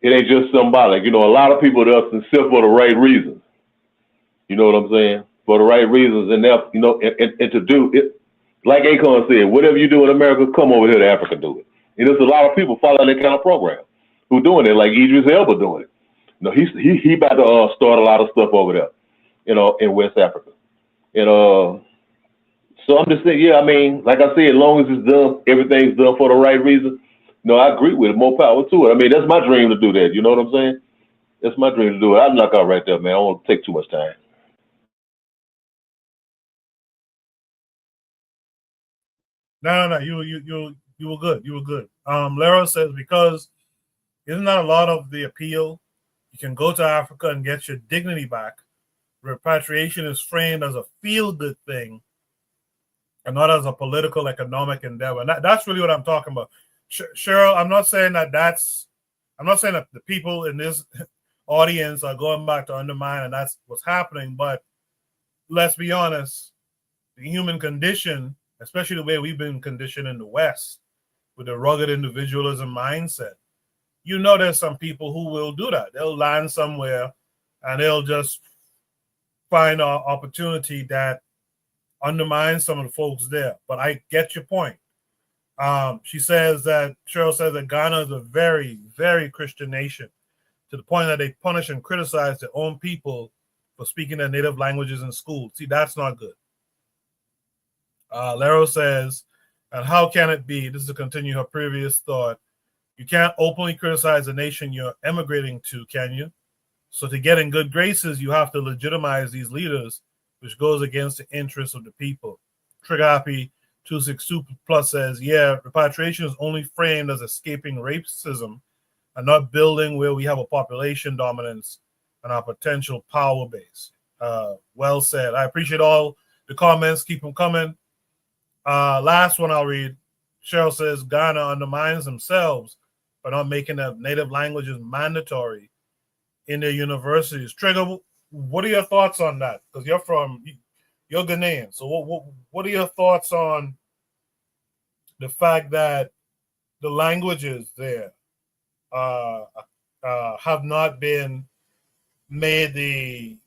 L: It ain't just symbolic. You know, a lot of people do it for the right reasons. You know what I'm saying? For the right reasons, and that, you know, and to do it, like Akon said, whatever you do in America, come over here to Africa and do it. And there's a lot of people following that kind of program who doing it, like Idris Elba doing it. You know, he about to start a lot of stuff over there, you know, in West Africa. And so I'm just saying, yeah, I mean, like I said, as long as it's done, everything's done for the right reason. No, I agree with it. More power to it. I mean, that's my dream to do that. You know what I'm saying? That's my dream to do it. I'd knock out right there, man. I don't want to take too much time.
A: No. You were good. You were good. Lero says, because isn't that a lot of the appeal? You can go to Africa and get your dignity back. Repatriation is framed as a feel-good thing and not as a political, economic endeavor. And that's really what I'm talking about. Cheryl, I'm not saying that the people in this audience are going back to undermine and that's what's happening. But let's be honest, the human condition, especially the way we've been conditioned in the West with the rugged individualism mindset, you know, there's some people who will do that. They'll land somewhere and they'll just find an opportunity that undermines some of the folks there. But I get your point. Cheryl says that Ghana is a very, very Christian nation, to the point that they punish and criticize their own people for speaking their native languages in school. See, that's not good. Lero says, and how can it be, this is to continue her previous thought, you can't openly criticize the nation you're emigrating to, can you? So to get in good graces, you have to legitimize these leaders, which goes against the interests of the people. Trigapi 262 Plus says, yeah, repatriation is only framed as escaping racism and not building where we have a population dominance and our potential power base. Well said. I appreciate all the comments. Keep them coming. Last one I'll read. Cheryl says, Ghana undermines themselves by not making the native languages mandatory in their universities. Trigger, what are your thoughts on that? Because you're Ghanaian. So what are your thoughts on the fact that the languages there have not been made the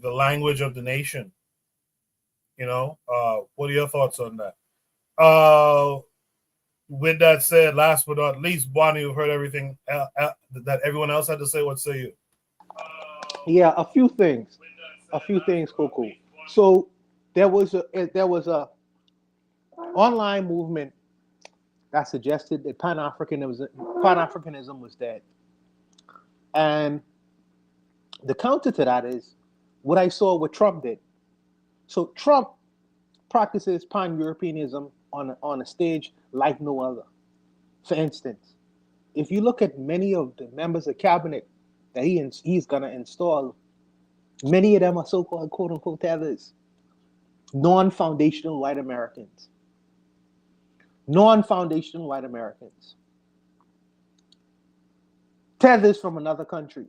A: language of the nation? You know, what are your thoughts on that? With that said, last but not least, Bonnie, you've heard everything that everyone else had to say. What say you?
J: Yeah, a few things, Coco. So there was a online movement that suggested that Pan-Africanism was dead, and the counter to that is what I saw what Trump did. So Trump practices Pan-Europeanism on a stage like no other. For instance, if you look at many of the members of cabinet that he's gonna install, many of them are so-called quote-unquote tethers, non-foundational white Americans. Tethers from another country.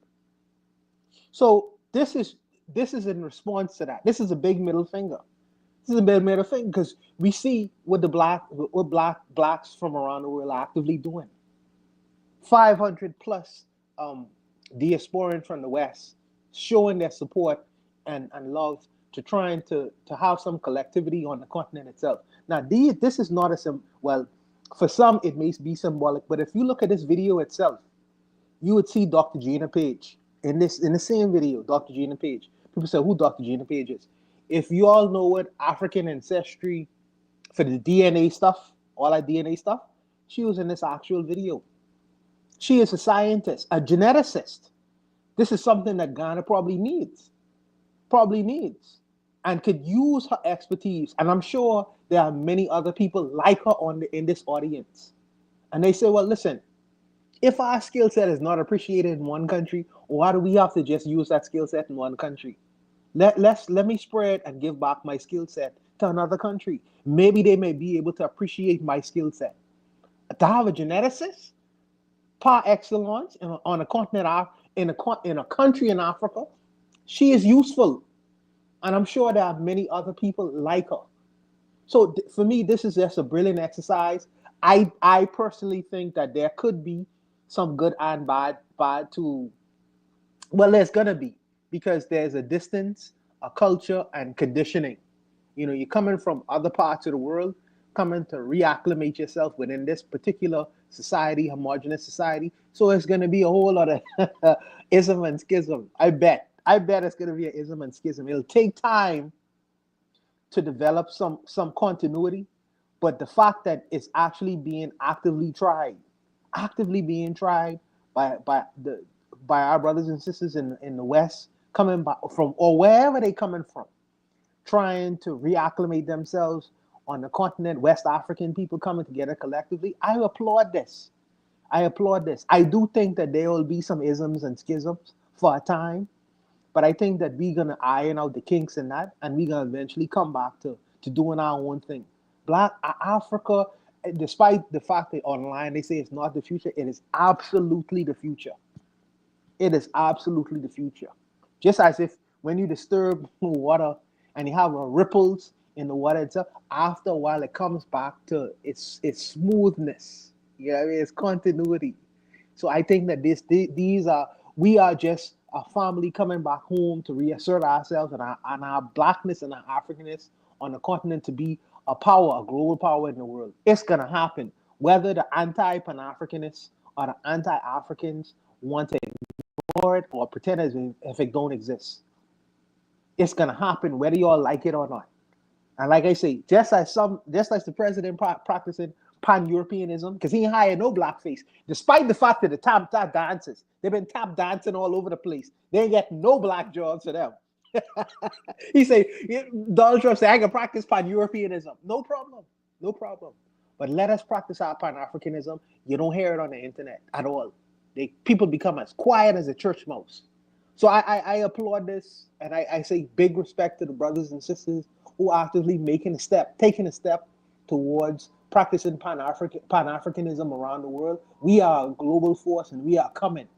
J: So this is in response to that. This is a big middle finger. This is a big middle finger because we see what blacks from around the world are actively doing. 500 plus diasporans from the West showing their support and love to trying to have some collectivity on the continent itself. Now, this is not for some it may be symbolic, but if you look at this video itself, you would see Dr. Gina Page in the same video. Dr. Gina Page. People say who Dr. Gina Page is. If you all know what African ancestry for the DNA stuff, all that DNA stuff, she was in this actual video. She is a scientist, a geneticist. This is something that Ghana probably needs, and could use her expertise. And I'm sure there are many other people like her in this audience. And they say, well, listen, if our skill set is not appreciated in one country, why do we have to just use that skill set in one country? Let me spread and give back my skill set to another country. Maybe they may be able to appreciate my skill set. to have a geneticist par excellence on a continent in a country in Africa, she is useful, and I'm sure there are many other people like her. So for me, this is just a brilliant exercise. I personally think that there could be some good and bad to, well, there's gonna be, because there's a distance, a culture, and conditioning. You know, you're coming from other parts of the world, coming to reacclimate yourself within this particular society, homogenous society. So it's gonna be a whole lot of ism and schism. I bet it's gonna be an ism and schism. It'll take time to develop some continuity, but the fact that it's actually being actively being tried by our brothers and sisters in the West, coming from, or wherever they coming from, trying to reacclimate themselves on the continent, West African people coming together collectively. I applaud this. I do think that there will be some isms and schisms for a time, but I think that we're gonna iron out the kinks in that, and we're gonna eventually come back to doing our own thing. Black Africa, despite the fact that online they say it's not the future, it is absolutely the future. It is absolutely the future. Just as if when you disturb water and you have ripples in the water itself, after a while it comes back to its smoothness. You know what I mean? It's continuity. So I think that we are just a family coming back home to reassert ourselves and our blackness and our Africanness on the continent to be a power, a global power in the world. It's gonna happen. Whether the anti-Pan-Africanists or the anti-Africans want to ignore it or pretend as if it don't exist, it's gonna happen whether you all like it or not. And like I say, just as the president practicing pan-Europeanism, because he ain't hired no blackface, despite the fact that the tap dancers, they've been tap dancing all over the place. They ain't get no black jobs for them. He say, Donald Trump say, I can practice pan-Europeanism. No problem. But let us practice our pan-Africanism. You don't hear it on the internet at all. People become as quiet as a church mouse. So I applaud this, and I say big respect to the brothers and sisters who are actively taking a step towards practicing Pan-Africanism around the world. We are a global force, and we are coming.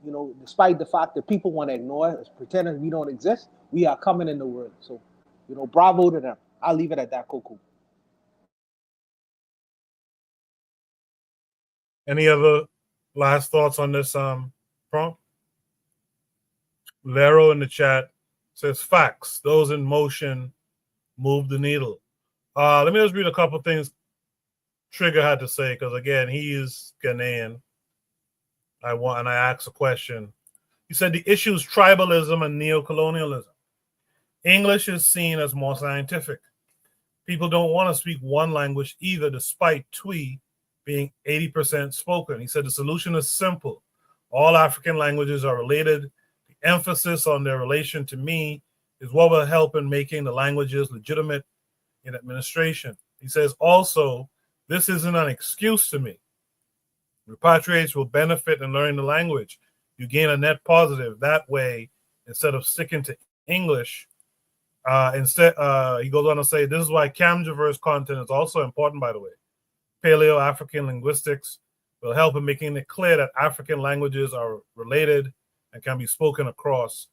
J: You know, despite the fact that people want to ignore us, pretend that we don't exist, we are coming in the world. So, you know, bravo to them. I'll leave it at that, Coco.
A: Any other last thoughts on this prompt? Lero in the chat says, facts. Those in motion move the needle. Let me just read a couple things Trigger had to say, because again, he is Ghanaian. I asked a question. He said the issue is tribalism and neocolonialism. English is seen as more scientific. People don't want to speak one language either, despite Twi being 80% spoken. He said the solution is simple. All African languages are related. The emphasis on their relation to me is what will help in making the languages legitimate in administration. He says also, this isn't an excuse to me. Repatriates will benefit in learning the language. You gain a net positive that way instead of sticking to English. He goes on to say, this is why Camgiverse content is also important, by the way. Paleo-African linguistics will help in making it clear that African languages are related and can be spoken across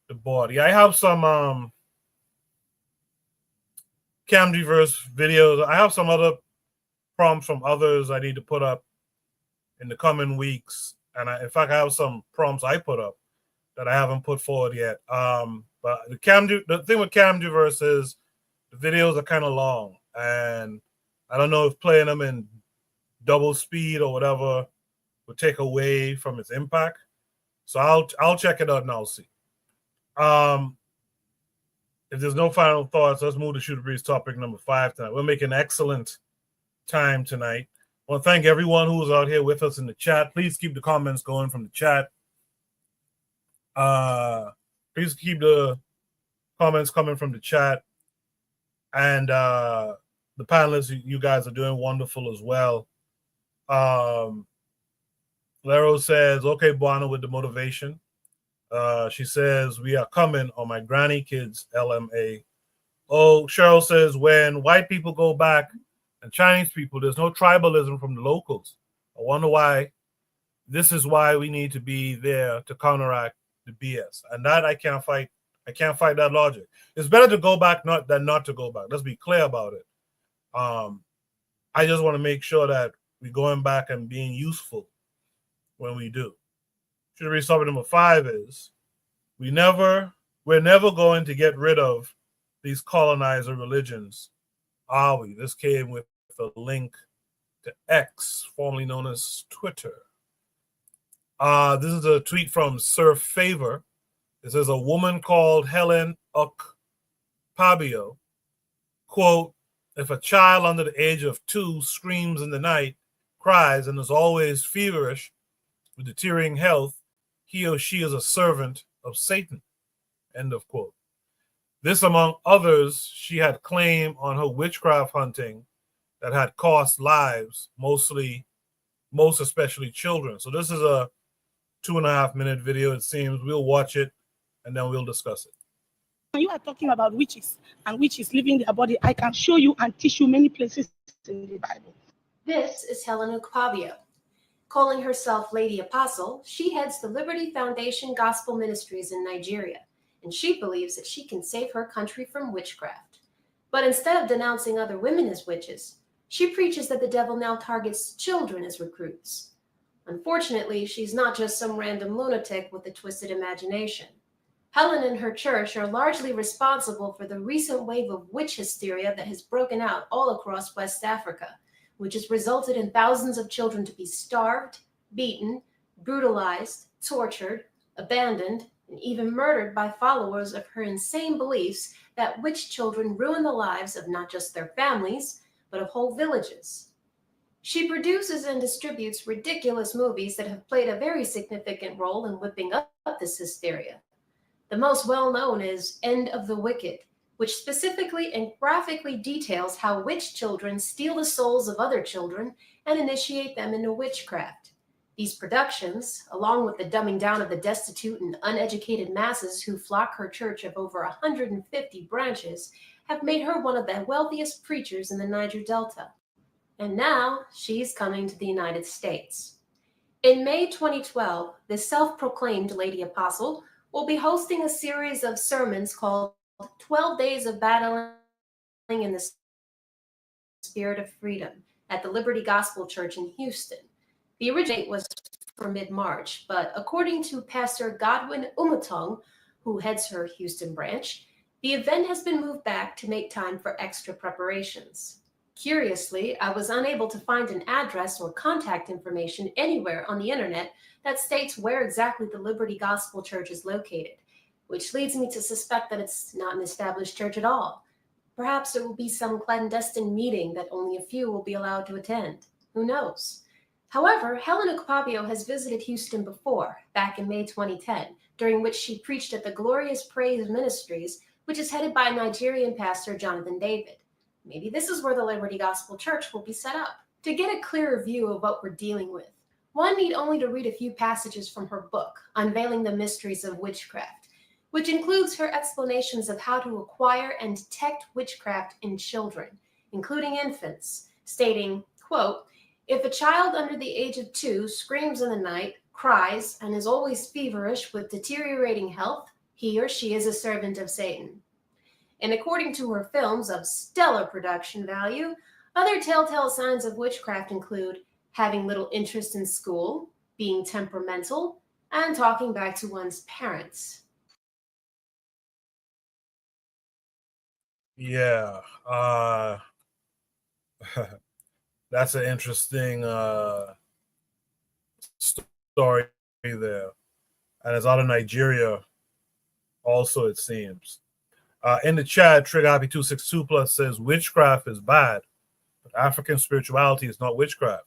A: the board. Yeah, I have some Camgiverse videos. I have some other prompts from others I need to put up in the coming weeks. And in fact, I have some prompts I put up that I haven't put forward yet. But the thing with Camgiverse is the videos are kind of long, and I don't know if playing them in double speed or whatever would take away from its impact. So I'll check it out and I'll see. If there's no final thoughts, let's move to Shoot the Breeze topic number 5 tonight. We'll make an excellent time tonight. I want to thank everyone who was out here with us in the chat. Please keep the comments going from the chat. Please keep the comments coming from the chat. And the panelists, you guys are doing wonderful as well. Lero says, okay, Buana, with the motivation. She says, we are coming on my granny kids LMA. Oh, Cheryl says, when white people go back and Chinese people. There's no tribalism from the locals. I wonder why. This is why we need to be there to counteract the BS. And that I can't fight. I can't fight that logic. It's better to go back than not to go back. Let's be clear about it. I just want to make sure that we're going back and being useful when we do. Should read topic number 5 is we're never going to get rid of these colonizer religions, are we? This came with a link to X, formerly known as Twitter. This is a tweet from Sir Favor. It says a woman called Helen Pabio, quote, if a child under the age of 2 screams in the night, cries, and is always feverish with deteriorating health, he or she is a servant of Satan, end of quote. This, among others, she had claimed on her witchcraft hunting that had cost lives, most especially children. So this is a 2.5-minute video, it seems. We'll watch it, and then we'll discuss it.
C: When you are talking about witches and witches living their body, I can show you and teach you many places in the Bible.
D: This is Helen Ukpabio. Calling herself Lady Apostle, she heads the Liberty Foundation Gospel Ministries in Nigeria, and she believes that she can save her country from witchcraft. But instead of denouncing other women as witches, she preaches that the devil now targets children as recruits. Unfortunately, she's not just some random lunatic with a twisted imagination. Helen and her church are largely responsible for the recent wave of witch hysteria that has broken out all across West Africa, which has resulted in thousands of children to be starved, beaten, brutalized, tortured, abandoned, and even murdered by followers of her insane beliefs that witch children ruin the lives of not just their families, but of whole villages. She produces and distributes ridiculous movies that have played a very significant role in whipping up this hysteria. The most well-known is End of the Wicked, which specifically and graphically details how witch children steal the souls of other children and initiate them into witchcraft. These productions, along with the dumbing down of the destitute and uneducated masses who flock her church of over 150 branches, have made her one of the wealthiest preachers in the Niger Delta. And now she's coming to the United States. In May 2012, the self-proclaimed Lady Apostle will be hosting a series of sermons called 12 Days of Battling in the Spirit of Freedom at the Liberty Gospel Church in Houston. The original date was for mid-March, but according to Pastor Godwin Umutong, who heads her Houston branch, the event has been moved back to make time for extra preparations. Curiously, I was unable to find an address or contact information anywhere on the internet that states where exactly the Liberty Gospel Church is located, which leads me to suspect that it's not an established church at all. Perhaps it will be some clandestine meeting that only a few will be allowed to attend. Who knows? However, Helen Ukpabio has visited Houston before, back in May 2010, during which she preached at the Glorious Praise Ministries, which is headed by Nigerian pastor Jonathan David. Maybe this is where the Liberty Gospel Church will be set up. To get a clearer view of what we're dealing with, one need only to read a few passages from her book, Unveiling the Mysteries of Witchcraft, which includes her explanations of how to acquire and detect witchcraft in children, including infants, stating, quote, if a child under the age of 2 screams in the night, cries, and is always feverish with deteriorating health, he or she is a servant of Satan. And according to her films of stellar production value, other telltale signs of witchcraft include having little interest in school, being temperamental, and talking back to one's parents.
A: Yeah, that's an interesting story there. And it's out of Nigeria also, it seems. In the chat, TriggerHappy262 Plus says witchcraft is bad, but African spirituality is not witchcraft.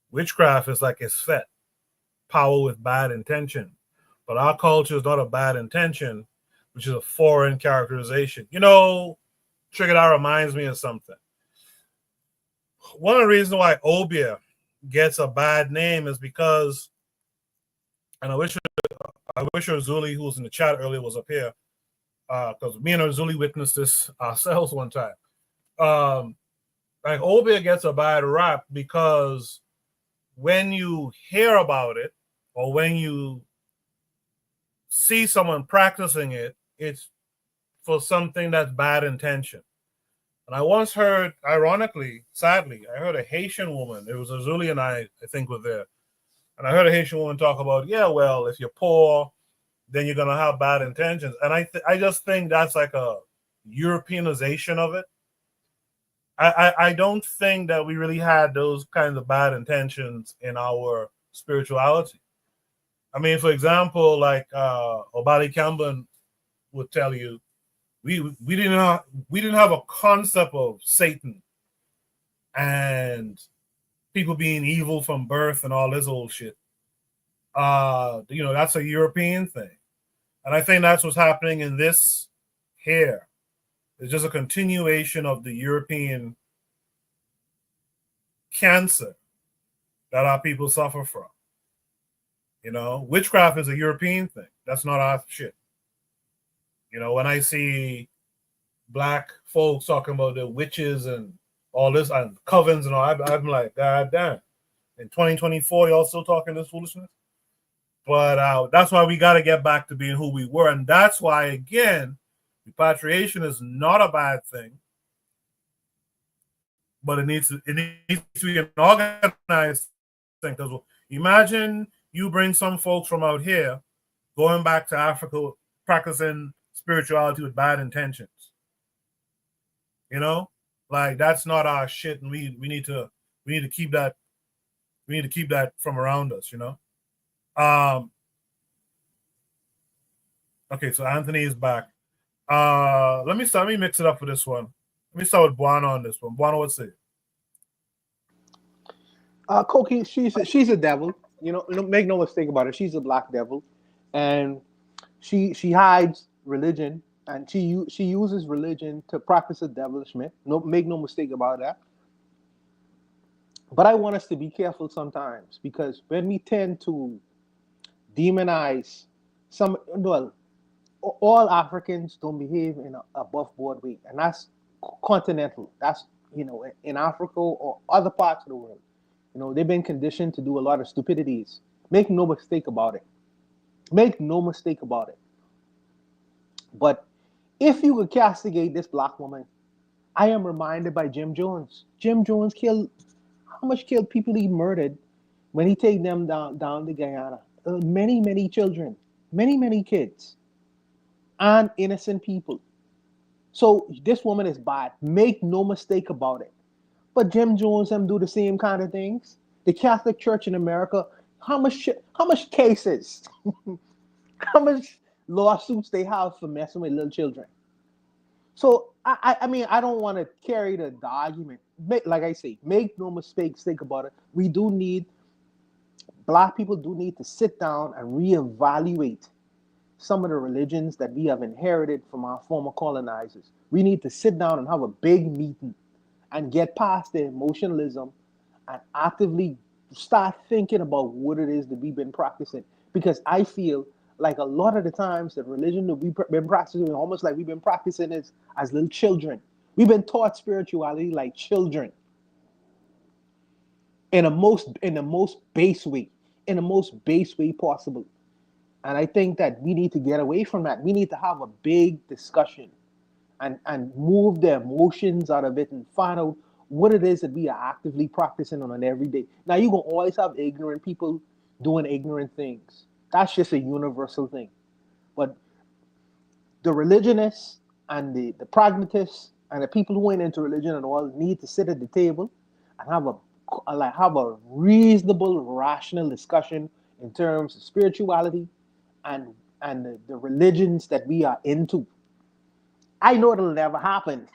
A: Witchcraft is like Isfet, power with bad intention. But our culture is not a bad intention, which is a foreign characterization. You know, Trigger, that reminds me of something. One of the reasons why Obia gets a bad name is because, and I wish Zuli, who was in the chat earlier, was up here, because me and Zuli witnessed this ourselves one time. like obeah gets a bad rap because when you hear about it or when you see someone practicing it, it's for something that's bad intention. And I once heard, ironically, sadly, I heard a Haitian woman, it was a Zuli and I think, were there. And I heard a Haitian woman talk about, yeah, well, if you're poor, then you're going to have bad intentions. And I just think that's like a Europeanization of it. I don't think that we really had those kinds of bad intentions in our spirituality. I mean, for example, like Obali Campbell would tell you, we didn't have a concept of Satan and people being evil from birth and all this old shit. That's a European thing. And I think that's what's happening in this here. It's just a continuation of the European cancer that our people suffer from. Witchcraft is a European thing. That's not our shit. When I see black folks talking about the witches and all this and covens and all, I'm like, God damn. In 2024, y'all still talking this foolishness? But that's why we got to get back to being who we were. And that's why, again, repatriation is not a bad thing. But it needs to be an organized thing. Because imagine you bring some folks from out here going back to Africa, practicing spirituality with bad intentions. Like that's not our shit, and we need to keep that. We need to keep that from around us. Okay, so Anthony is back. Let me mix it up for this one. Let me start with Buana on this one. Buana, what's it?
J: Koki, she's a devil. Make no mistake about it. She's a black devil, and she hides religion, and she uses religion to practice a devilishment. Make no mistake about that. But I want us to be careful sometimes, because when we tend to demonize all Africans don't behave in an above board way, and that's continental. That's in Africa or other parts of the world. They've been conditioned to do a lot of stupidities. Make no mistake about it. Make no mistake about it. But if you could castigate this black woman, I am reminded by Jim Jones. Jim Jones killed people he murdered when he take them down to Guyana. Many children, many kids, and innocent people. So this woman is bad. Make no mistake about it. But Jim Jones them do the same kind of things. The Catholic Church in America, how much cases, how much lawsuits they have for messing with little children. So I mean, I don't want to carry the argument. Like I say, make no mistakes. Think about it. Black people do need to sit down and reevaluate some of the religions that we have inherited from our former colonizers. We need to sit down and have a big meeting and get past the emotionalism and actively start thinking about what it is that we've been practicing. Because I feel like a lot of the times the religion that we've been practicing, almost like we've been practicing it as little children. We've been taught spirituality like children in the most base way possible. And I think that we need to get away from that. We need to have a big discussion and move the emotions out of it and find out what it is that we are actively practicing on an everyday. Now, you're going to always have ignorant people doing ignorant things. That's just a universal thing. But the religionists and the pragmatists and the people who ain't into religion and all need to sit at the table and have a reasonable, rational discussion in terms of spirituality and the religions that we are into. I know it'll never happen,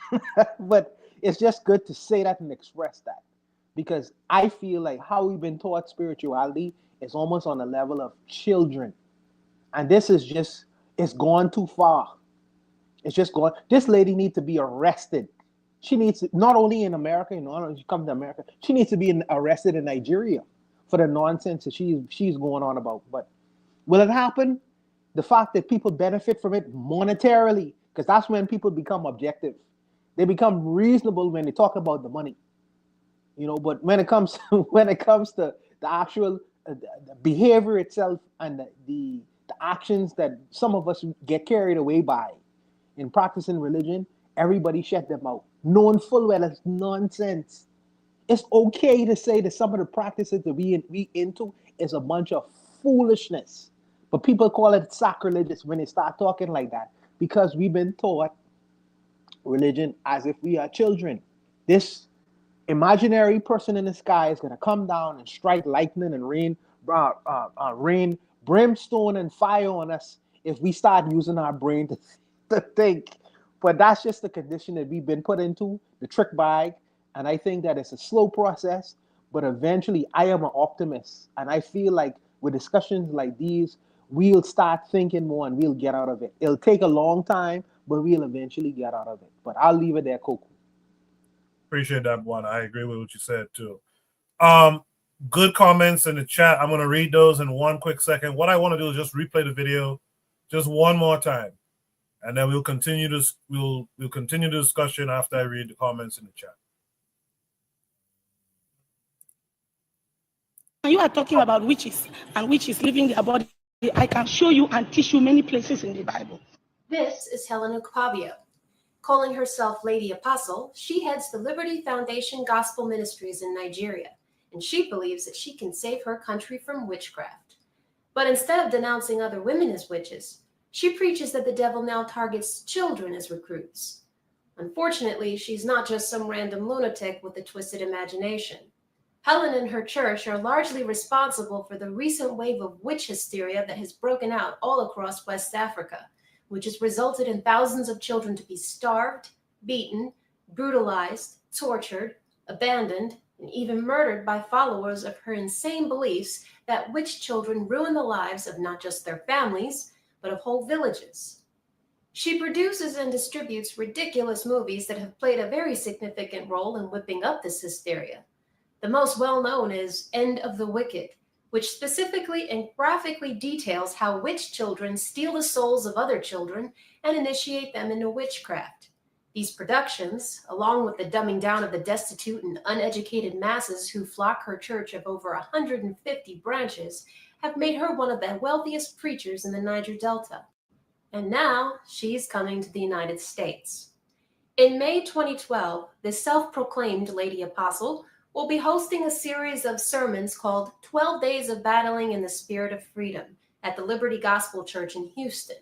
J: but it's just good to say that and express that, because I feel like how we've been taught spirituality is almost on the level of children, and this is just, it's gone too far. It's just gone. This lady needs to be arrested. She needs to, not only in America, she comes to America, she needs to be arrested in Nigeria for the nonsense that she's going on about. But will it happen? The fact that people benefit from it monetarily, because that's when people become objective. They become reasonable when they talk about the money. you know. But when it comes to the actual the behavior itself and the actions that some of us get carried away by in practicing religion, everybody shut them out, knowing full well it's nonsense. It's okay to say that some of the practices that we into is a bunch of foolishness, but people call it sacrilegious when they start talking like that because we've been taught religion as if we are children. This imaginary person in the sky is going to come down and strike lightning and rain brimstone and fire on us if we start using our brain to think. But that's just the condition that we've been put into, the trick bag. And I think that it's a slow process, but eventually I am an optimist. And I feel like with discussions like these, we'll start thinking more and we'll get out of it. It'll take a long time, but we'll eventually get out of it. But I'll leave it there, Coco.
A: Appreciate that one. I agree with what you said too. Good comments in the chat. I'm going to read those in one quick second. What I want to do is just replay the video just one more time, and then we'll continue this. We'll continue the discussion after I read the comments in the chat.
C: You are talking about witches and witches living their body. I can show you and teach you many places in the Bible.
D: This is Helena Capabio. Calling herself Lady Apostle, she heads the Liberty Foundation Gospel Ministries in Nigeria, and she believes that she can save her country from witchcraft. But instead of denouncing other women as witches, she preaches that the devil now targets children as recruits. Unfortunately, she's not just some random lunatic with a twisted imagination. Helen and her church are largely responsible for the recent wave of witch hysteria that has broken out all across West Africa, which has resulted in thousands of children to be starved, beaten, brutalized, tortured, abandoned, and even murdered by followers of her insane beliefs that witch children ruin the lives of not just their families, but of whole villages. She produces and distributes ridiculous movies that have played a very significant role in whipping up this hysteria. The most well-known is End of the Wicked, which specifically and graphically details how witch children steal the souls of other children and initiate them into witchcraft. These productions, along with the dumbing down of the destitute and uneducated masses who flock her church of over 150 branches, have made her one of the wealthiest preachers in the Niger Delta. And now she's coming to the United States. In May 2012, the self-proclaimed Lady Apostle will be hosting a series of sermons called 12 Days of Battling in the Spirit of Freedom at the Liberty Gospel Church in Houston.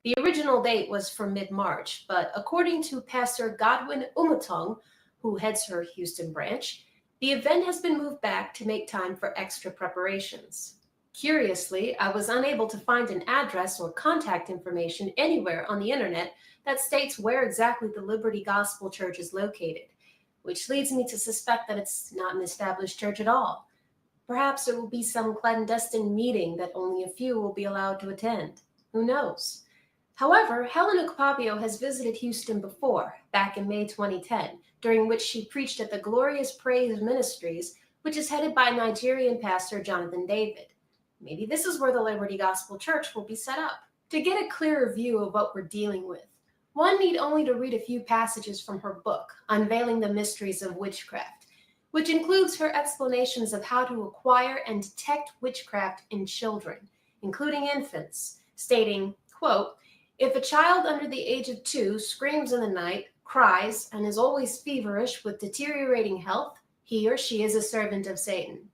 D: The original date was for mid-March, but according to Pastor Godwin Umatong, who heads her Houston branch, the event has been moved back to make time for extra preparations. Curiously, I was unable to find an address or contact information anywhere on the internet that states where exactly the Liberty Gospel Church is located, which leads me to suspect that it's not an established church at all. Perhaps it will be some clandestine meeting that only a few will be allowed to attend. Who knows? However, Helena Capabio has visited Houston before, back in May 2010, during which she preached at the Glorious Praise Ministries, which is headed by Nigerian pastor Jonathan David. Maybe this is where the Liberty Gospel Church will be set up. To get a clearer view of what we're dealing with, one need only to read a few passages from her book, Unveiling the Mysteries of Witchcraft, which includes her explanations of how to acquire and detect witchcraft in children, including infants, stating, quote, "If a child under the age of 2 screams in the night, cries, and is always feverish with deteriorating health, he or she is a servant of Satan."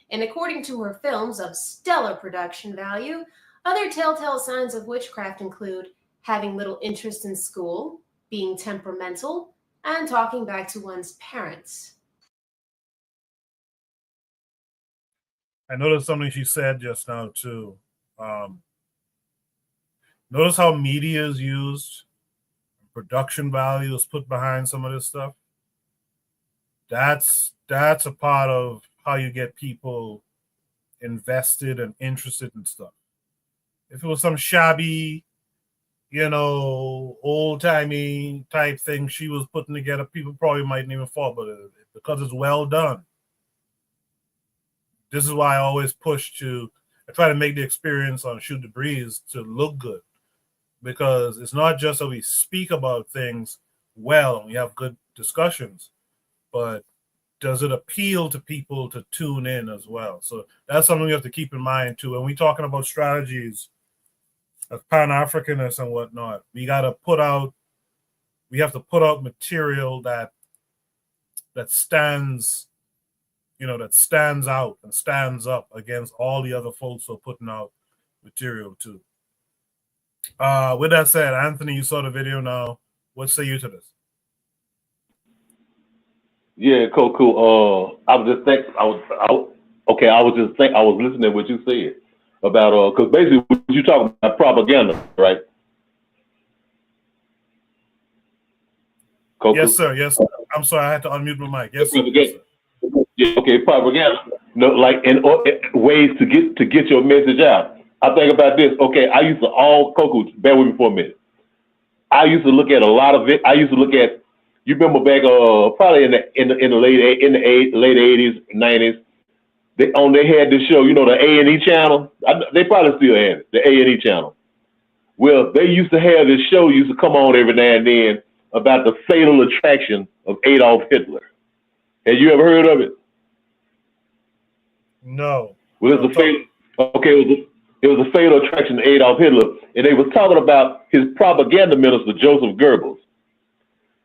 D: And according to her films of stellar production value, other telltale signs of witchcraft include having little interest in school, being temperamental, and talking back to one's parents.
A: I noticed something she said just now too. Notice how media is used, production value is put behind some of this stuff. That's a part of how you get people invested and interested in stuff. If it was some shabby, old-timey type thing she was putting together, people probably mightn't even fall, but because it's well done. This is why I always push I try to make the experience on Shoot the Breeze to look good, because it's not just that we speak about things well and we have good discussions, but does it appeal to people to tune in as well? So that's something we have to keep in mind too. When we're talking about strategies of Pan-Africanists and whatnot, we have to put out material that stands, that stands out and stands up against all the other folks who are putting out material too. With that said, Anthony, you saw the video now. What say you to this?
L: Yeah, cool. I was listening to what you said about because basically what you talking about propaganda, right? Cool.
A: Yes, sir. Yes, sir. I'm sorry, I had to unmute my mic. Yes, sir. Yes, sir.
L: Yeah, okay, propaganda. Like in ways to get your message out. I think about this. Okay, I used to bear with me for a minute. I used to look at a lot of it. I used to look at. You remember back, probably in the late 80s, 90s, they had this show, the A&E channel. They probably still have it, the A&E channel. Well, they used to have this show used to come on every now and then about the fatal attraction of Adolf Hitler. Have you ever heard of it?
A: No.
L: Well, it was a fatal attraction to Adolf Hitler, and they was talking about his propaganda minister, Joseph Goebbels.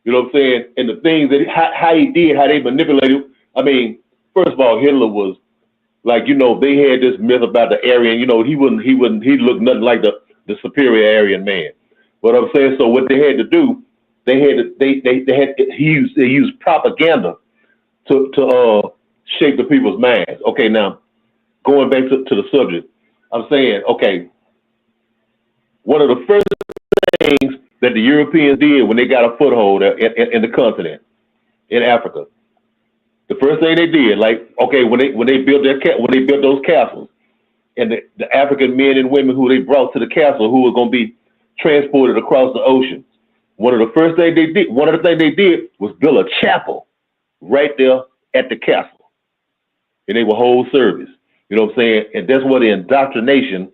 L: You know what I'm saying? And the things that how they manipulated. I mean, first of all, Hitler was like, they had this myth about the Aryan. He looked nothing like the superior Aryan man. But I'm saying, so what they had to do, he used propaganda to shape the people's minds. Okay, now going back to the subject, I'm saying, okay, one of the first things that the Europeans did when they got a foothold in the continent, in Africa. The first thing they did, like, okay, when they built those castles, and the African men and women who they brought to the castle, who were going to be transported across the ocean, one of the things they did was build a chapel right there at the castle, and they would hold service. You know what I'm saying? And that's where the indoctrination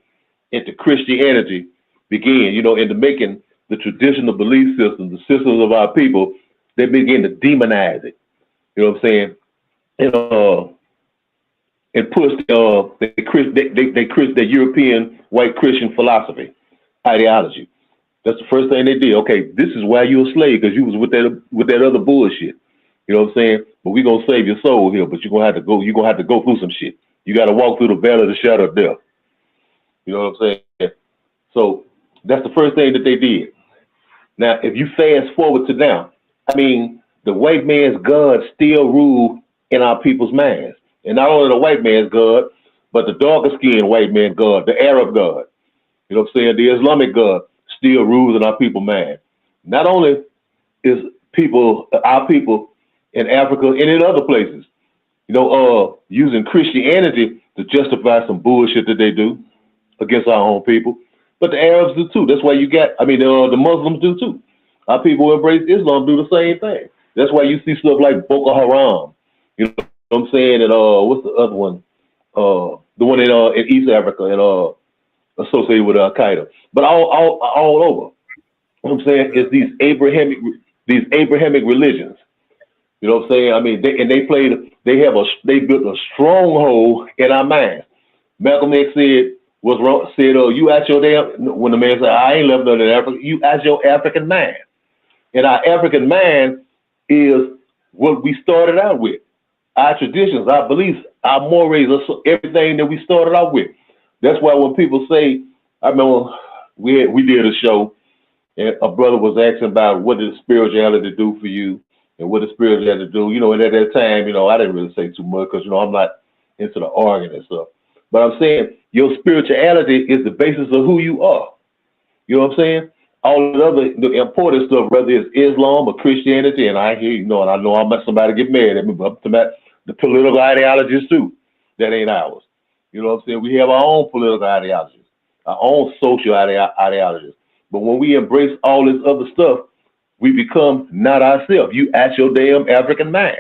L: into Christianity began. Into making the traditional belief systems, the systems of our people, they begin to demonize it. You know what I'm saying? And push the European white Christian philosophy, ideology. That's the first thing they did. Okay, this is why you're a slave, because you was with that other bullshit. You know what I'm saying? But we're gonna save your soul here, but you're gonna have to go through some shit. You gotta walk through the valley of the shadow of death. You know what I'm saying? So that's the first thing that they did. Now, if you fast forward to now, I mean, the white man's God still rule in our people's minds. And not only the white man's God, but the darker skinned white man's God, the Arab God, you know what I'm saying? The Islamic God still rules in our people's minds. Not only is our people in Africa and in other places, using Christianity to justify some bullshit that they do against our own people, but the Arabs do too. That's why the Muslims do too. Our people who embrace Islam do the same thing. That's why you see stuff like Boko Haram. You know what I'm saying? And what's the other one? The one in East Africa and associated with Al Qaeda. But all over. What I'm saying is these Abrahamic religions. You know what I'm saying? I mean, they built a stronghold in our minds. Malcolm X said, what's wrong? Said, you ask your when the man said, I ain't left nothing in Africa, you ask your African mind. And our African mind is what we started out with. Our traditions, our beliefs, our mores, everything that we started out with. That's why when people say, I remember we did a show and a brother was asking about what did spirituality do for you and what does spirituality do, and at that time, I didn't really say too much because, I'm not into the arguing and stuff. But I'm saying your spirituality is the basis of who you are. You know what I'm saying? All the important stuff, whether it's Islam or Christianity, and I hear, and I know I'm let somebody get mad at me, but I'm talking about the political ideologies too. That ain't ours. You know what I'm saying? We have our own political ideologies, our own social ideologies. But when we embrace all this other stuff, we become not ourselves. You ask your damn African mind.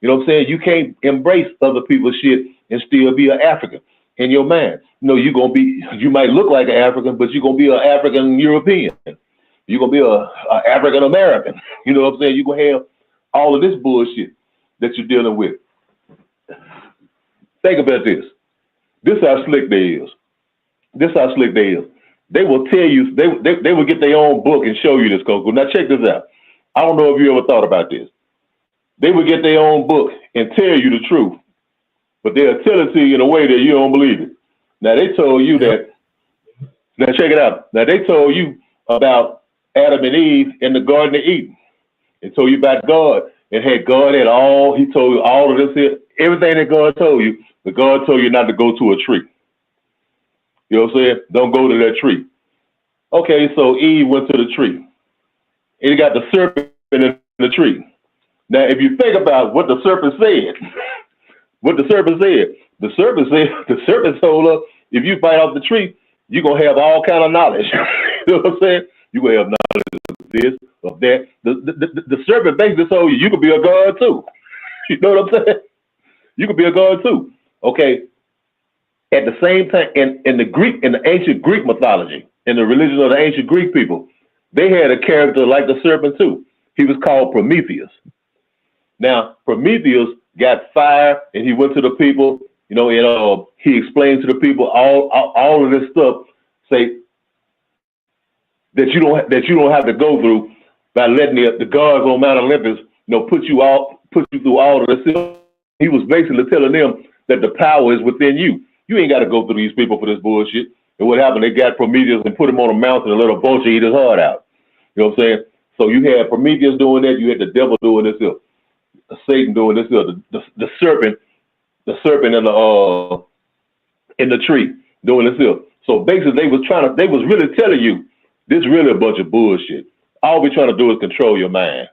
L: You know what I'm saying? You can't embrace other people's shit and still be an African in your mind. You might look like an African, but you're gonna be an African European. You're gonna be a African American. You know what I'm saying? You're gonna have all of this bullshit. that you're dealing with. Think about this. This is how slick they is. This is how slick they is. They will tell you, they will get their own book and show you this, Coco. Now check this out. I don't know if you ever thought about this. They will get their own book and tell you the truth, but they'll tell it to you in a way that you don't believe it. Now they told you that, now check it out. Now they told you about Adam and Eve in the Garden of Eden. They told you about God, and he told you all of this here, everything that God told you, but God told you not to go to a tree. You know what I'm saying? Don't go to that tree. Okay, so Eve went to the tree. It got the serpent in the tree. Now, if you think about what the serpent said, the serpent told her, if you bite off the tree, you're going to have all kind of knowledge. You know what I'm saying? You're going to have knowledge of this, of that. The serpent basically told you could be a god too. You know what I'm saying? You could be a god too. Okay. At the same time, in the ancient Greek mythology, in the religion of the ancient Greek people, they had a character like the serpent too. He was called Prometheus. Now, Prometheus got fire, and he went to the people, you know, and he explained to the people all of this stuff, say that you don't have to go through by letting the gods on Mount Olympus, you know, put you through all of this. He was basically telling them that the power is within you. You ain't got to go through these people for this bullshit. And what happened? They got Prometheus and put him on a mountain and let a vulture eat his heart out. You know what I'm saying? So you had Prometheus doing that. You had the devil doing this here. Satan doing this here. The serpent in the tree doing this here. So basically, they was really telling you this really a bunch of bullshit. All we're trying to do is control your mind.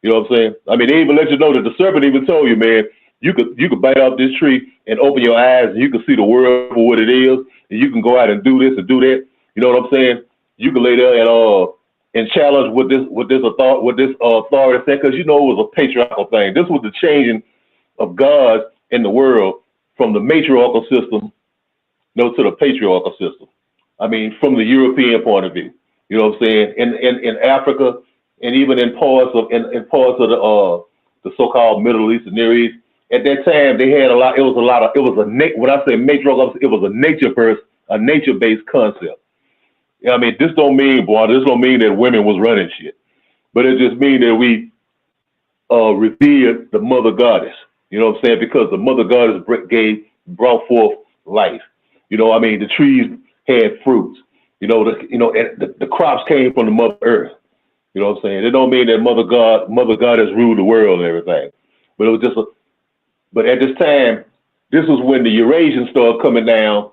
L: You know what I'm saying? I mean, they even let you know that the serpent even told you, man, you could bite off this tree and open your eyes and you can see the world for what it is, and you can go out and do this and do that. You know what I'm saying? You can lay there and challenge what this authority said, because you know it was a patriarchal thing. This was the changing of God in the world from the matriarchal system, to the patriarchal system. I mean, from the European point of view. You know what I'm saying? In Africa and even in parts of the so-called Middle East and Near East. At that time, they had when I say matriarchal, it was a nature-based concept. I mean, this don't mean that women was running shit, but it just means that we revered the mother goddess. You know what I'm saying? Because the mother goddess brought forth life. You know, I mean, the trees had fruits. You know, the crops came from the mother earth. You know what I'm saying? It don't mean that mother goddess ruled the world and everything, but it was just but at this time, this was when the Eurasians started coming down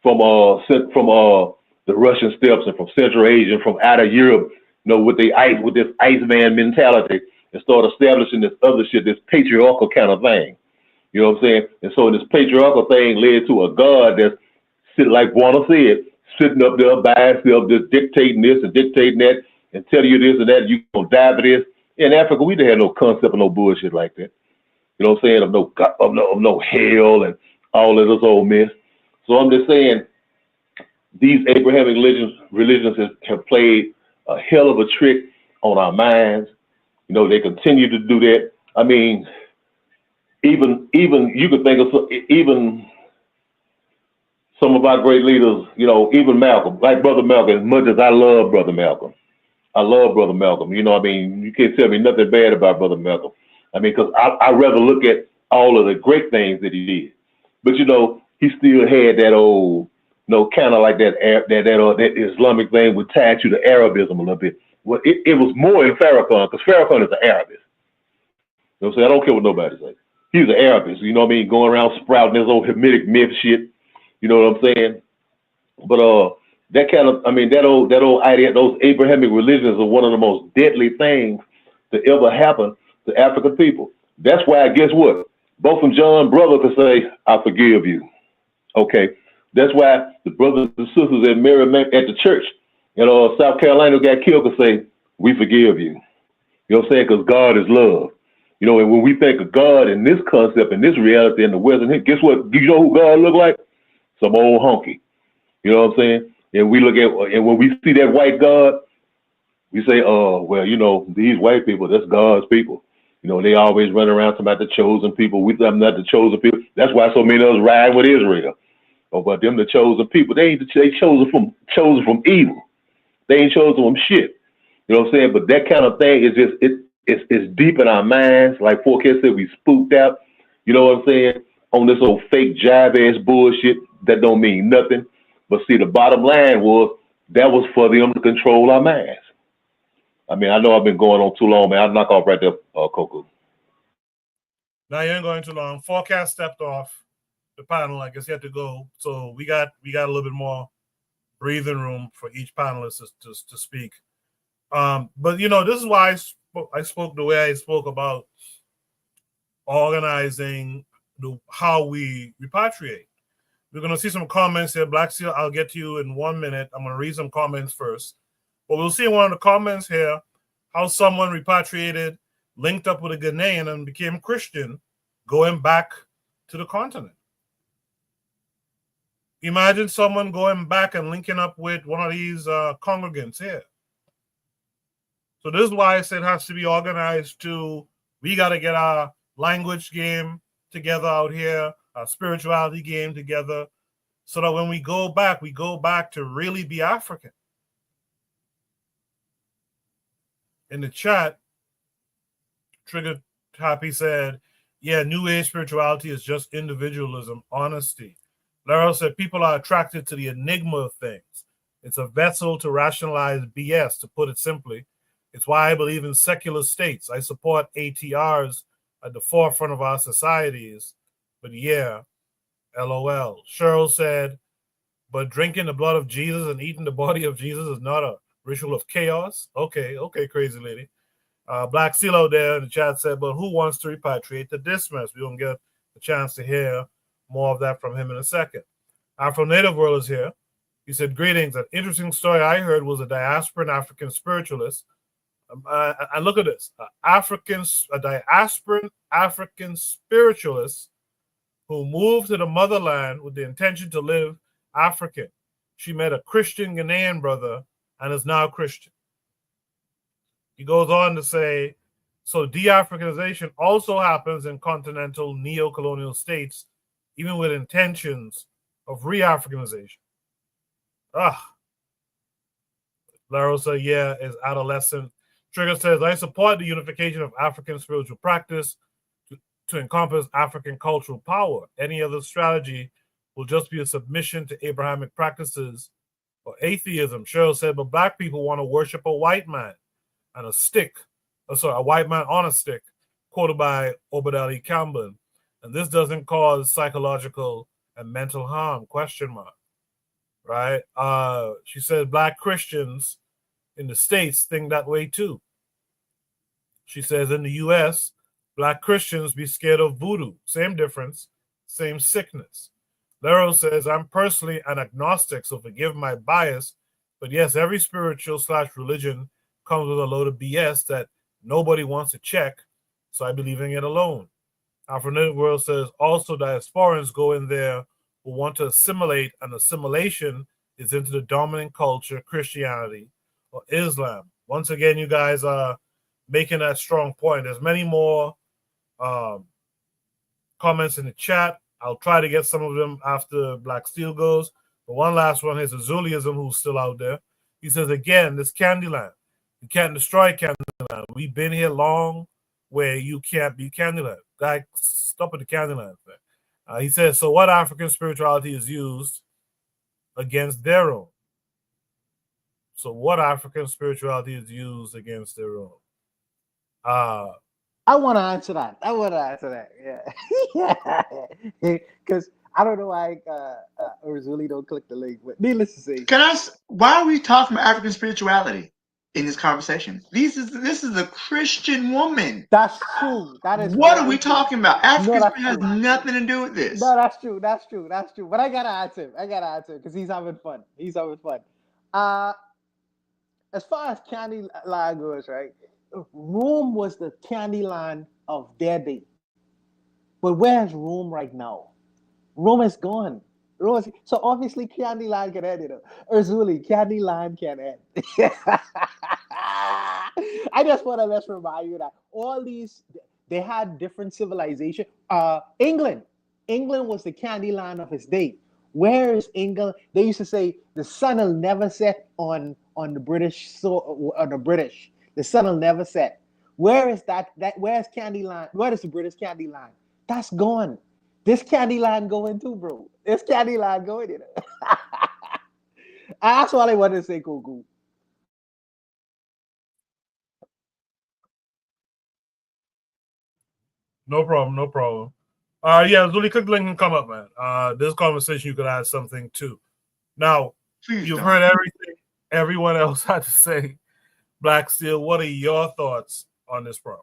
L: from the Russian steppes and from Central Asia, from out of Europe, with this Iceman mentality, and start establishing this other shit, this patriarchal kind of thing. You know what I'm saying? And so this patriarchal thing led to a god that's sitting, like Buona said, sitting up there by himself, just dictating this and dictating that, and telling you this and that, you gonna die for this. In Africa, we didn't have no concept of no bullshit like that. You know what I'm saying? Of no hell and all of this old mess. So I'm just saying, these Abrahamic religions have played a hell of a trick on our minds. You know, they continue to do that. I mean, even you could think of even some of our great leaders, even Malcolm, like Brother Malcolm, as much as I love Brother Malcolm. You know, I mean, you can't tell me nothing bad about Brother Malcolm. I mean, because I rather look at all of the great things that he did. But, he still had that old, kind of like that Islamic thing would tie to the Arabism a little bit. Well, it was more in Farrakhan, because Farrakhan is an Arabist. You know what I'm saying? I don't care what nobody says. He's an Arabist, you know what I mean? Going around sprouting this old Hamitic myth shit. You know what I'm saying? But that kind of, I mean, that old idea, those Abrahamic religions are one of the most deadly things to ever happen to African people. That's why, guess what? Botham Jean brother could say, I forgive you. Okay. That's why the brothers and sisters at at the church in South Carolina who got killed could say, we forgive you. You know what I'm saying? Because God is love. And when we think of God in this concept, in this reality in the Western, guess what? You know who God look like? Some old honky. You know what I'm saying? And we look at, and when we see that white God, we say, well, these white people, that's God's people. You know, they always run around talking about the chosen people. We them not the chosen people. That's why so many of us ride with Israel. Oh, but them the chosen people. They chosen from evil. They ain't chosen from shit. You know what I'm saying? But that kind of thing is just it's deep in our minds. Like 4K said, we spooked out. You know what I'm saying? On this old fake jive ass bullshit that don't mean nothing. But see, the bottom line was that was for them to control our minds. I mean, I know I've been going on too long, man. I'll knock off right there, Coco.
A: Now you ain't going too long. Forecast stepped off the panel. I guess he had to go. So we got a little bit more breathing room for each panelist to speak. But you know, this is why I spoke the way I spoke about organizing how we repatriate. We're gonna see some comments here. Black Seal, I'll get to you in 1 minute. I'm gonna read some comments first. But we'll see in one of the comments here how someone repatriated, linked up with a Ghanaian and became Christian, going back to the continent. Imagine someone going back and linking up with one of these congregants here. So this is why I said it has to be organized to, we got to get our language game together out here, our spirituality game together, so that when we go back to really be African. In the chat, Trigger Happy said, yeah, New Age spirituality is just individualism, honesty. Laurel said, people are attracted to the enigma of things. It's a vessel to rationalize BS, to put it simply. It's why I believe in secular states. I support ATRs at the forefront of our societies. But yeah, LOL. Cheryl said, but drinking the blood of Jesus and eating the body of Jesus is not a ritual of chaos. Okay, crazy lady. Black Silo there in the chat said, but who wants to repatriate the Dismas? We're going to get a chance to hear more of that from him in a second. Afro Native World is here. He said, greetings. An interesting story I heard was a diasporan African spiritualist. And look at this. A diasporan African spiritualist who moved to the motherland with the intention to live African. She met a Christian Ghanaian brother and is now Christian. He goes on to say, so de-Africanization also happens in continental neo-colonial states, even with intentions of re-Africanization. Laro said, yeah, is adolescent. Trigger says, I support the unification of African spiritual practice to encompass African cultural power. Any other strategy will just be a submission to Abrahamic practices or atheism. Cheryl said, but black people want to worship a white man and a stick. A white man on a stick, quoted by Obadiah Campbell. And this doesn't cause psychological and mental harm, ? Right? She said black Christians in the States think that way too. She says in the US, black Christians be scared of voodoo. Same difference, same sickness. Lero says, I'm personally an agnostic, so forgive my bias, but yes, every spiritual/religion comes with a load of BS that nobody wants to check, so I believe in it alone. Afro-Native World says, also diasporans go in there who want to assimilate, and assimilation is into the dominant culture, Christianity or Islam. Once again, you guys are making that strong point. There's many more comments in the chat. I'll try to get some of them after Black Steel goes. But one last one is Azuliism, who's still out there. He says, again, this Candyland. You can't destroy Candyland. We've been here long where you can't be Candyland. Guy, stop at the Candyland thing. He says, so what African spirituality is used against their own? So what African spirituality is used against their own?
J: I want to answer that. Yeah. Because I don't know why Urzuli don't click the link. But needless to say,
F: why are we talking about African spirituality in this conversation? This is a Christian woman.
J: That's true. That is.
F: What are we talking about? African
J: no,
F: has nothing to do with this.
J: No, that's true. But I gotta answer him because he's having fun. As far as Candyland goes, right? Rome was the Candyland of their day. But where's Rome right now? Rome is gone. So obviously Candyland can end, Urzuli, Candyland can end. I just want to remind you that all these, They had different civilization. England was the candy land of its day. Where is England? They used to say the sun will never set on the British, so on the British. The sun will never set. Where is that? Where's candy land? Where is the British candy land? That's gone. This candy land going too, bro. This candy land going in. That's all I want to say, Coco.
A: No problem, no problem. Yeah, Zuli, click the link and come up, man. This conversation you could add something too. Now, you've heard everything everyone else had to say. Black Steel, what are your thoughts on this problem?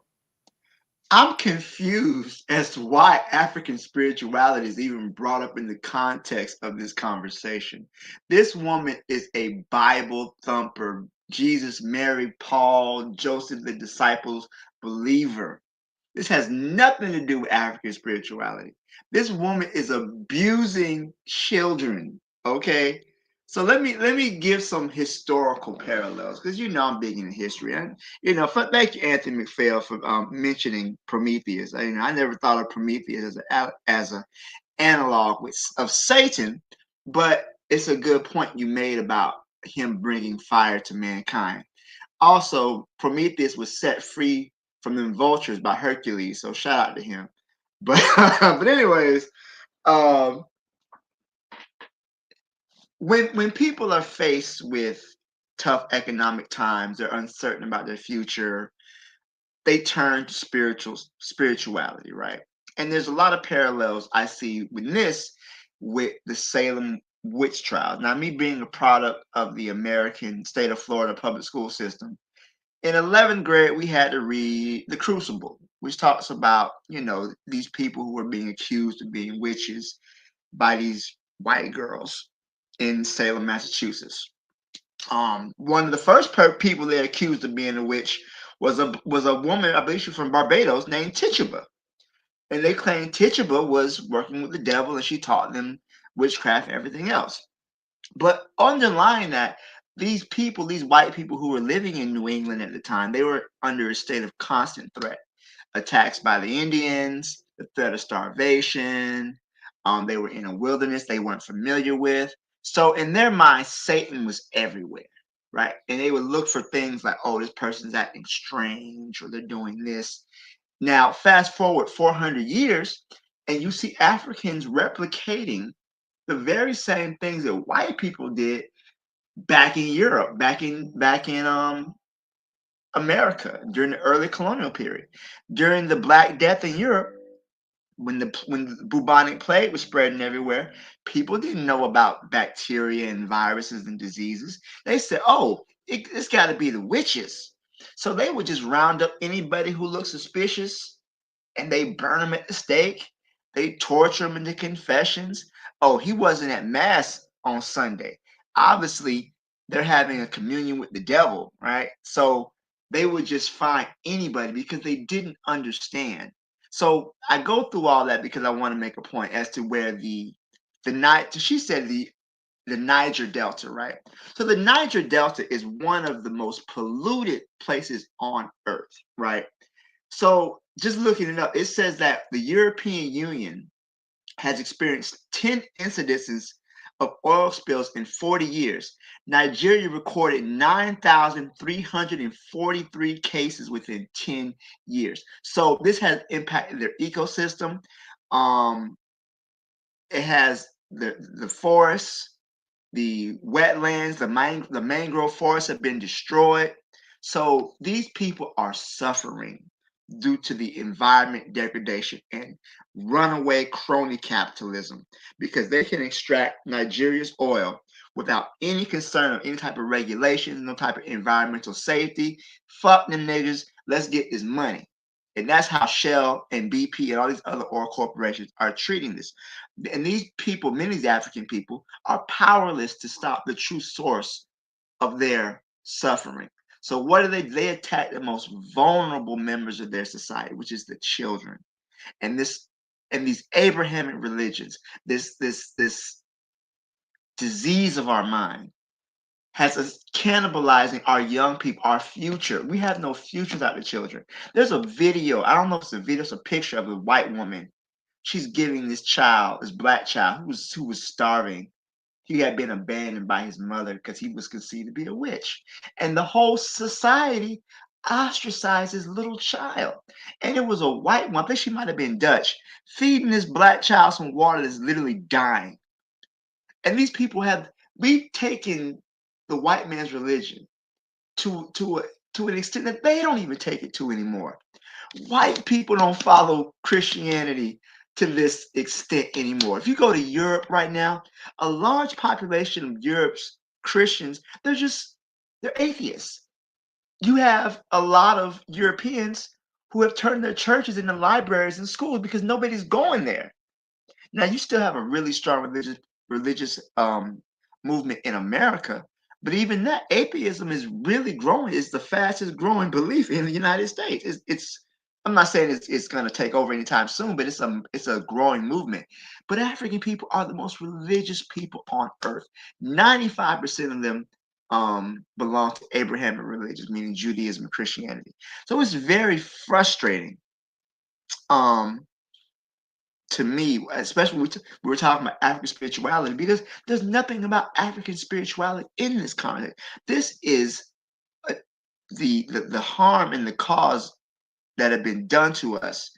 F: I'm confused as to why African spirituality is even brought up in the context of this conversation. This woman is a Bible thumper, Jesus, Mary, Paul, Joseph, the disciples believer. This has nothing to do with African spirituality. This woman is abusing children, okay? So let me give some historical parallels, because you know I'm big into history. And thank you, Anthony McPhail, for mentioning Prometheus. I never thought of Prometheus as an analog of Satan, but it's a good point you made about him bringing fire to mankind. Also, Prometheus was set free from the vultures by Hercules, so shout out to him. But but anyways, when people are faced with tough economic times, they're uncertain about their future, they turn to spirituality, right? And there's a lot of parallels I see with this with the Salem witch trials. Now, me being a product of the American state of Florida public school system, in 11th grade, we had to read The Crucible, which talks about, these people who were being accused of being witches by these white girls in Salem, Massachusetts. One of the first people they accused of being a witch was a woman, I believe she was from Barbados, named Tituba. And they claimed Tituba was working with the devil and she taught them witchcraft and everything else. But underlying that, these people, these white people who were living in New England at the time, they were under a state of constant threat. Attacks by the Indians, the threat of starvation. They were in a wilderness they weren't familiar with. So in their minds, Satan was everywhere, right? And they would look for things like, oh, this person's acting strange or they're doing this. Now, fast forward 400 years, and you see Africans replicating the very same things that white people did back in Europe, back in America during the early colonial period. During the Black Death in Europe, when the bubonic plague was spreading everywhere, people didn't know about bacteria and viruses and diseases. They said, oh, it's got to be the witches. So they would just round up anybody who looked suspicious and they burn them at the stake. They torture them into confessions. Oh, he wasn't at mass on Sunday. Obviously, they're having a communion with the devil, right? So they would just find anybody because they didn't understand. So I go through all that because I want to make a point as to where she said the Niger Delta, right? So the Niger Delta is one of the most polluted places on earth, right? So just looking it up, it says that the European Union has experienced 10 incidences of oil spills in 40 years. Nigeria recorded 9,343 cases within 10 years. So this has impacted their ecosystem. It has the forests, the wetlands, the mangrove forests have been destroyed. So these people are suffering due to the environment degradation and runaway crony capitalism because they can extract Nigeria's oil without any concern of any type of regulations, no type of environmental safety. Fuck them niggas. Let's get this money. And that's how Shell and BP and all these other oil corporations are treating this. And these people, many of these African people, are powerless to stop the true source of their suffering. So what do they? They attack the most vulnerable members of their society, which is the children. And these Abrahamic religions, this disease of our mind, has us cannibalizing our young people, our future. We have no future without the children. There's a video, I don't know if it's a video, it's a picture of a white woman. She's giving this child, this black child who was starving. He had been abandoned by his mother because he was conceived to be a witch. And the whole society ostracized this little child. And it was a white one, I think she might have been Dutch, feeding this black child some water that's literally dying. And these people we've taken the white man's religion to an extent that they don't even take it to anymore. White people don't follow Christianity to this extent anymore. If you go to Europe right now, a large population of Europe's Christians, they're atheists. You have a lot of Europeans who have turned their churches into libraries and schools because nobody's going there. Now you still have a really strong religious movement in America, but even that, atheism is really growing. It's the fastest growing belief in the United States. I'm not saying it's going to take over anytime soon, but it's a growing movement. But African people are the most religious people on earth. 95% of them belong to Abrahamic religions, meaning Judaism and Christianity. So it's very frustrating. To me, especially we were talking about African spirituality, because there's nothing about African spirituality in this context. This is the harm and the cause that have been done to us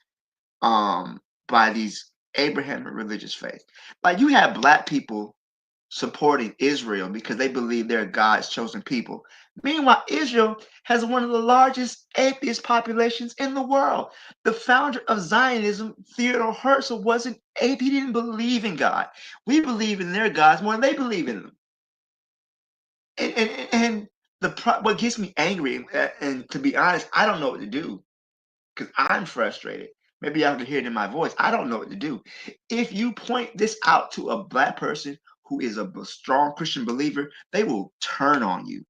F: by these Abrahamic religious faiths. Like you have black people supporting Israel because they believe they're God's chosen people. Meanwhile, Israel has one of the largest atheist populations in the world. The founder of Zionism, Theodore Herzl, wasn't atheist. He didn't believe in God. We believe in their gods more than they believe in them. And what gets me angry, and to be honest, I don't know what to do because I'm frustrated. Maybe y'all can hear it in my voice. I don't know what to do. If you point this out to a black person who is a strong Christian believer, they will turn on you.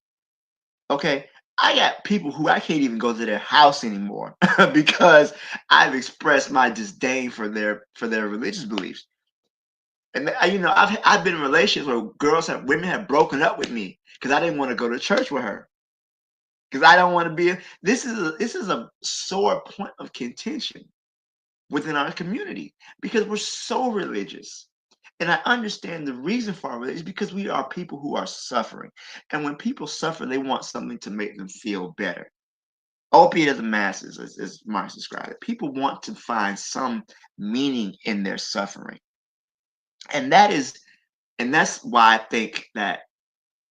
F: Okay, I got people who I can't even go to their house anymore because I've expressed my disdain for their religious beliefs. And I've been in relationships where women have broken up with me because I didn't want to go to church with her because I don't want to be. This is a sore point of contention within our community because we're so religious. And I understand the reason for our religion is because we are people who are suffering. And when people suffer, they want something to make them feel better. Opiate of the masses, as Marx described it. People want to find some meaning in their suffering. And that's why I think that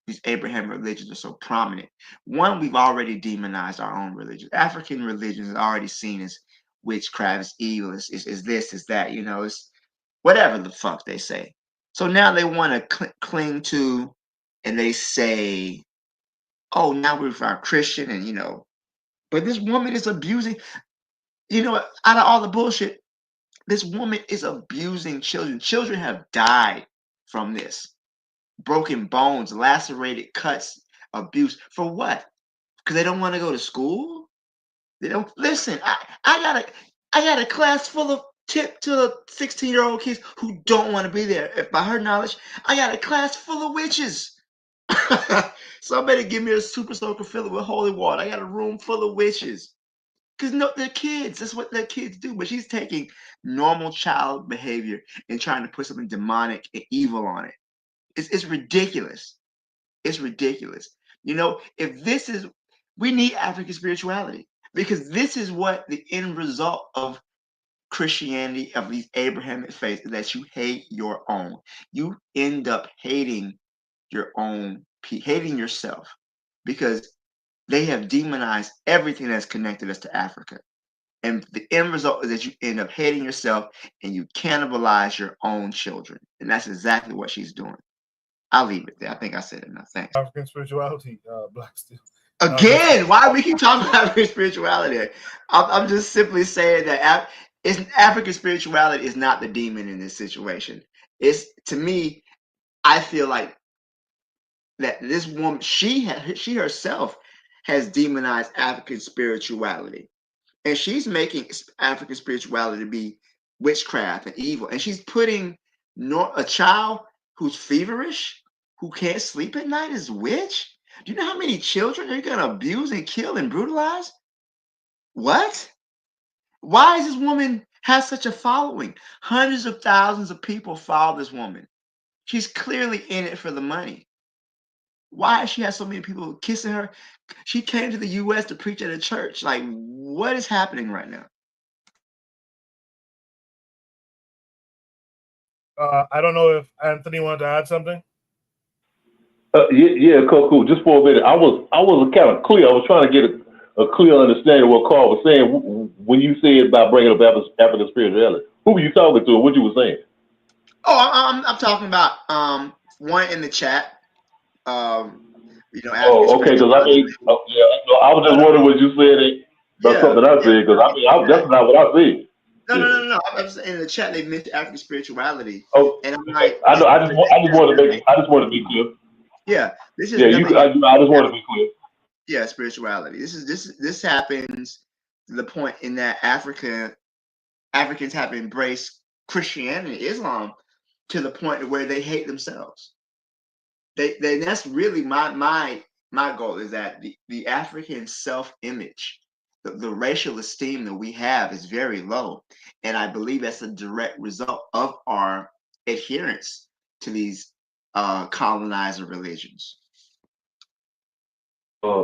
F: these Abrahamic religions are so prominent. One, we've already demonized our own religion. African religions are already seen as witchcraft, is evil, is this, is that, it's whatever the fuck they say. So now they want to cling to, and they say, oh, now we're Christian, and but this woman is abusing, out of all the bullshit, this woman is abusing children. Children have died from this. Broken bones, lacerated cuts, abuse. For what? Because they don't want to go to school? They don't listen. I got a class full of tip to the 16-year-old kids who don't want to be there. If by her knowledge, I got a class full of witches. Somebody give me a super soaker filled with holy water. I got a room full of witches. Because they're kids. That's what their kids do. But she's taking normal child behavior and trying to put something demonic and evil on it. It's ridiculous. It's ridiculous. If we need African spirituality because this is what the end result of Christianity, of these Abrahamic faiths, is that you hate your own. You end up hating your own, hating yourself because they have demonized everything that's connected us to Africa. And the end result is that you end up hating yourself and you cannibalize your own children. And that's exactly what she's doing. I'll leave it there. I think I said enough. Thanks.
A: African spirituality, Black Steel.
F: Again, why we keep talking about African spirituality? I'm just simply saying that African spirituality is not the demon in this situation. It's, to me, I feel like that this woman, she herself has demonized African spirituality. And she's making African spirituality to be witchcraft and evil. And she's putting a child who's feverish who can't sleep at night is witch? Do you know how many children they're gonna abuse and kill and brutalize? What? Why does this woman have such a following? Hundreds of thousands of people follow this woman. She's clearly in it for the money. Why does she have so many people kissing her? She came to the U.S. to preach at a church. Like, what is happening right now?
A: I don't know if Anthony wanted to add something.
L: Yeah, cool. Just for a minute, I was kind of clear. I was trying to get a clear understanding of what Carl was saying when you said about bringing up African spirituality. Who were you talking to? What you were saying?
F: Oh, I'm talking about one in the chat. You know,
L: Oh, okay. Because I mean, I was just wondering what you said about something I said. Because I mean, that's not what I said.
F: No. I was in the chat. They mentioned African spirituality,
L: Oh,
F: and I'm like,
L: I know. I just want to be clear.
F: Yeah, this is
L: I just want to be clear.
F: Yeah, spirituality. This happens to the point in that Africans have embraced Christianity, Islam, to the point where they hate themselves. That's really my goal, is that the African self-image, the racial esteem that we have is very low, and I believe that's a direct result of our adherence to these colonizer religions.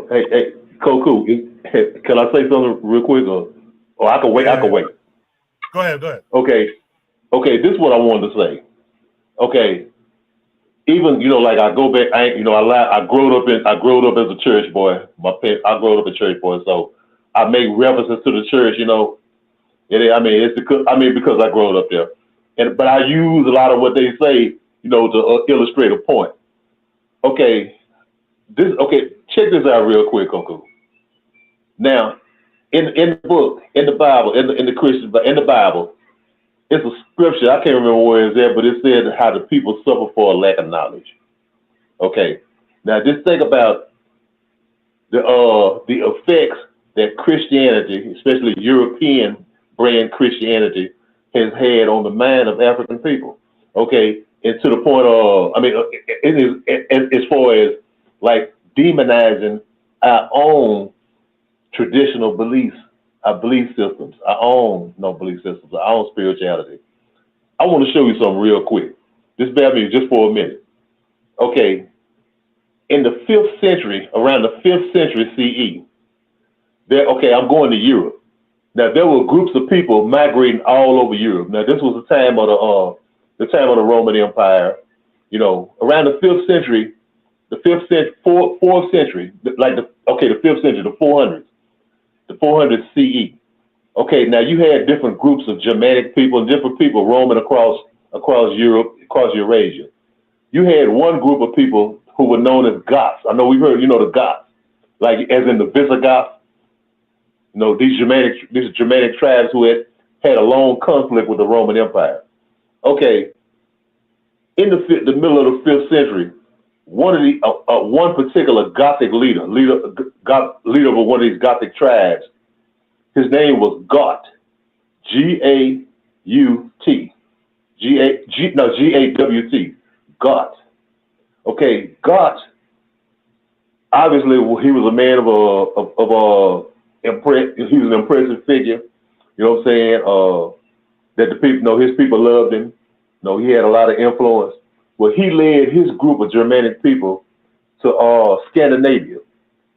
L: Hey, cool. Can I say something real quick, or I can wait? I can wait.
A: Go ahead.
L: Okay. This is what I wanted to say. Okay. Even like I go back. I grew up as a church boy. I grew up a church boy, so I make references to the church. Because I grew up there, but I use a lot of what they say, to illustrate a point. Okay. Check this out real quick, Coco. Now, in the book, in the Bible, in the Bible, it's a scripture. I can't remember where it's at, but it said how the people suffer for a lack of knowledge. Okay. Now, just think about the effects that Christianity, especially European brand Christianity, has had on the mind of African people. Okay, and to the point of, it is as far as like demonizing our own traditional beliefs, our belief systems, our own spirituality. I want to show you something real quick. Just bear with me just for a minute. Okay, in the 5th century, around the 5th century CE, I'm going to Europe. Now there were groups of people migrating all over Europe. Now this was the time of the Roman Empire. Around the 5th century. The 5th century, 4th century, the 5th century, the 400 CE. Okay, now you had different groups of Germanic people and different people roaming across Europe, across Eurasia. You had one group of people who were known as Goths. I know we've heard, the Goths, like as in the Visigoths. These Germanic tribes who had a long conflict with the Roman Empire. Okay, in the middle of the 5th century, one particular Gothic leader of one of these Gothic tribes, his name was Gaut, G-A-U-T, G-A-W-T, Gaut. Okay, Gaut, obviously he was a man he was an impressive figure, you know what I'm saying, that the people, his people loved him, he had a lot of influence. Well, he led his group of Germanic people to Scandinavia,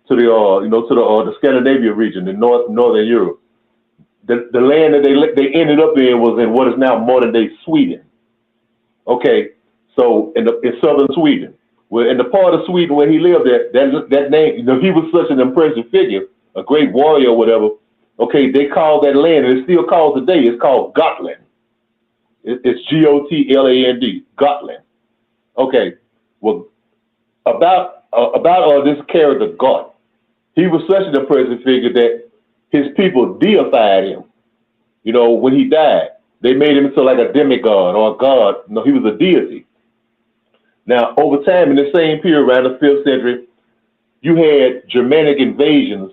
L: to the Scandinavia region in northern Europe. The land that they ended up in was in what is now modern day Sweden. Okay, so in southern Sweden, well, in the part of Sweden where he lived at, that name, he was such an impressive figure, a great warrior or whatever. Okay, they called that land, and it's still called today. It's called Gotland. It's Gotland, Gotland. Okay, well, about this character Gaut, he was such an impressive figure that his people deified him. When he died, they made him into like a demigod or a god. No, he was a deity. Now, over time, in the same period, around the 5th century, you had Germanic invasions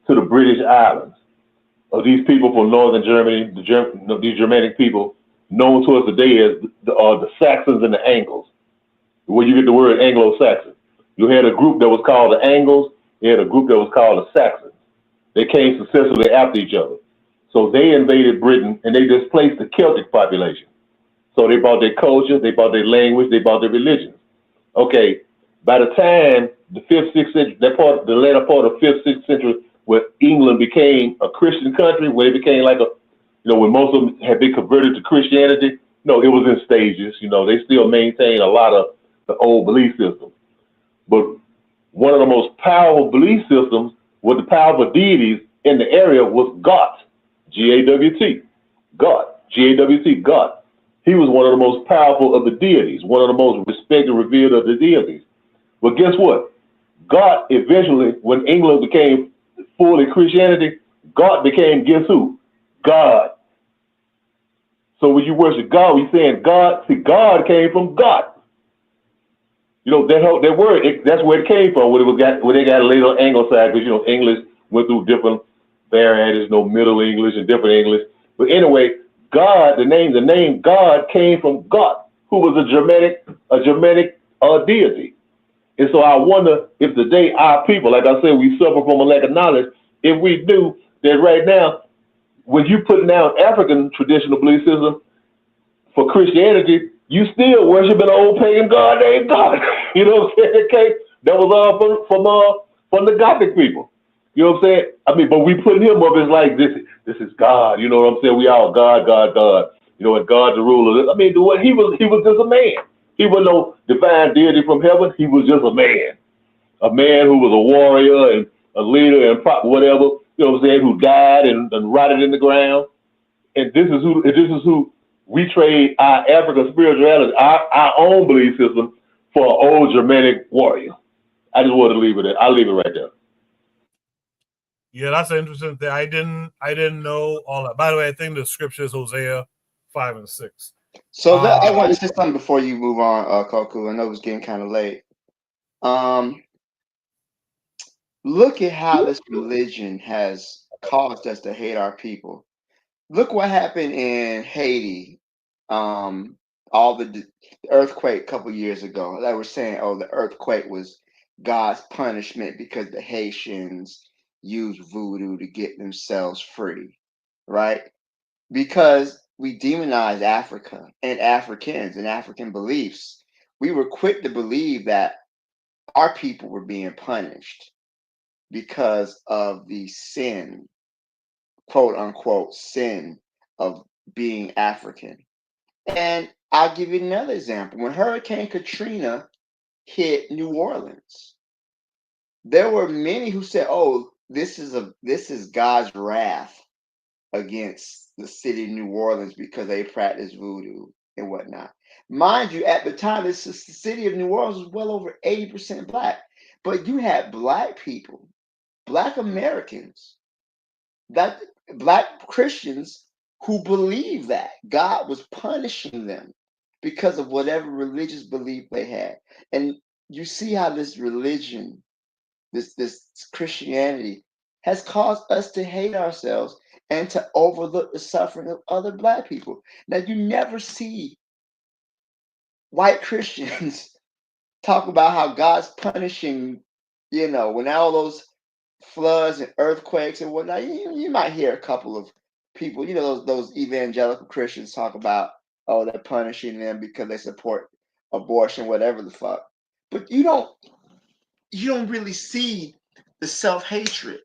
L: to the British Islands of these people from northern Germany, these Germanic people known to us today as the Saxons and the Angles. where you get the word Anglo-Saxon. You had a group that was called the Angles, you had a group that was called the Saxons. They came successively after each other. So they invaded Britain and they displaced the Celtic population. So they brought their culture, they brought their language, they brought their religion. Okay, by the time the 5th, 6th century, the latter part of 5th, 6th century, where England became a Christian country, where it became like a, when most of them had been converted to Christianity, no, it was in stages. They still maintain a lot of the old belief systems. But one of the most powerful belief systems with the powerful deities in the area was God, G-A-W-T, God, G-A-W-T, God. He was one of the most powerful of the deities, one of the most respected and revered of the deities. But guess what? God eventually, when England became fully Christianity, God became, guess who? God. So when you worship God, we're saying God, see, God came from God. That word, that's where it came from, when they got it later on Anglo-Saxon, because, English went through different varieties, Middle English and different English. But anyway, God, the name God came from God, who was a Germanic deity. And so I wonder if today our people, like I said, we suffer from a lack of knowledge. If we do, then right now, when you put down African traditional belief system for Christianity, you still worship an old pagan god named God. You know what I'm saying? Okay, that was all from the Gothic people. You know what I'm saying? I mean, but we put him up as like this is God. You know what I'm saying? We all God. And God's the ruler. I mean, he was just a man. He was no divine deity from heaven. He was just a man who was a warrior and a leader and whatever. You know what I'm saying? Who died and rotted in the ground. And this is who we trade our African spirituality, our own belief system, for an old Germanic warrior. I just wanted to leave it there. I'll leave it right there.
A: Yeah, that's an interesting thing. I didn't know all that. By the way, I think the scripture is Hosea 5 and 6.
F: So I want to say something before you move on, Koku. I know it's getting kind of late. Look at how this religion has caused us to hate our people. Look what happened in Haiti. All the earthquake a couple years ago. They were saying, oh, the earthquake was God's punishment because the Haitians used voodoo to get themselves free, right? Because we demonized Africa and Africans and African beliefs. We were quick to believe that our people were being punished because of the sin, quote unquote, sin of being African. And I'll give you another example. When Hurricane Katrina hit New Orleans, there were many who said, oh, this is God's wrath against the city of New Orleans because they practice voodoo and whatnot. Mind you, at the time, the city of New Orleans was well over 80% Black. But you had Black people, Black Americans, Black Christians who believed that God was punishing them because of whatever religious belief they had. And you see how this religion, this Christianity, has caused us to hate ourselves and to overlook the suffering of other Black people. Now, you never see white Christians talk about how God's punishing, when all those floods and earthquakes and whatnot. You might hear a couple of people, those evangelical Christians talk about, oh, they're punishing them because they support abortion, whatever the fuck. But you don't really see the self-hatred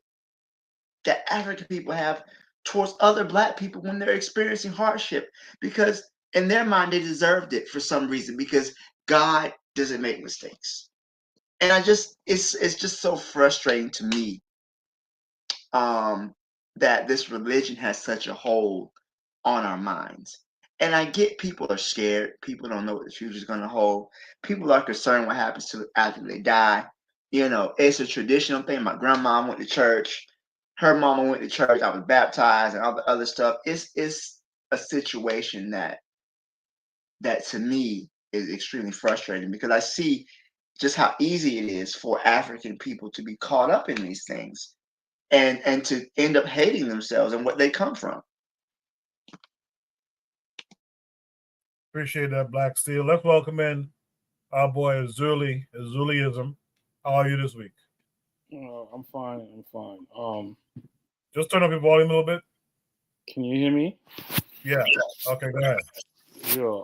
F: that African people have towards other Black people when they're experiencing hardship, because in their mind they deserved it for some reason, because God doesn't make mistakes. And it's just so frustrating to me that this religion has such a hold on our minds. And I get people are scared. People don't know what the future is going to hold. People are concerned what happens to after they die. It's a traditional thing. My grandma went to church. Her mama went to church. I was baptized and all the other stuff. It's a situation that to me is extremely frustrating, because I see just how easy it is for African people to be caught up in these things and to end up hating themselves and what they come from.
A: Appreciate that, Black Steel. Let's welcome in our boy Azuliism. How are you this week?
B: I'm fine. I'm fine.
A: Just turn up your volume a little bit.
B: Can you hear me?
A: Yeah. Okay, go ahead.
B: Yeah.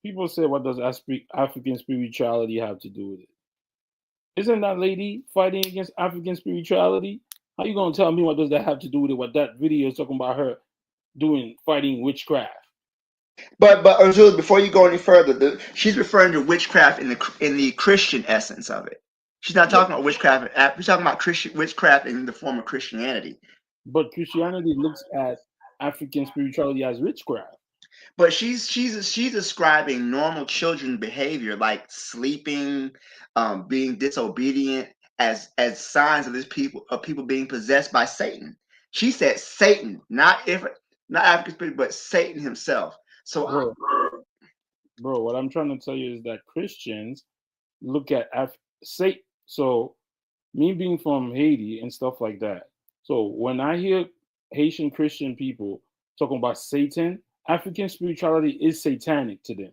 B: People say, what does African spirituality have to do with it? Isn't that lady fighting against African spirituality? How you gonna tell me what does that have to do with it? What that video is talking about her fighting witchcraft?
F: But Ursula, before you go any further, she's referring to witchcraft in the Christian essence of it. She's not talking about witchcraft. She's talking about witchcraft in the form of Christianity.
B: But Christianity looks at African spirituality as witchcraft.
F: But she's describing normal children behavior like sleeping, being disobedient as signs of people being possessed by Satan. She said Satan, not African spirit, but Satan himself. So,
B: bro, what I'm trying to tell you is that Christians look at Satan. So, me being from Haiti and stuff like that. So when I hear Haitian Christian people talking about Satan, African spirituality is satanic to them.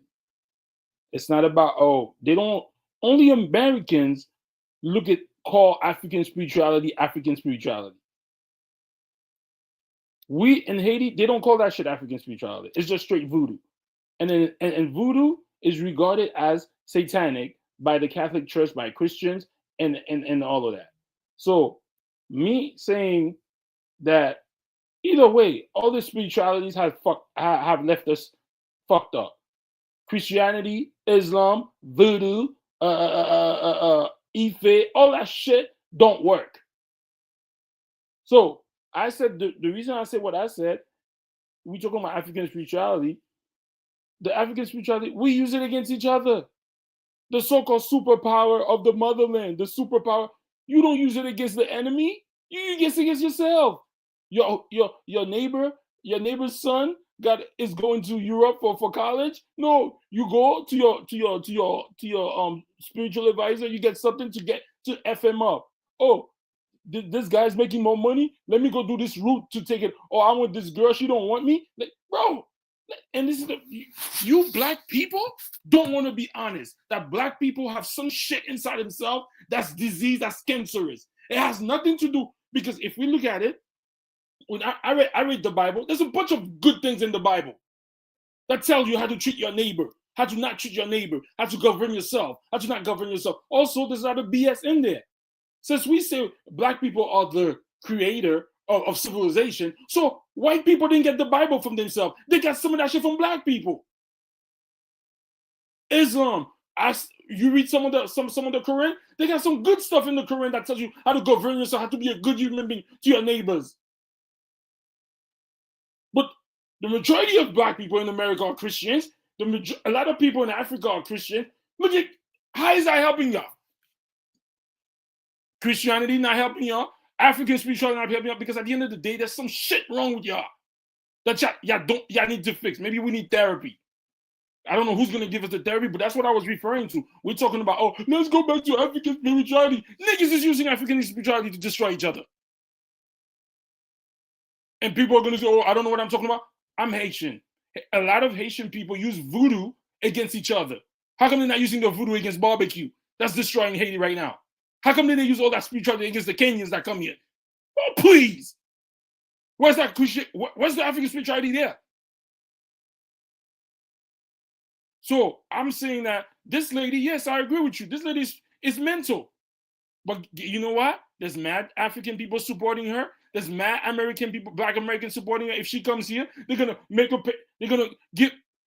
B: It's not about, only Americans call African spirituality African spirituality. We in Haiti, they don't call that shit African spirituality. It's just straight voodoo. And voodoo is regarded as satanic by the Catholic Church, by Christians, and all of that. So me saying that either way, all the spiritualities have left us fucked up. Christianity, Islam, voodoo, Ife, all that shit don't work. So I said the reason I said what I said, we talking about African spirituality. The African spirituality, we use it against each other. The so-called superpower of the motherland, the superpower, you don't use it against the enemy. You use it against yourself. Your neighbor's son is going to Europe for college. No, you go to your spiritual advisor. You get something to f him up. Oh, this guy's making more money. Let me go do this route to take it. Oh, I'm with this girl. She don't want me, bro. And this is you black people don't want to be honest that black people have some shit inside themselves that's disease, that's cancerous. It has nothing to do, because if we look at it, when I read the Bible, there's a bunch of good things in the Bible that tell you how to treat your neighbor, how to not treat your neighbor, how to govern yourself, how to not govern yourself. Also, there's a lot of BS in there. Since we say black people are the creator of civilization, so white people didn't get the Bible from themselves. They got some of that shit from black people. Islam, you read some of the Quran, they got some good stuff in the Quran that tells you how to govern yourself, how to be a good human being to your neighbors. But the majority of black people in America are Christians. A lot of people in Africa are Christian. Look at, how is that helping y'all? Christianity not helping y'all. African spirituality not helping y'all, because at the end of the day, there's some shit wrong with y'all that y'all need to fix. Maybe we need therapy. I don't know who's gonna give us the therapy, but that's what I was referring to. We're talking about, let's go back to African spirituality. Niggas is using African spirituality to destroy each other. And people are gonna say, I don't know what I'm talking about. I'm Haitian. A lot of Haitian people use voodoo against each other. How come they're not using the voodoo against barbecue? That's destroying Haiti right now. How come they use all that spirituality against the Kenyans that come here? Oh, please. Where's that Christian? Where's the African spirituality there? So I'm saying that this lady, yes, I agree with you. This lady is mental. But you know what? There's mad African people supporting her. There's mad American people, black Americans supporting her. If she comes here, they're gonna make her pay, they're gonna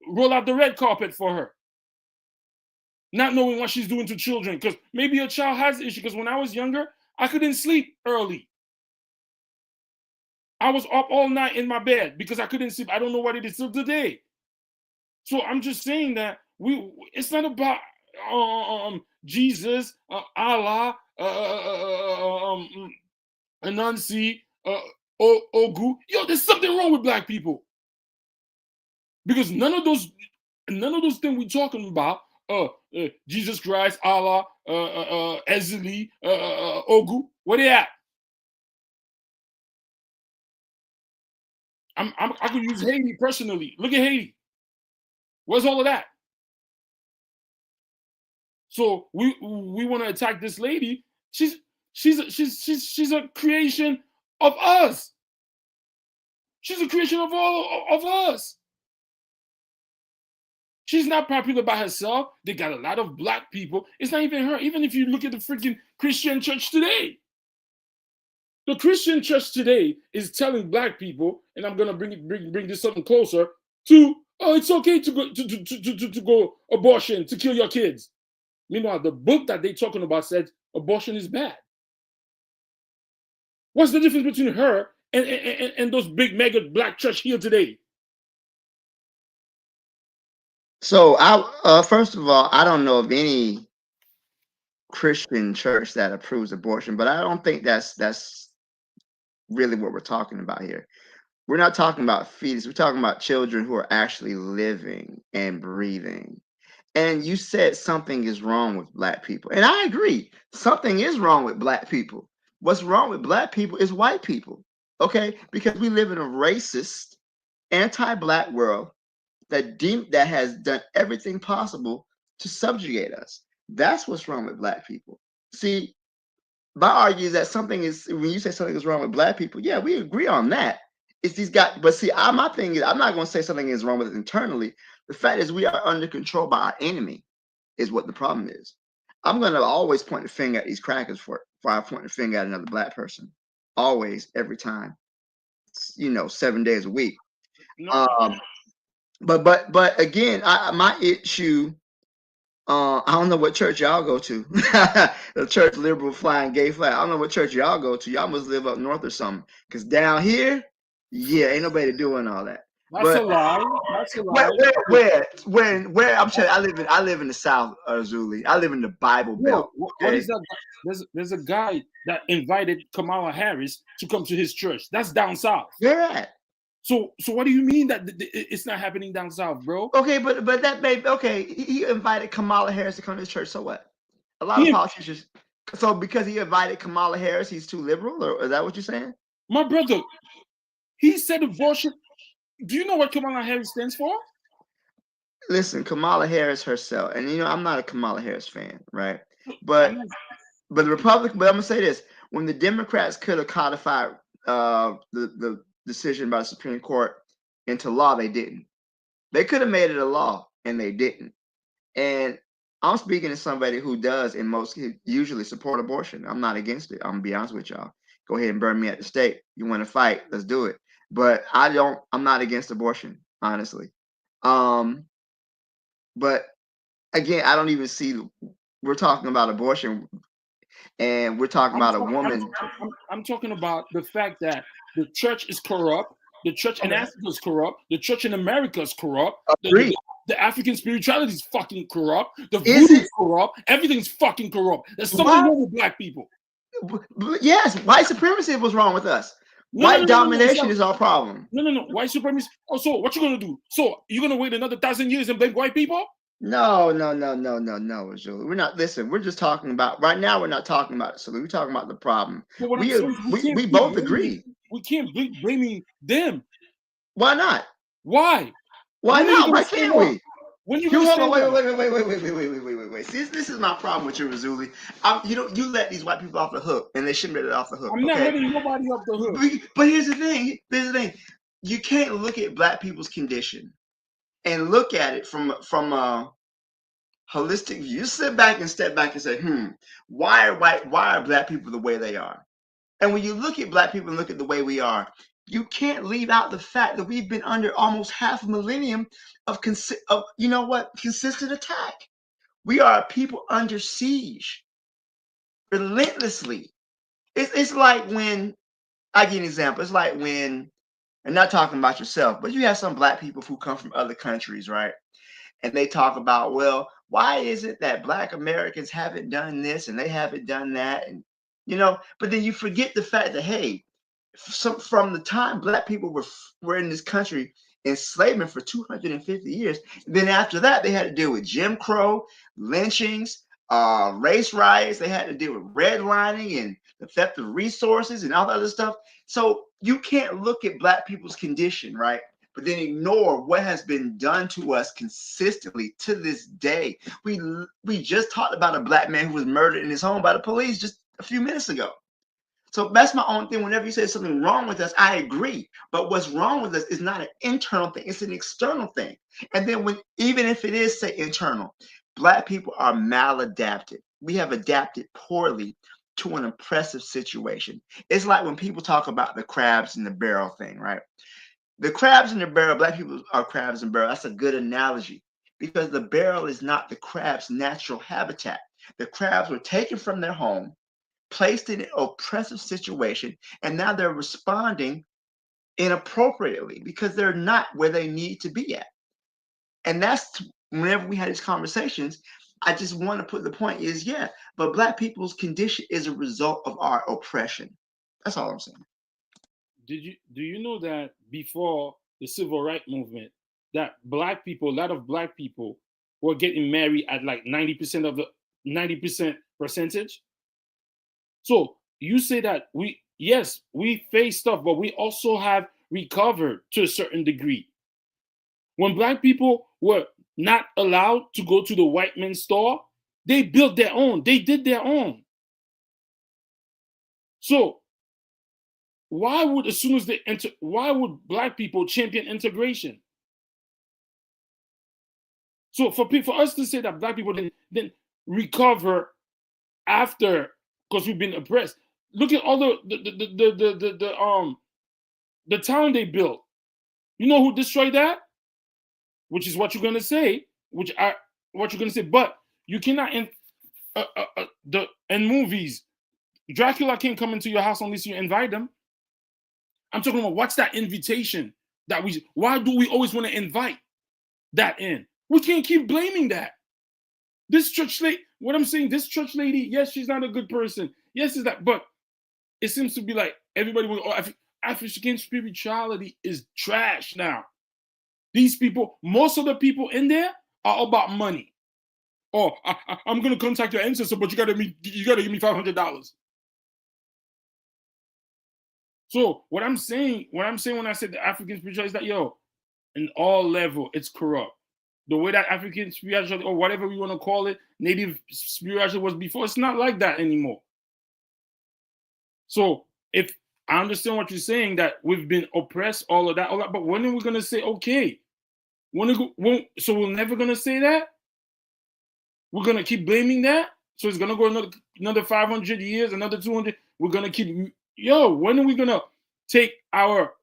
B: roll out the red carpet for her. Not knowing what she's doing to children, because maybe a child has an issue. Because when I was younger, I couldn't sleep early. I was up all night in my bed because I couldn't sleep. I don't know what it is till today. So I'm just saying that it's not about Jesus, Allah, Anansi, Ogu. Yo, there's something wrong with black people. Because none of those things we're talking about, Jesus Christ, Allah, Ezeli, Ogu, where they at? I could use Haiti personally. Look at Haiti. Where's all of that? So we want to attack this lady. She's a creation of us. She's a creation of all of us. She's not popular by herself. They got a lot of black people. It's not even her. Even if you look at the freaking Christian church today, the Christian church today is telling black people, and I'm gonna bring this something closer to, oh, it's okay to go to go abortion, to kill your kids. Meanwhile, the book that they're talking about said abortion is bad. What's the difference between her and those big mega black church here today?
F: So first of all, I don't know of any Christian church that approves abortion, but I don't think that's really what we're talking about here. We're not talking about fetus. We're talking about children who are actually living and breathing. And you said something is wrong with black people. And I agree. Something is wrong with black people. What's wrong with black people is white people. Okay? Because we live in a racist, anti-black world that has done everything possible to subjugate us. That's what's wrong with black people. See, my argument is that something is, when you say something is wrong with black people, yeah, we agree on that. It's these guys, but see, my thing is, I'm not going to say something is wrong with it internally. The fact is, we are under control by our enemy, is what the problem is. I'm going to always point the finger at these crackers before I point the finger at another black person. Always, every time. 7 days a week. But again, my issue. I don't know what church y'all go to. The church liberal flying gay flag. I don't know what church y'all go to. Y'all must live up north or something. Because down here, yeah, ain't nobody doing all that.
B: That's a lie. That's a lie.
F: Where I'm telling you, I live in the South, Zuli. I live in the Bible Belt. Okay?
B: What is that? There's a guy that invited Kamala Harris to come to his church. That's down south.
F: Where at?
B: So what do you mean that it's not happening down south, bro?
F: Okay, but that baby, okay, he invited Kamala Harris to come to his church. So what? A lot of politicians. So because he invited Kamala Harris, he's too liberal, or is that what you're saying?
B: My brother, he said abortion. Do you know what Kamala Harris stands for?
F: Listen, Kamala Harris herself, and I'm not a Kamala Harris fan, right? But the Republican, but I'm gonna say this: when the Democrats could have codified the decision by the Supreme Court into law, they didn't. They could have made it a law, and they didn't. And I'm speaking to somebody who does, usually support abortion. I'm not against it. I'm gonna be honest with y'all. Go ahead and burn me at the stake. You want to fight? Let's do it. But I'm not against abortion, honestly. But again, I don't even see. We're talking about abortion, and we're talking about a woman.
B: I'm talking about the fact that the church is corrupt. The church in Africa is corrupt. The church in America is corrupt. The African spirituality is fucking corrupt. The voodoo is corrupt. Everything's fucking corrupt. There's something wrong with black people.
F: Yes, white supremacy was wrong with us. White domination is our problem.
B: No. White supremacy. Oh, so what you gonna do? So you're gonna wait another 1,000 years and blame white people?
F: No, Julie. We're not. Listen, we're just talking about right now. We're not talking about it. So we're talking about the problem. We both agree.
B: We can't be blaming them.
F: Why not?
B: Why?
F: Why not? Why can't we?
B: When you
F: wait. See, this is my problem with you, Razuli. You let these white people off the hook, and they shouldn't be let off the hook.
B: I'm not letting nobody off the hook.
F: But here's the thing. You can't look at black people's condition and look at it from a holistic view. You sit back and step back and say, why are black people the way they are? And when you look at black people and look at the way we are, you can't leave out the fact that we've been under almost half a millennium of consistent attack. We are a people under siege relentlessly. It's like when, I give you an example. It's like when, and not talking about yourself, but you have some black people who come from other countries, right? And they talk about, well, why is it that black Americans haven't done this and they haven't done that? And, but then you forget the fact that, hey, from the time black people were in this country, enslavement for 250 years. Then after that, they had to deal with Jim Crow, lynchings, race riots. They had to deal with redlining and the theft of resources and all that other stuff. So you can't look at black people's condition, right, but then ignore what has been done to us consistently to this day. We just talked about a black man who was murdered in his home by the police just a few minutes ago. So that's my own thing. Whenever you say something wrong with us, I agree. But what's wrong with us is not an internal thing, it's an external thing. And then even if it is, say, internal, black people are maladapted. We have adapted poorly to an oppressive situation. It's like when people talk about the crabs in the barrel thing, right? The crabs in the barrel, black people are crabs in the barrel. That's a good analogy because the barrel is not the crab's natural habitat. The crabs were taken from their home, placed in an oppressive situation, and now they're responding inappropriately because they're not where they need to be at. And that's whenever we had these conversations, I just want to put the point is, yeah, but black people's condition is a result of our oppression. That's all I'm saying.
B: Do you know that before the civil rights movement, that black people, a lot of black people were getting married at like 90% percentage? So you say that we face stuff, but we also have recovered to a certain degree. When black people were not allowed to go to the white man's store, they built their own. They did their own. So why would, as soon as they enter, why would black people champion integration? So for us to say that black people didn't recover after, because we've been oppressed. Look at all the town they built. You know who destroyed that? Which is what you're gonna say. What you're gonna say. But you cannot in movies. Dracula can't come into your house unless you invite them. I'm talking about what's that invitation that we? Why do we always want to invite that in? We can't keep blaming that. This church lady, what I'm saying, this church lady, yes, she's not a good person. Yes, is that, but it seems to be like everybody will. African spirituality is trash now. These people, most of the people in there are about money. Oh, I'm gonna contact your ancestor, but you gotta give me $500. So what I'm saying when I said the African spirituality is that, yo, in all level, it's corrupt. The way that African spirituality, or whatever we want to call it, native spirituality was before, it's not like that anymore. So if I understand what you're saying, that we've been oppressed, all of that, but when are we gonna say, okay? So we're never gonna say that? We're gonna keep blaming that? So it's gonna go another 500 years, another 200. We're gonna keep, when are we gonna take our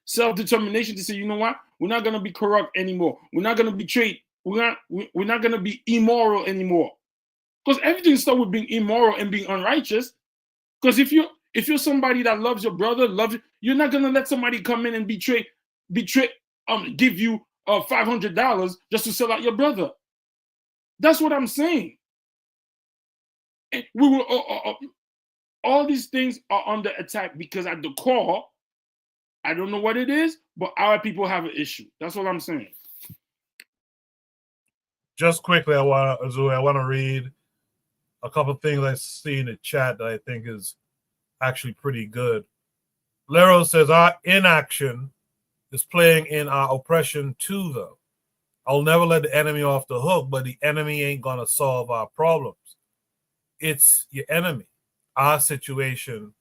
B: self-determination to say, you know what? We're not gonna be corrupt anymore. We're not gonna betray. We're not gonna be immoral anymore. Because everything starts with being immoral and being unrighteous. Because if you're somebody that loves your brother, you're not gonna let somebody come in and betray, give you $500 just to sell out your brother. That's what I'm saying. And we will. All these things are under attack because at the core, I don't know what it is, but our people have an issue. That's what I'm saying.
A: Just quickly, I want to read a couple of things I see in the chat that I think is actually pretty good. Lero says, our inaction is playing in our oppression too, though. I'll never let the enemy off the hook, but the enemy ain't going to solve our problems. It's your enemy. Our situation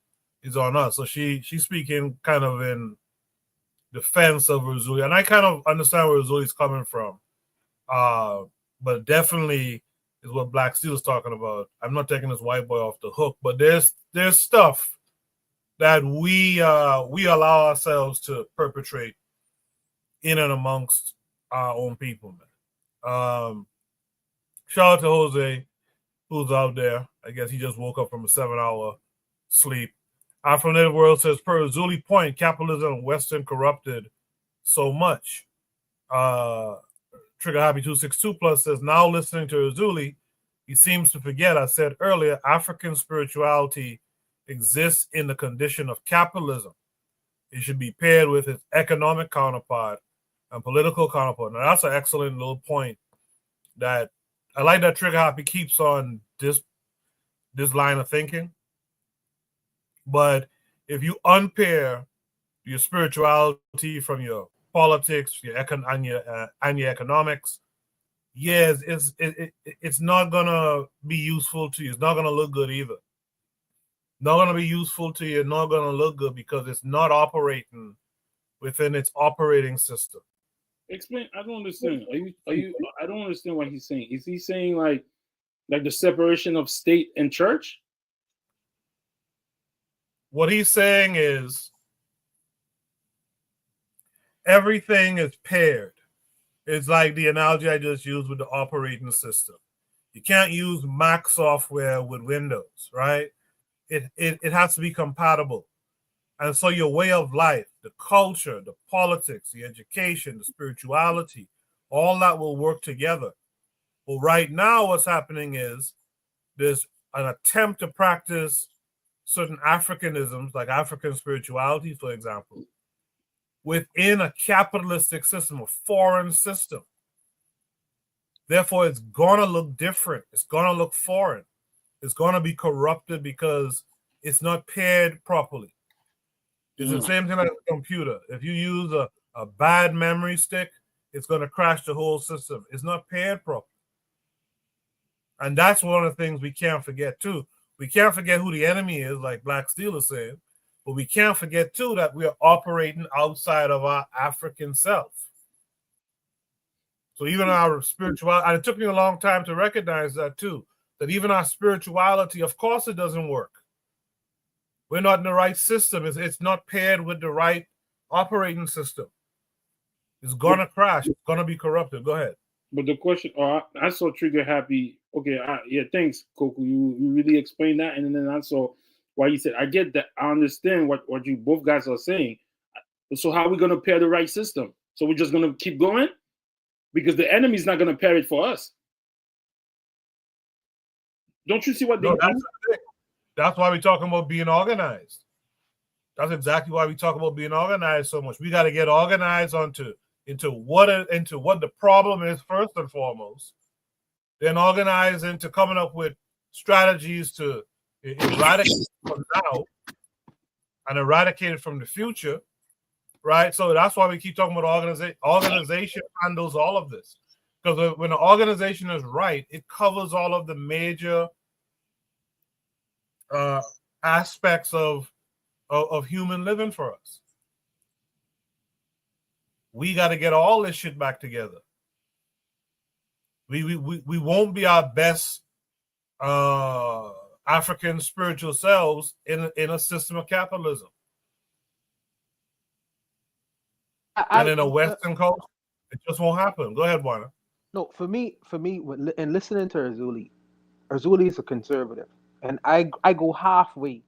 A: is on us. So she's speaking kind of in defense of Razuli. And I kind of understand where Razuli's coming from. But definitely is what Black Steel is talking about. I'm not taking this white boy off the hook, but there's stuff that we allow ourselves to perpetrate in and amongst our own people, man. Shout out to Jose, who's out there. I guess he just woke up from a 7-hour sleep. Afro Native World says, per Zuli point, capitalism and Western corrupted so much. Trigger Happy 262 Plus says, now listening to Zuli, he seems to forget, I said earlier, African spirituality exists in the condition of capitalism. It should be paired with its economic counterpart and political counterpart. Now, that's an excellent little point that I like that Trigger Happy keeps on this line of thinking. But if you unpair your spirituality from your politics, your and your economics, yes, it's not gonna be useful to you. It's not gonna look good either. Not gonna be useful to you. Not gonna look good because it's not operating within its operating system.
B: Explain. I don't understand. Are you? I don't understand what he's saying. Is he saying like the separation of state and church?
A: What he's saying is everything is paired. It's like the analogy I just used with the operating system. You can't use Mac software with Windows, right? It has to be compatible. And so your way of life, the culture, the politics, the education, the spirituality, all that will work together. Well, right now what's happening is there's an attempt to practice certain Africanisms, like African spirituality, for example, within a capitalistic system, a foreign system. Therefore, it's going to look different. It's going to look foreign. It's going to be corrupted because it's not paired properly. It's the same thing like a computer. If you use a bad memory stick, it's going to crash the whole system. It's not paired properly. And that's one of the things we can't forget, too. We can't forget who the enemy is, like Black Steel is saying. But we can't forget, too, that we are operating outside of our African self. So even our spirituality, and it took me a long time to recognize that, too, that even our spirituality, of course, it doesn't work. We're not in the right system. It's not paired with the right operating system. It's going to crash. It's going to be corrupted. Go ahead.
B: But the question, I saw Trigger Happy. Okay, yeah, thanks, Coco. You really explained that. And then I saw why you said, I get that. I understand what you both guys are saying. So how are we going to pair the right system? So we're just going to keep going? Because the enemy is not going to pair it for us. Don't you see what they do?
A: That's why we're talking about being organized. That's exactly why we talk about being organized so much. We got to get organized into what the problem is first and foremost, then organize into coming up with strategies to eradicate it from now and eradicate it from the future, right? So that's why we keep talking about organization handles all of this, because when the organization is right, it covers all of the major aspects of human living for us. We got to get all this shit back together. We won't be our best African spiritual selves in a system of capitalism. And in a Western culture, it just won't happen. Go ahead, Warner.
J: No, for me, and listening to Erzuli is a conservative, and I go halfway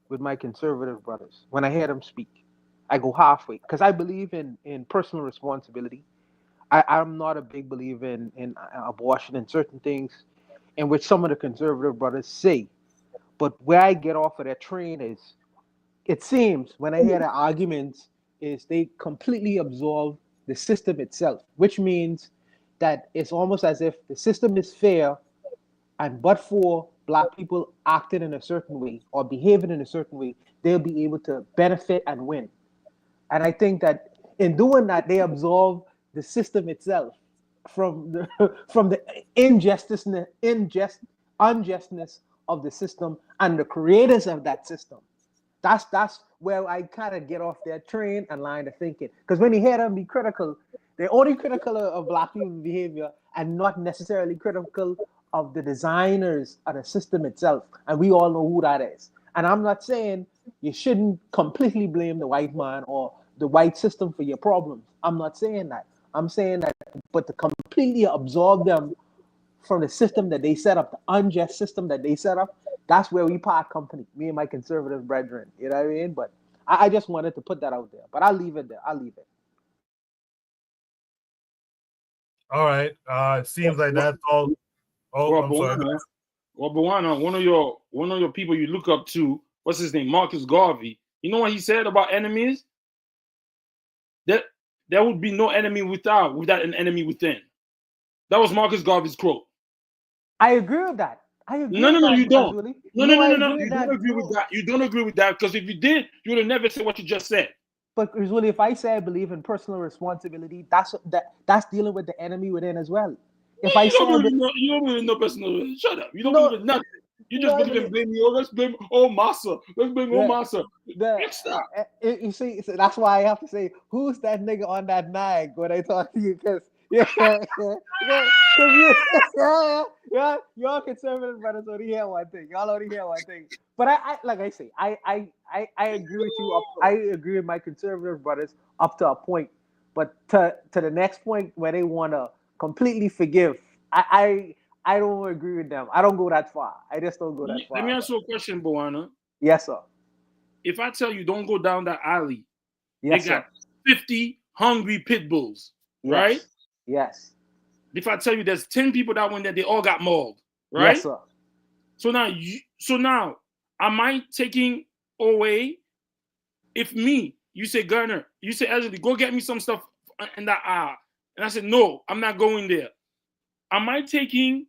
J: with my conservative brothers when I hear them speak. I go halfway because I believe in personal responsibility. I'm not a big believer in abortion and certain things in which some of the conservative brothers say. But where I get off of that train is, it seems when I hear the arguments, is they completely absolve the system itself, which means that it's almost as if the system is fair, and but for Black people acting in a certain way or behaving in a certain way, they'll be able to benefit and win. And I think that in doing that, they absolve the system itself from the unjustness of the system and the creators of that system. That's where I kind of get off that train and line of thinking. Because when you hear them be critical, they're only critical of Black people's behavior and not necessarily critical of the designers of the system itself. And we all know who that is. And I'm not saying you shouldn't completely blame the white man or the white system for your problems. I'm not saying that. I'm saying that, but to completely absolve them from the system that they set up, the unjust system that they set up, that's where we part company, me and my conservative brethren. You know what I mean? But I just wanted to put that out there. But I'll leave it there. I'll leave it.
A: All right. It seems like that's all. Oh,
B: Well,
A: I'm sorry.
B: Bawana, one of your people you look up to, what's his name? Marcus Garvey. You know what he said about enemies? That there would be no enemy without an enemy within. That was Marcus Garvey's quote.
J: I agree with that.
B: No, you don't. No. You
J: I
B: don't agree with that. You don't agree with that, because if you did, you would have never said what you just said.
J: But usually, if I say I believe in personal responsibility, that's dealing with the enemy within as well. If I
B: You
J: say
B: don't really know. You don't really know personal. Shut up. You don't
J: no,
B: believe in nothing. You just
J: no,
B: believe in blaming. Oh, let's blame. Oh, massa. Let's blame. Oh, massa. Stop.
J: You see, so that's why I have to say, who's that nigga on that nag when I talk to you? Because y'all conservative brothers only hear one thing. Y'all only hear one thing. But I like I say, I agree with you. I agree with my conservative brothers up to a point. But to the next point where they want to completely forgive, I don't agree with them. I don't go that far. I just don't go that far.
B: Let me ask you a question, Boana.
J: Yes, sir.
B: If I tell you don't go down that alley,
J: Yes,
B: they got 50 hungry pit bulls,
J: yes.
B: right?
J: Yes.
B: If I tell you there's 10 people that went there, they all got mauled, right?
J: Yes, sir.
B: So now, am I taking away? If me, you say Gunner, you say Ezra, go get me some stuff in that aisle, and I said no, I'm not going there. Am I taking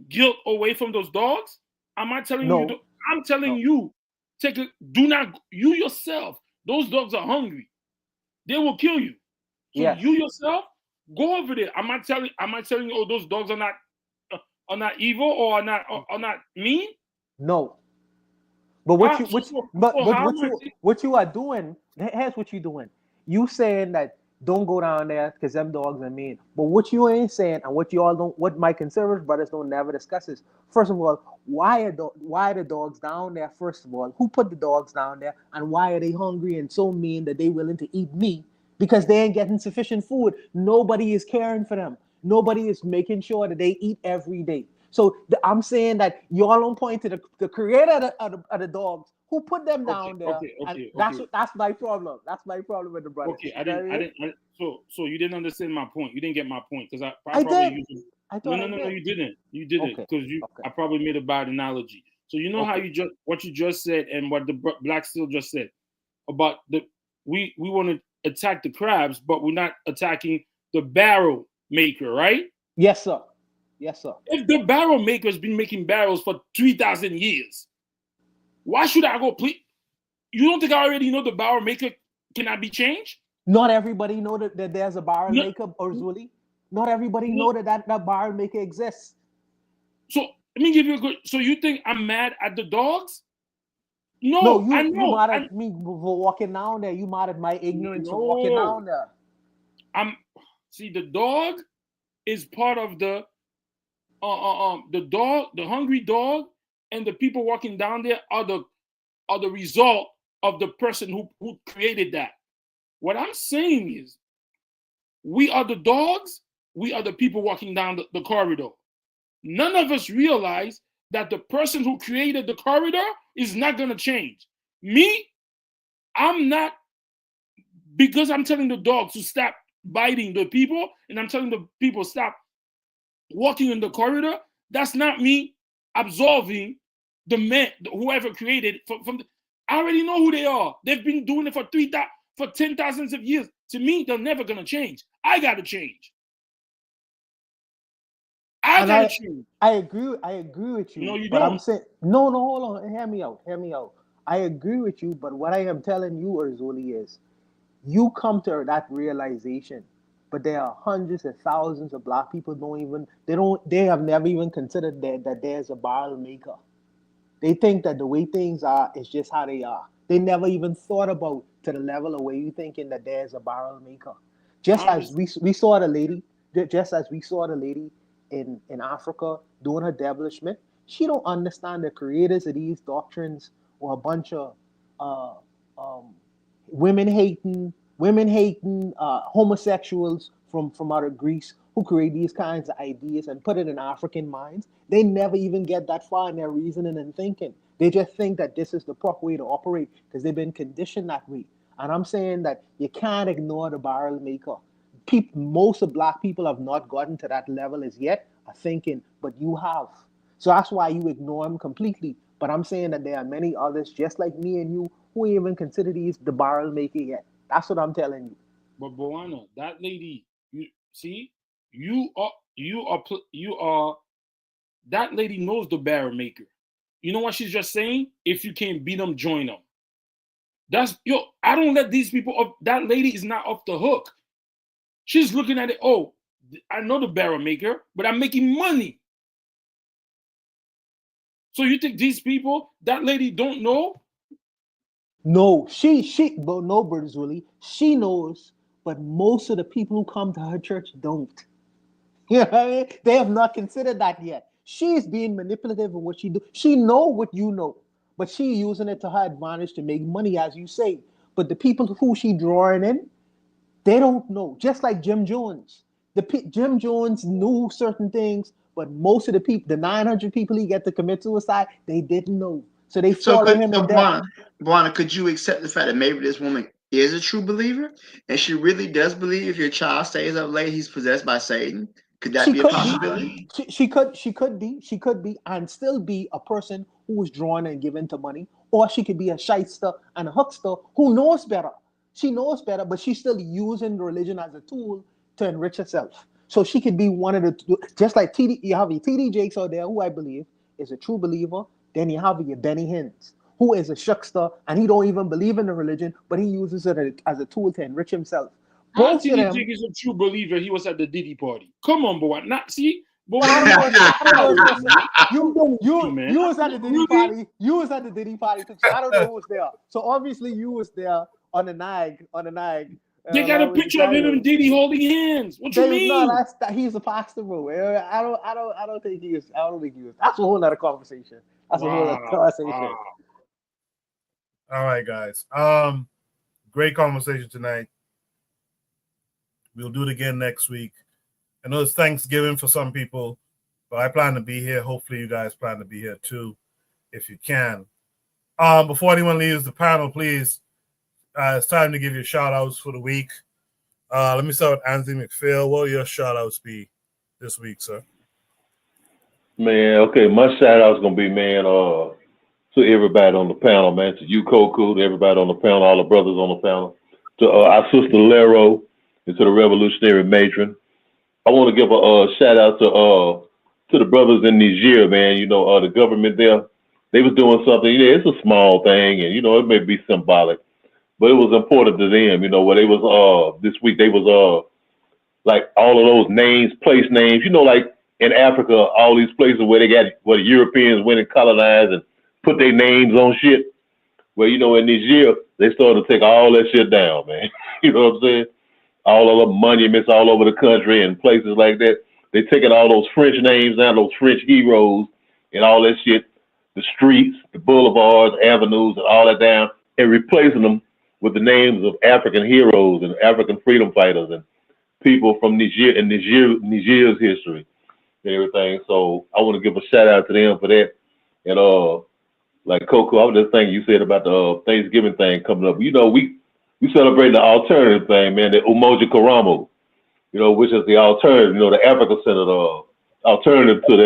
B: guilt away from those dogs? Am I telling
J: No.
B: you? I'm telling you, do not, you yourself. Those dogs are hungry. They will kill you. So
J: Yes.
B: you yourself go over there. Am I telling you? Oh, those dogs are not evil or are not mean?
J: No. But what you are doing? Here's what you're doing. You saying that don't go down there because them dogs are mean. But what you ain't saying, and what you all don't, what my conservative brothers don't never discuss is, first of all, why are the dogs down there? First of all, who put the dogs down there, and why are they hungry and so mean that they willing to eat me? Because they ain't getting sufficient food. Nobody is caring for them. Nobody is making sure that they eat every day. So I'm saying that y'all don't point to the creator of the dogs who put them down there.
B: Okay.
J: That's my problem. That's my problem with the brothers.
B: Okay, I didn't. So you didn't understand my point. You didn't get my point because I
J: I
B: probably
J: did. I thought
B: no, you didn't. You didn't
J: Okay.
B: because I probably made a bad analogy. So you know how what you just said and what the Black Steel just said about we want to attack the crabs, but we're not attacking the barrel maker, right?
J: Yes, sir. Yes, sir.
B: If the barrel maker has been making barrels for 3,000 years, why should I go? Please, you don't think I already know the barrel maker cannot be changed?
J: Not everybody know that there's a barrel maker, Urzuli. Not everybody know that barrel maker exists.
B: So let me give you a good. So you think I'm mad at the dogs?
J: No,
B: I know.
J: You mad at me for walking down there. You mad at my ignorance for walking down there.
B: See, the dog is part of the dog, the hungry dog, and the people walking down there are the result of the person who created that. What I'm saying is, we are the dogs. We are the people walking down the corridor. None of us realize that the person who created the corridor is not going to change. Me, I'm not, because I'm telling the dogs to stop biting the people and I'm telling the people stop walking in the corridor. That's not me absolving the man, whoever created from I already know who they are. They've been doing it for 10,000 of years. To me, they're never going to change. I got to change. I
J: agree with you.
B: No, you
J: but
B: don't.
J: I'm saying no, hold on. Hear me out. I agree with you, but what I am telling you, Urzuli, is you come to that realization, but there are hundreds of thousands of Black people they have never even considered that there's a barrel maker. They think that the way things are is just how they are. They never even thought about to the level of where you thinking that there's a barrel maker. Just as we saw the lady in Africa doing her devilishment, she don't understand the creators of these doctrines or a bunch of women hating homosexuals from out of Greece who create these kinds of ideas and put it in African minds. They never even get that far in their reasoning and thinking. They just think that this is the proper way to operate because they've been conditioned that way. And I'm saying that you can't ignore the barrel maker. Most of Black people have not gotten to that level as yet of thinking, but you have. So that's why you ignore them completely. But I'm saying that there are many others just like me and you who ain't even consider these the barrel maker yet. That's what I'm telling you.
B: But Boana, that lady, you are that lady knows the barrel maker. You know what she's just saying? If you can't beat them, join them. I don't let these people off. That lady is not off the hook. She's looking at it. Oh, I know the barrel maker, but I'm making money. So you think these people, that lady don't know?
J: No, but no, Brothers Willie, she knows, but most of the people who come to her church don't. You know what I mean? They have not considered that yet. She's being manipulative in what she do. She know what you know, but she using it to her advantage to make money, as you say. But the people who she drawing in, they don't know. Just like Jim Jones. Jim Jones knew certain things, but most of the people, the 900 people he get to commit suicide, they didn't know. So they follow him in death.
F: Buana, could you accept the fact that maybe this woman is a true believer and she really does believe if your child stays up late, he's possessed by Satan? Could that be a possibility?
J: She could be, and still be a person who is drawn and given to money, or she could be a shyster and a huckster who knows better. She knows better, but she's still using religion as a tool to enrich herself. So she could be one of the, just like TD, you have your TD Jakes out there, who I believe is a true believer. Then you have your Benny Hins, who is a shuckster, and he don't even believe in the religion, but he uses it as a tool to enrich himself.
B: Both of them. Jig is a true believer. He was at the Diddy party. Come on, boy. Not see. But
J: I don't know. You was at the Diddy party. You was at the Diddy party. So I don't know who was there. So obviously you was there on the nag.
B: They got a picture of him and Diddy holding hands. What you mean?
J: No, he's a pastor, bro. I don't think he is. I don't think he is. That's a whole other conversation. That's a whole other conversation.
A: Wow. All right, guys. Great conversation tonight. We'll do it again next week. I know it's Thanksgiving for some people, but I plan to be here. Hopefully you guys plan to be here too, if you can. Before anyone leaves the panel, please, it's time to give you shout outs for the week. Let me start with Anthony McPhail. What will your shout outs be this week, sir?
L: Man, okay, my shout out's gonna be, man, to everybody on the panel, man, to you, Koku, to everybody on the panel, all the brothers on the panel, to our sister Lero, and to the revolutionary matron. I want to give a shout out to the brothers in Niger, man. You know, the government there, they was doing something. You know, it's a small thing, and you know, it may be symbolic, but it was important to them. You know, where they was this week, they was like all of those names, place names. You know, like in Africa, all these places where the Europeans went and colonized and put their names on shit. Well, you know, in Niger, they started to take all that shit down, man. You know what I'm saying? All of the monuments all over the country and places like that. They taking all those French names down, those French heroes and all that shit, the streets, the boulevards, avenues, and all that down, and replacing them with the names of African heroes and African freedom fighters and people from Niger and Niger's history and everything. So I want to give a shout out to them for that. And like Coco, I was just thinking you said about the Thanksgiving thing coming up. You know, we celebrate the alternative thing, man, the Umoja Karamo, you know, which is the alternative, you know, the Africa-centered alternative to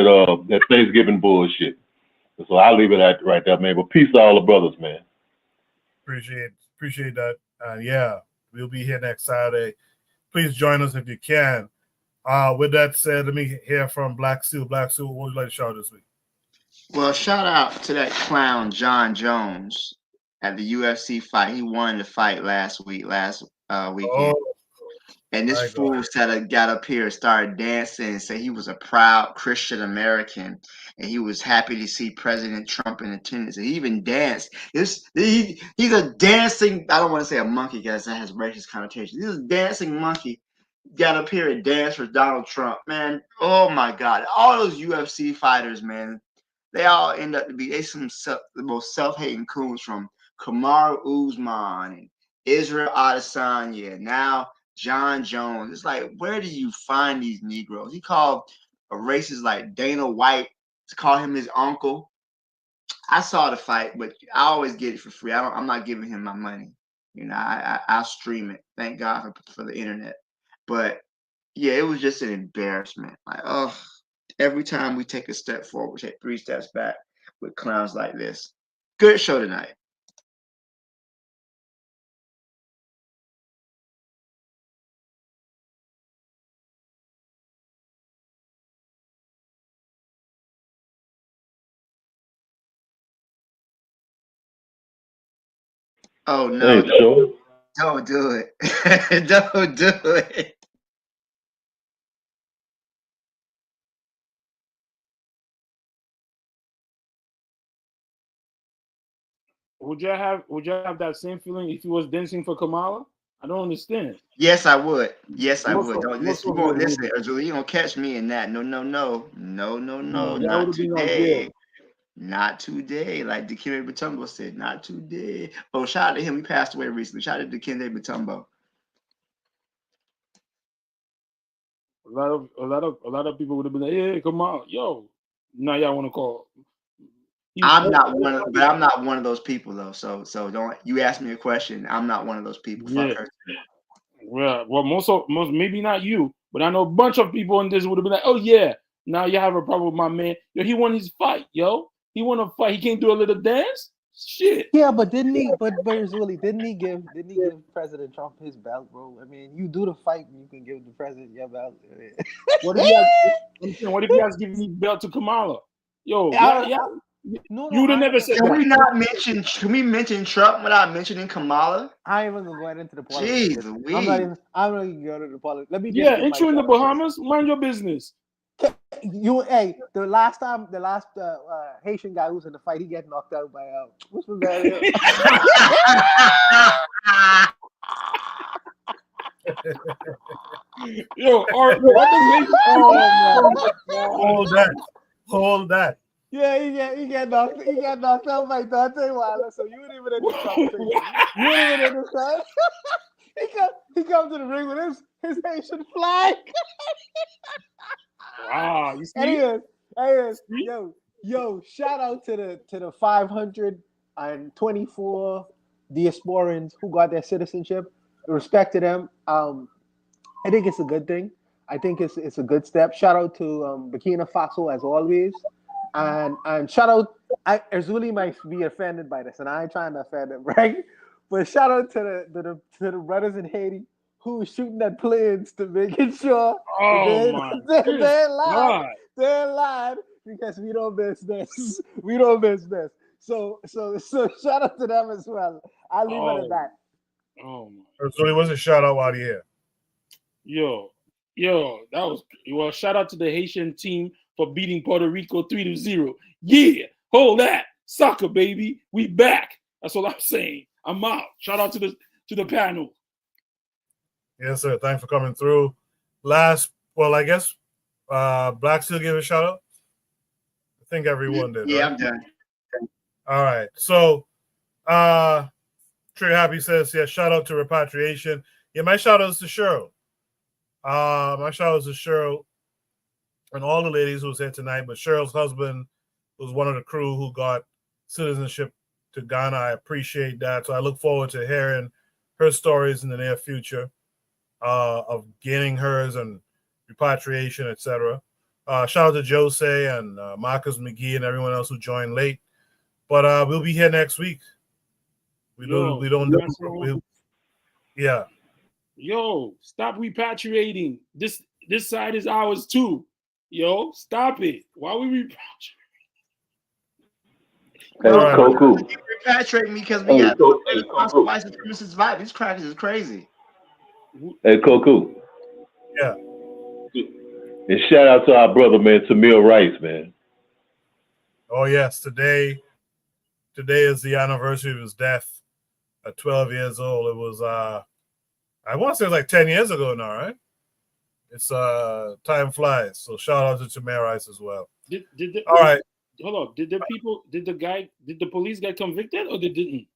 L: that Thanksgiving bullshit. So I'll leave it at right there, man. But peace to all the brothers, man.
A: Appreciate that. Yeah, we'll be here next Saturday. Please join us if you can. With that said, let me hear from Black Seal. Black Seal, what would you like to shout this week?
F: Well, shout out to that clown John Jones at the UFC fight. He won the fight last weekend. And this fool got up here and started dancing and said he was a proud Christian American and he was happy to see President Trump in attendance. And he even danced. He's a dancing, I don't want to say a monkey because that has racist connotations. He's a dancing monkey. Got up here and danced for Donald Trump, man. Oh my God. All those UFC fighters, man, they all end up to be the most self-hating coons, from Kamaru Usman and Israel Adesanya, now John Jones. It's like, where do you find these Negroes? He called a racist like Dana White to call him his uncle. I saw the fight, but I always get it for free. I'm not giving him my money. You know, I'll stream it. Thank God for the internet. But yeah, it was just an embarrassment. Like, oh, every time we take a step forward, we take 3 steps back with clowns like this. Good show tonight. Oh no!
L: Hey, sure.
F: Don't do it! Don't do it!
B: Would you have that same feeling if you was dancing for Kamala? I don't understand.
F: Yes, I would. Yes, I
B: Most
F: would.
B: of
F: Don't
B: most
F: listen.
B: of
F: You won't
B: you
F: listen,
B: wouldn't.
F: Julie. You gonna catch me in that? No, no, no, no, no, no.
B: That would
F: Not
B: have been like, yeah.
F: today. Not today. Like Dikembe Mutombo said, not today. Oh, shout out to him. He passed away recently. Shout out to Dikembe Mutombo.
B: A lot of people would have been like, "Hey, come on, yo." Now y'all want to call?
F: I'm not one of those people though. So don't you ask me a question. I'm not one of those people.
B: Yeah.
F: Fuck her.
B: Well, most maybe not you, but I know a bunch of people in this would have been like, "Oh yeah, now you have a problem with my man. Yo, he won his fight, yo. He won a fight. He can't do a little dance. Shit."
J: Yeah, but didn't he? But really, didn't he give President Trump his belt, bro? I mean, you do the fight, and you can give the president your belt.
B: What if he has given the belt to Kamala? Yo,
J: No,
B: you would have never said
F: Can
B: that.
F: we not mention? Can we mention Trump without mentioning Kamala?
J: I ain't even going into the politics.
F: Jeez,
J: I'm not even going to the politics. Let me just
B: Yeah,
J: give
B: ain't you in the
J: myself-
B: Bahamas? Mind your business.
J: Hey, the last Haitian guy who was in the fight, he got knocked out by what's the name?
B: Yo, hold
A: that.
J: Yeah, he got knocked out by Dante Wilder. So you ain't even in this conversation. You ain't even in this time. He comes to the ring with his Haitian flag.
B: Wow, you see?
J: Anyways, yo, shout out to the 524 Diasporans who got their citizenship. Respect to them. I think it's a good thing. I think it's a good step. Shout out to Burkina Faso as always, and shout out. Erzuli might be offended by this, and I ain't trying to offend him, right? But shout out to the brothers in Haiti who was shooting at planes to making sure they're alive because we don't miss this. We don't miss this. So shout out to them as well. I'll leave it at that.
B: Oh my.
A: So it was a shout out while you're here.
B: Yo, that was shout out to the Haitian team for beating Puerto Rico 3-0. Yeah, hold that. Soccer, baby. We back. That's what I'm saying. I'm out. Shout out to the panel.
A: Yes, sir. Thanks for coming through. I guess Black still give a shout out. I think everyone did.
F: Yeah,
A: right?
F: I'm done.
A: All right. So Trey Happy says, yeah, shout out to repatriation. Yeah, my shout outs to Cheryl. My shout outs to Cheryl and all the ladies who was here tonight, but Cheryl's husband was one of the crew who got citizenship to Ghana. I appreciate that. So I look forward to hearing her stories in the near future of gaining hers and repatriation, etc. Shout out to Jose and Marcus McGee and everyone else who joined late. But we'll be here next week. Yeah.
B: Yo, stop repatriating. This side is ours too. Yo, stop it. Why we repatriate?
L: Cool.
F: You repatriate me because we got white supremacist vibe. These crackers is crazy.
L: Hey, Cool.
A: Yeah.
L: And shout out to our brother, man, Tamir Rice, man.
A: Oh yes, today is the anniversary of his death at 12 years old. It was I want to say it was like 10 years ago now, right? It's time flies. So shout out to Tamir Rice as well. All right.
B: Hold on. Did the police get convicted or they didn't?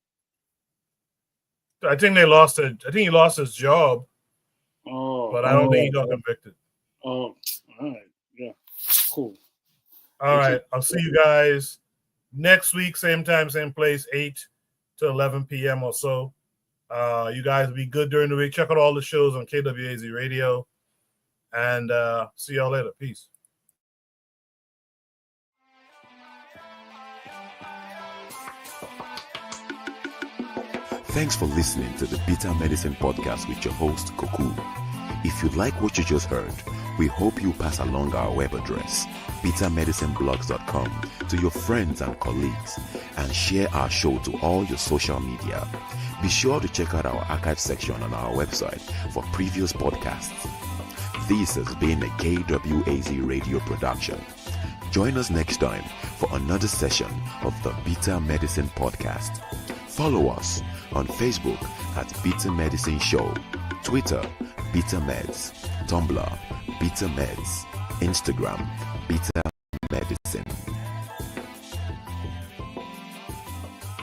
A: I think they lost it. I think he lost his job.
B: Oh,
A: but I don't think he got convicted.
B: Oh, all right. Yeah. Cool.
A: All right. I'll see you guys next week, same time, same place, 8 to 11 p.m. or so. You guys be good during the week. Check out all the shows on KWAZ Radio. And see y'all later. Peace.
E: Thanks for listening to the Bitter Medicine Podcast with your host, Koku. If you like what you just heard, we hope you pass along our web address, bittermedicineblogs.com, to your friends and colleagues, and share our show to all your social media. Be sure to check out our archive section on our website for previous podcasts. This has been a KWAZ radio production. Join us next time for another session of the Bitter Medicine Podcast. Follow us on Facebook at Bitter Medicine Show, Twitter, Bitter Meds, Tumblr, Bitter Meds, Instagram, Bitter